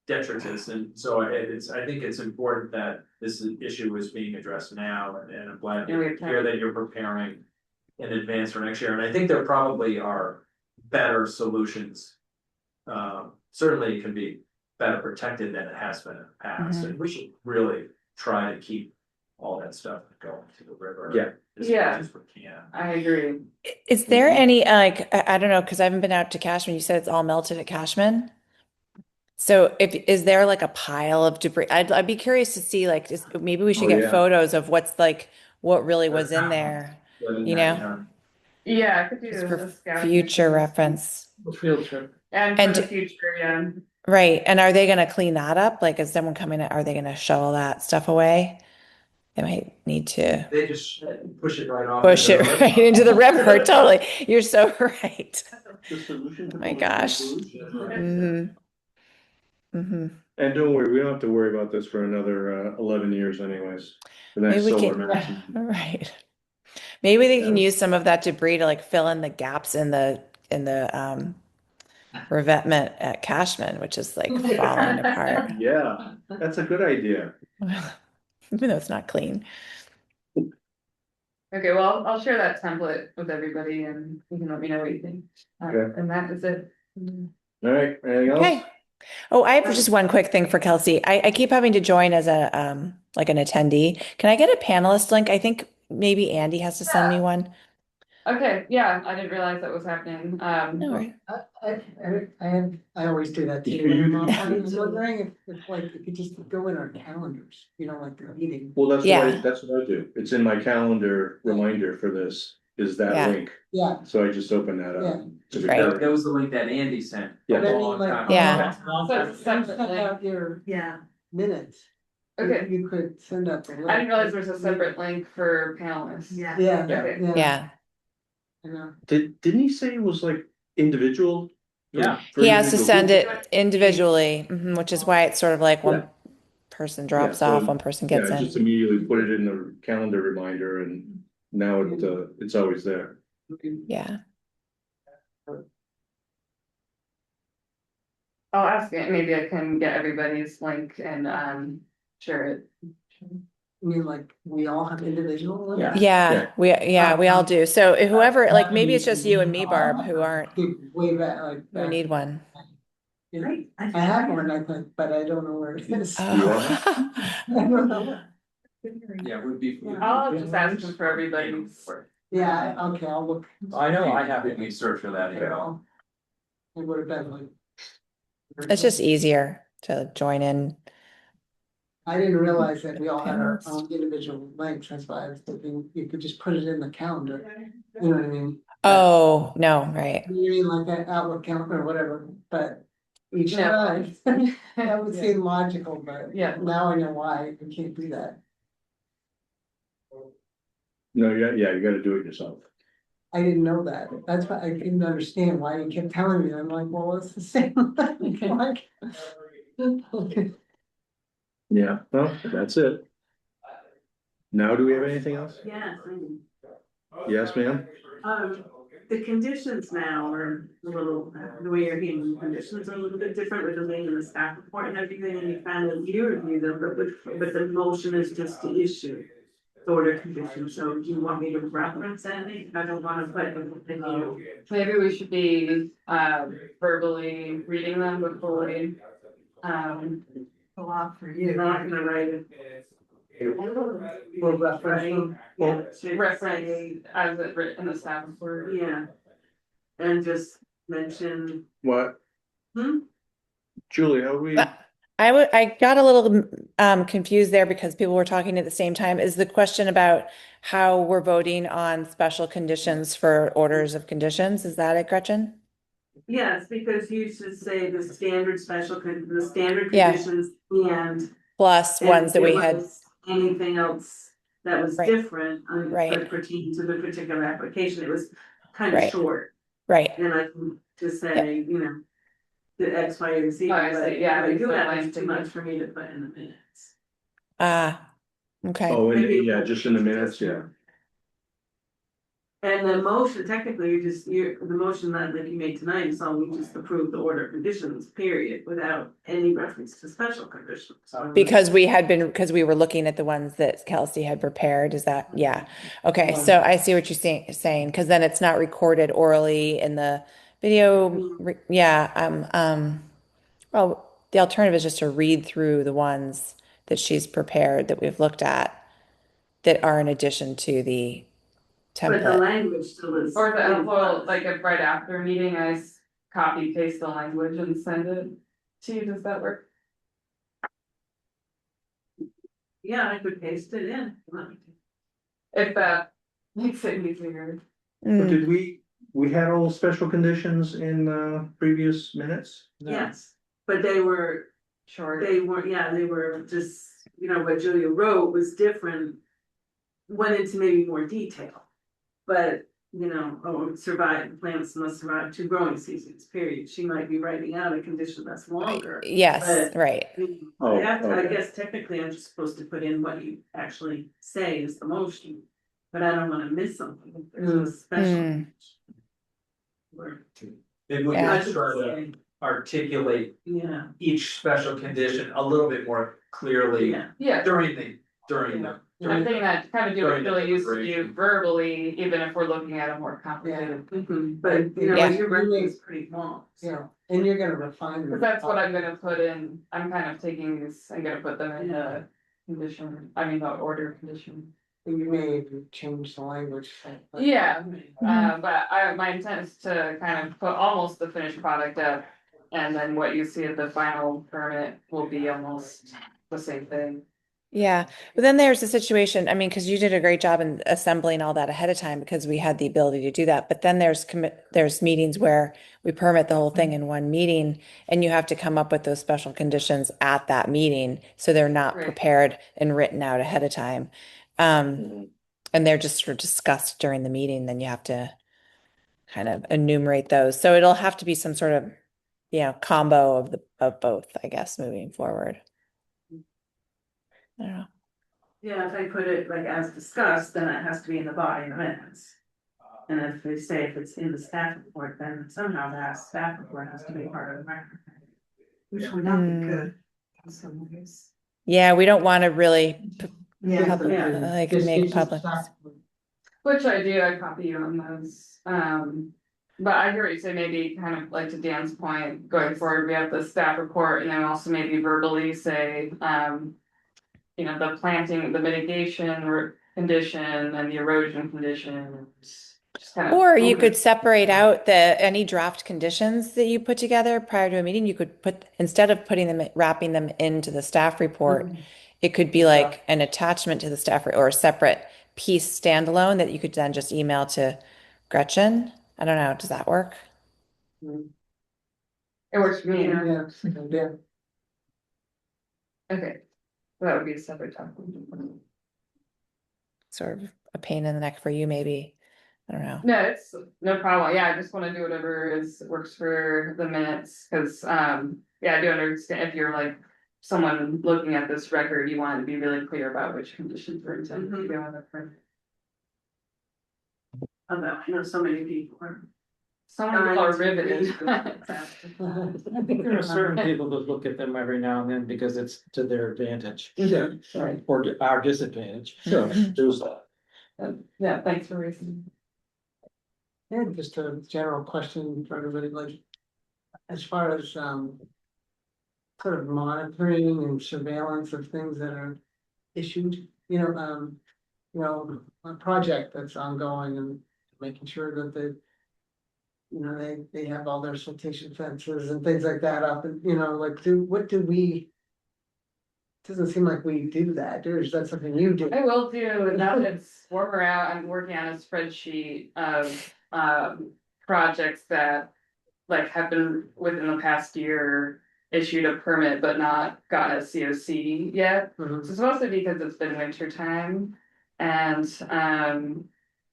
detritus, and so I think it's important that this issue is being addressed now, and I'm glad Yeah, we to have time. hear that you're preparing in advance for next year, and I think there probably are better solutions. Certainly it can be better protected than it has been in the past, and we should really try to keep all that stuff going to the river. Yeah. As Yeah. much as we can. I agree. Is there any, like, I don't know, because I haven't been out to Cashman. You said it's all melted at Cashman. So is there like a pile of debris? I'd be curious to see, like, maybe we should Oh, get yeah. photos of what's like, what really was in there, you know, Yeah, I could do just this for as scouting future missions. reference. Field trip. And And for the future, yeah. Right. And are they going to clean that up? Like, is someone coming, are they going to shovel that stuff away? They might need to They just push it right off. push it into the river. right into the river. Totally. You're so right. The solution to Oh my pollution gosh. is pollution. Mm-hmm. Mm-hmm. And don't worry, we don't have to worry about this for another 11 years anyways. The next Maybe we solar can, maximum. right. Maybe they can use some of that debris to like fill in the gaps in the revetment at Cashman, which is like falling apart. Yeah, that's a good idea. Even though it's not clean. Okay, well, I'll share that template with everybody and you can let me know what you think. Okay. And that is it. All right, anything else? Okay. Oh, I have just one quick thing for Kelsey. I keep having to join as a like an attendee. Can I get a panelist link? I think maybe Andy has to send me one. Okay, yeah, I didn't realize that was happening. No worries. I always do that too. You- I was wondering if like, if you just go in our calendars, you know, like the meeting. Well, that's Yeah. that's what I do. It's in my calendar reminder for this, is that Yeah. link. Yeah. So I just open that Yeah. up. to the Right. calendar. That was the link that Andy sent. Yeah. But I mean, like, Yeah. So it's a separate Send link. out your Yeah, minutes. Okay, You could send out the link. I didn't realize there was a separate link for panelists. yeah. Yeah, Okay. yeah. Yeah. I know. Didn't he say it was like individual? Yeah. For He has to individual send people? it individually, which is why it's sort of like one Yeah. person drops Yeah, so- off, one person gets Yeah, in. just immediately put it in the calendar reminder and now it's always there. Yeah. I'll ask it, maybe I can get everybody's link and share it. I mean, like, we all have individual links? Yeah, we all do. So whoever, like, maybe it's just you and me, Barb, who aren't, Way back, like. who back. need one. You know, Great. I have one, I think, but I don't know where it is. Oh. I don't know. Yeah, would be. I'll just ask them for everybody's. Yeah, okay, I'll look. I know, I have to search for that email. It would have been like. It's just easier to join in. I didn't realize that we all had our own individual links, that's why I was thinking you could just put it in the calendar, you know what I mean? Oh, no, right. You mean like an Outlook calendar or whatever, but each No. time, that would seem logical, but Yeah. now I know why you can't do that. No, you gotta do it yourself. I didn't know that, that's why I didn't understand why you kept telling me, I'm like, well, it's the same. Like, okay. Yeah, well, that's it. Now, do we have anything else? Yes, Yes, ma'am? the conditions now are a little, the way you're handling the conditions are a little bit different with the way in the staff report and everything, and you kind of, you review them, but the motion is just to issue the order conditions, so do you want me to reference any? I don't wanna put anything you. Maybe we should be verbally reading them before we. A lot for You're you. not gonna write it. We'll reference them. Yeah, should Reference say, as it written in the staff report. yeah. And just mention, What? Julie, how we? I got a little confused there because people were talking at the same time. Is the question about how we're voting on special conditions for orders of conditions? Is that it, Gretchen? yes, because you should say the standard the standard Yeah. conditions and. Plus and ones that if we there had. was Anything else that was Right. different, Right. that pertained to the particular application, it was kind of Right. short. Right. And I can just say, you know, the X, Y, and Z, Oh, I but see. Yeah, what I do it's have like is too much for me to put in the minutes. Okay. Oh, Maybe- yeah, just in the minutes, yeah. And the motion, technically, the motion that you made tonight is all, we just approved the order of conditions, period, without any reference to special conditions. Because we were looking at the ones that Kelsey had prepared, is that, yeah. Okay, so I see what you're saying, because then it's not recorded orally in the video, well, the alternative is just to read through the ones that she's prepared, that we've looked at, that are in addition to the But the template. language still is. Or the, well, like if right after a meeting, I copy paste the language and send it to you, does that work? Yeah, I could paste it in. If that makes it easier. But did we had all special conditions in previous minutes? Yes, but they were, Sure. they were just, you know, what Julia wrote was different. Went into maybe more detail, but, you know, the plants must survive 2 growing seasons, period. She might be writing out a condition that's longer. Yes, but- right. Oh, I okay. guess technically I'm just supposed to put in what you actually say is the motion, but I don't wanna miss something if there's a special. Or- Maybe we Yeah. can try to articulate Yeah, each special condition a little bit more clearly yeah. Yeah, during the. I'm thinking that kind of do what During the Billy used to do deliberation. verbally, even if we're looking at a more complicated. But, you know, Yeah. your record is pretty long, so. Yeah, and you're gonna refine them. Cause that's what I'm gonna put in, I'm kind of taking these, I'm gonna put them in the condition, I mean, the order condition. You may even change the language. but- Yeah, but my intent is to kind of put almost the finished product up. And then what you see at the final permit will be almost the same thing. Yeah, but then there's a situation, I mean, because you did a great job in assembling all that ahead of time because we had the ability to do that. But then there's meetings where we permit the whole thing in one meeting and you have to come up with those special conditions at that meeting. So they're not Right. prepared and written out ahead of time. And they're just sort of discussed during the meeting, then you have to kind of enumerate those. So it'll have to be some sort of, combo of both, I guess, moving forward. I don't know. Yeah, if I put it like as discussed, then it has to be in the body of the minutes. And if they say if it's in the staff report, then somehow that staff report has to be part of the record. Which would not be good. In some ways. Yeah, we don't want to really Yeah. like Just- make it's just public. not- Which I do, I copy you on those, but I hear what you say, maybe kind of like to Dan's point, going forward, we have the staff report and then also maybe verbally say, the planting, the mitigation condition and the erosion condition. Just kind of. Or you could separate out any draft conditions that you put together prior to a meeting, you could instead of wrapping them into the staff report, it could be like an attachment to the staff or a separate piece standalone that you could then just email to Gretchen. I don't know, does that work? It works for me, Yeah. okay, that would be a separate document. Sort of a pain in the neck for you, maybe. I don't know. No, it's no problem. Yeah, I just want to do whatever works for the minutes, because I do understand if you're like someone looking at this record, you want to be really clear about which conditions are intended to go on the permit. Although I know so many people are. Some people are riveted. I think there are certain people that look at them every now and then because it's to their advantage. Yeah. Right, or to our disadvantage. Sure. There's that. Yeah, thanks for raising. Yeah, just a general question for everybody, like, as far as, sort of monitoring and surveillance of things that are issued, a project that's ongoing and making sure that they have all their siltation fences and things like that up and, what do we? Doesn't seem like we do that, or is that something you do? I will do, now that it's warmer out, I'm working on a spreadsheet of projects that like have been within the past year issued a permit but not gotten a COC yet. So it's mostly because it's been winter time. And,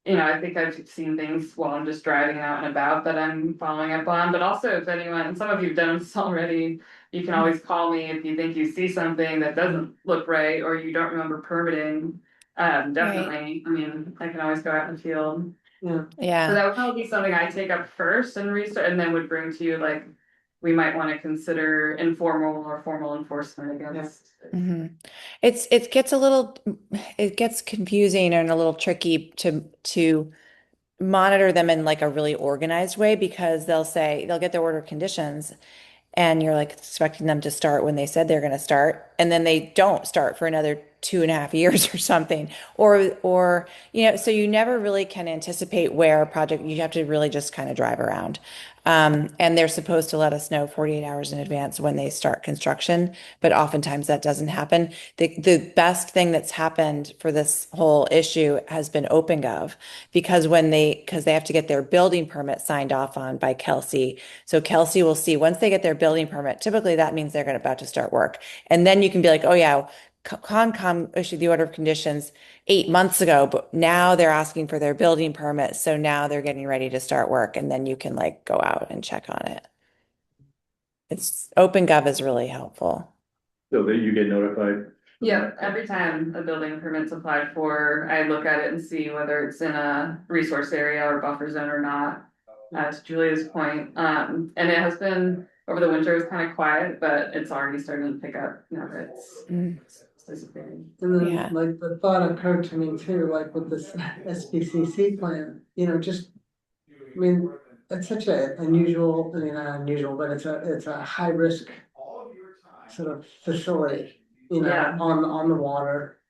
I think I've seen things while I'm just driving out and about that I'm following up on, but also if anyone, some of you've done this already, you can always call me if you think you see something that doesn't look right, or you don't remember permitting. Definitely, I mean, I can always go out in the field. So Yeah. that would probably be something I take up first and research, and then would bring to you, like, we might want to consider informal or formal enforcement against. Mhm. It gets confusing and a little tricky to monitor them in like a really organized way because they'll get their order of conditions and you're like expecting them to start when they said they're going to start, and then they don't start for another 2.5 years or something, or so you never really can anticipate where a project. You have to really just kind of drive around, and they're supposed to let us know 48 hours in advance when they start construction, but oftentimes that doesn't happen. The best thing that's happened for this whole issue has been OpenGov, because because they have to get their building permit signed off on by Kelsey. So Kelsey will see once they get their building permit, typically that means they're about to start work. And then you can be like, oh yeah, Concom issued the order of conditions 8 months ago, but now they're asking for their building permit. So now they're getting ready to start work. And then you can like go out and check on it. OpenGov is really helpful. So that you get notified? Yeah, every time a building permit's applied for, I look at it and see whether it's in a resource area or buffer zone or not. To Julia's point, and it has been over the winter, it's kind of quiet, but it's already starting to pick up now that it's dissipating. And then Yeah. like the thought occurred to me too, like with this SPCC plan, just, I mean, it's such an unusual, not unusual, but it's a high risk sort of facility, Yeah. on the water.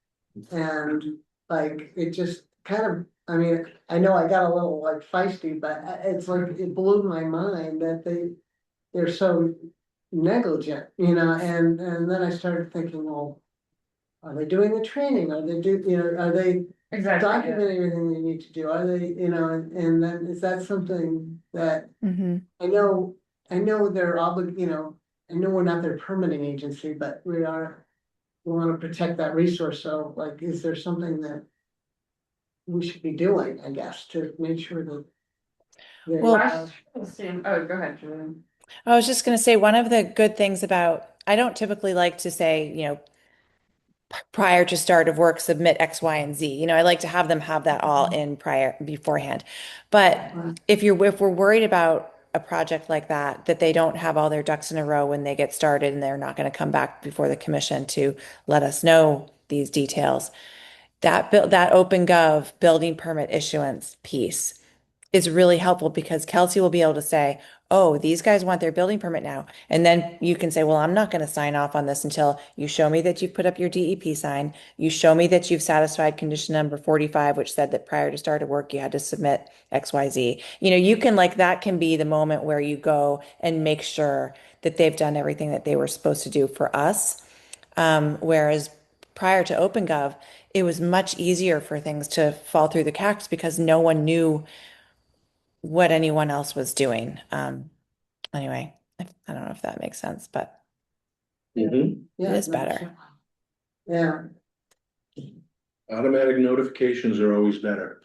And like, it just kind of, I mean, I know I got a little like feisty, but it's like, it blew my mind that they're so negligent, and then I started thinking, well, are they doing the training? Are they Exactly. documenting everything they need to do? Are they, and then is that something that Mm-hmm. I know they're I know we're not their permitting agency, but we want to protect that resource. So like, is there something that we should be doing, I guess, to make sure that Well, oh, go ahead, Julian. I was just going to say one of the good things I don't typically like to say, prior to start of work, submit X, Y, and Z. I like to have them have that all in beforehand. But if we're worried about a project like that they don't have all their ducks in a row when they get started and they're not going to come back before the commission to let us know these details, that OpenGov building permit issuance piece is really helpful because Kelsey will be able to say, oh, these guys want their building permit now. And then you can say, well, I'm not going to sign off on this until you show me that you've put up your DEP sign. You show me that you've satisfied condition number 45, which said that prior to start of work, you had to submit XYZ. You can that can be the moment where you go and make sure that they've done everything that they were supposed to do for us. Whereas prior to OpenGov, it was much easier for things to fall through the cracks because no one knew what anyone else was doing. Anyway, I don't know if that makes sense, but it is better. Yeah. Automatic notifications are always better.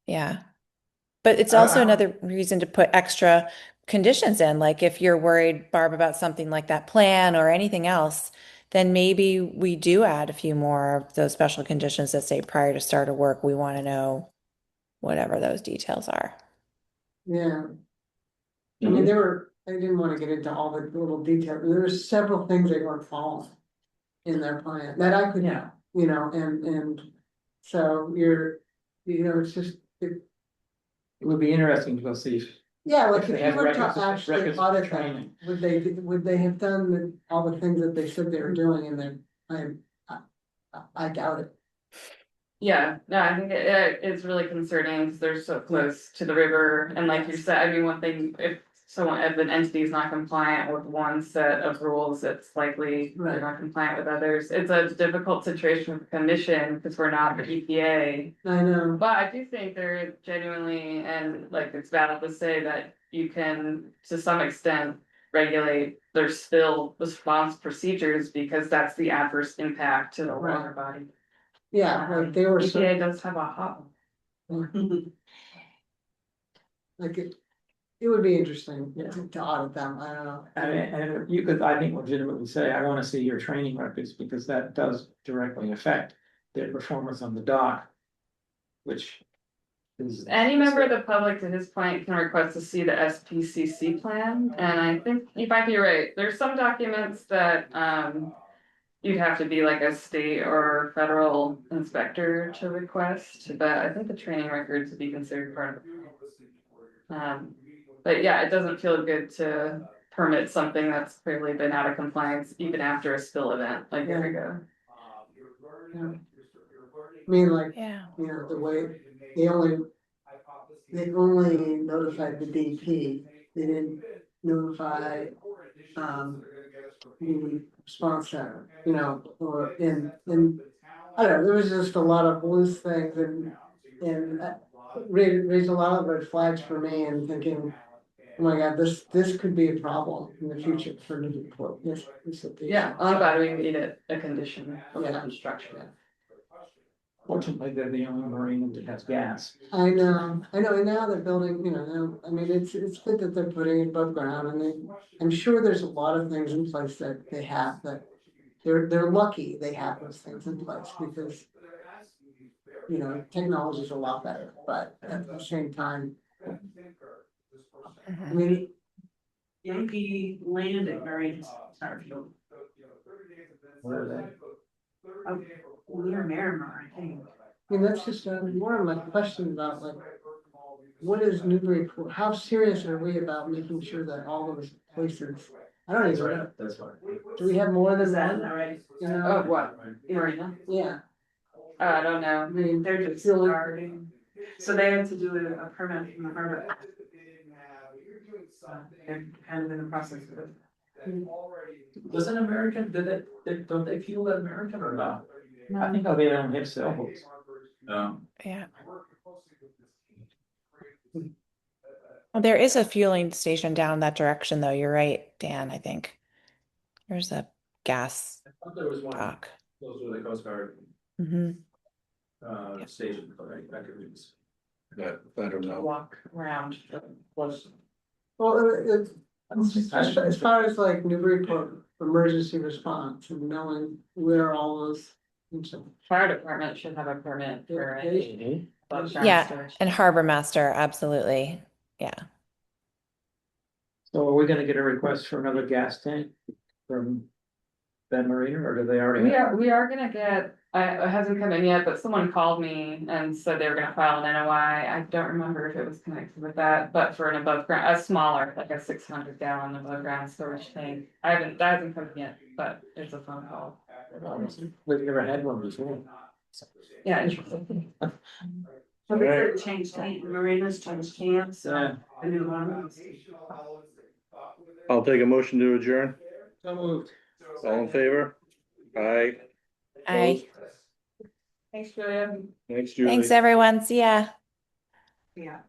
Yeah. But it's also another reason to put extra conditions in. Like if you're worried, Barb, about something like that plan or anything else, then maybe we do add a few more of those special conditions that say prior to start of work, we want to know whatever those details are. Yeah. I mean, I didn't want to get into all the little details, but there were several things they weren't following in their plan that I could, and so it's just, It would be interesting to see if like If they if had you were to records of- actually records of audit them, training. would they have done all the things that they said they were doing, and then I doubt it. Yeah, no, I think it's really concerning because they're so close to the river, and like you said, I mean, one thing, if an entity is not compliant with one set of rules, it's likely they're not compliant with others. It's a difficult situation with the commission because we're not the EPA. I know. But I do think they're genuinely, and like it's valid to say that you can, to some extent, regulate their spill response procedures because that's the adverse impact to the water body. Yeah, like they were, so- EPA does have a hot one. like it would be interesting to audit them, I don't know. And you could, I think, legitimately say, I wanna see your training records, because that does directly affect their performance on the dock. Which is. Any member of the public, to his point, can request to see the SPCC plan, and I think you might be right, there's some documents that, you'd have to be like a state or federal inspector to request, but I think the training records would be considered part of it. But yeah, it doesn't feel good to permit something that's clearly been out of compliance even after a spill event a year ago. I mean, like, Yeah. you know, the way, they only notified the DP, they didn't notify, the response center, you know, or in, I don't know, there was just a lot of loose things and raised a lot of red flags for me and thinking, oh my God, this could be a problem in the future for Newburyport. This would be- Yeah, I'm glad we made it a condition of the Yeah. construction. Fortunately, they're the only marina that has gas. I know, and now they're building, you know, I mean, it's good that they're putting it above ground, and I'm sure there's a lot of things in place that they have that. They're lucky they have those things in place, because. You know, technology's a lot better, but at the same time, I mean, Yankee Landing Marine Starfield. Where are they? Near Miramar, I think. I mean, that's just more of my question about like. What is Newburyport, how serious are we about making sure that all those places, I don't even know, That's fine. do we have more Is than that one? already? You Oh, know, what, Marina? yeah, I don't I know. mean, They're just Really? starting, so they have to do a permit from the harbor. They're kind of in the process of it. Doesn't American, don't they feel that American or not? I think they don't have sailboats. Yeah. Well, there is a fueling station down that direction, though. You're right, Dan, I think. There's a gas I thought there was one dock. close to the Coast Guard Hmm. station, but I could use. I don't know. Walk around. well, as far as like Newburyport emergency response and knowing where all those. Fire department should have a permit for it. Above ground Yeah, storage. and harbor master, absolutely. Yeah. So are we gonna get a request for another gas tank from Ben Marina, or do they already have? We are gonna get, it hasn't come in yet, but someone called me and said they were gonna file an NOI. I don't remember if it was connected with that, but for an above ground, a smaller, like a 600 gallon above ground storage tank. That hasn't come in yet, but there's a phone call. We've never had one before. Yeah, interesting. So they changed marinas, changed camps, so a new one. I'll take a motion to adjourn. So moved. All in favor? Aye. Aye. Thanks, Julia. Thanks, Julie. Thanks, everyone. See ya. Yeah.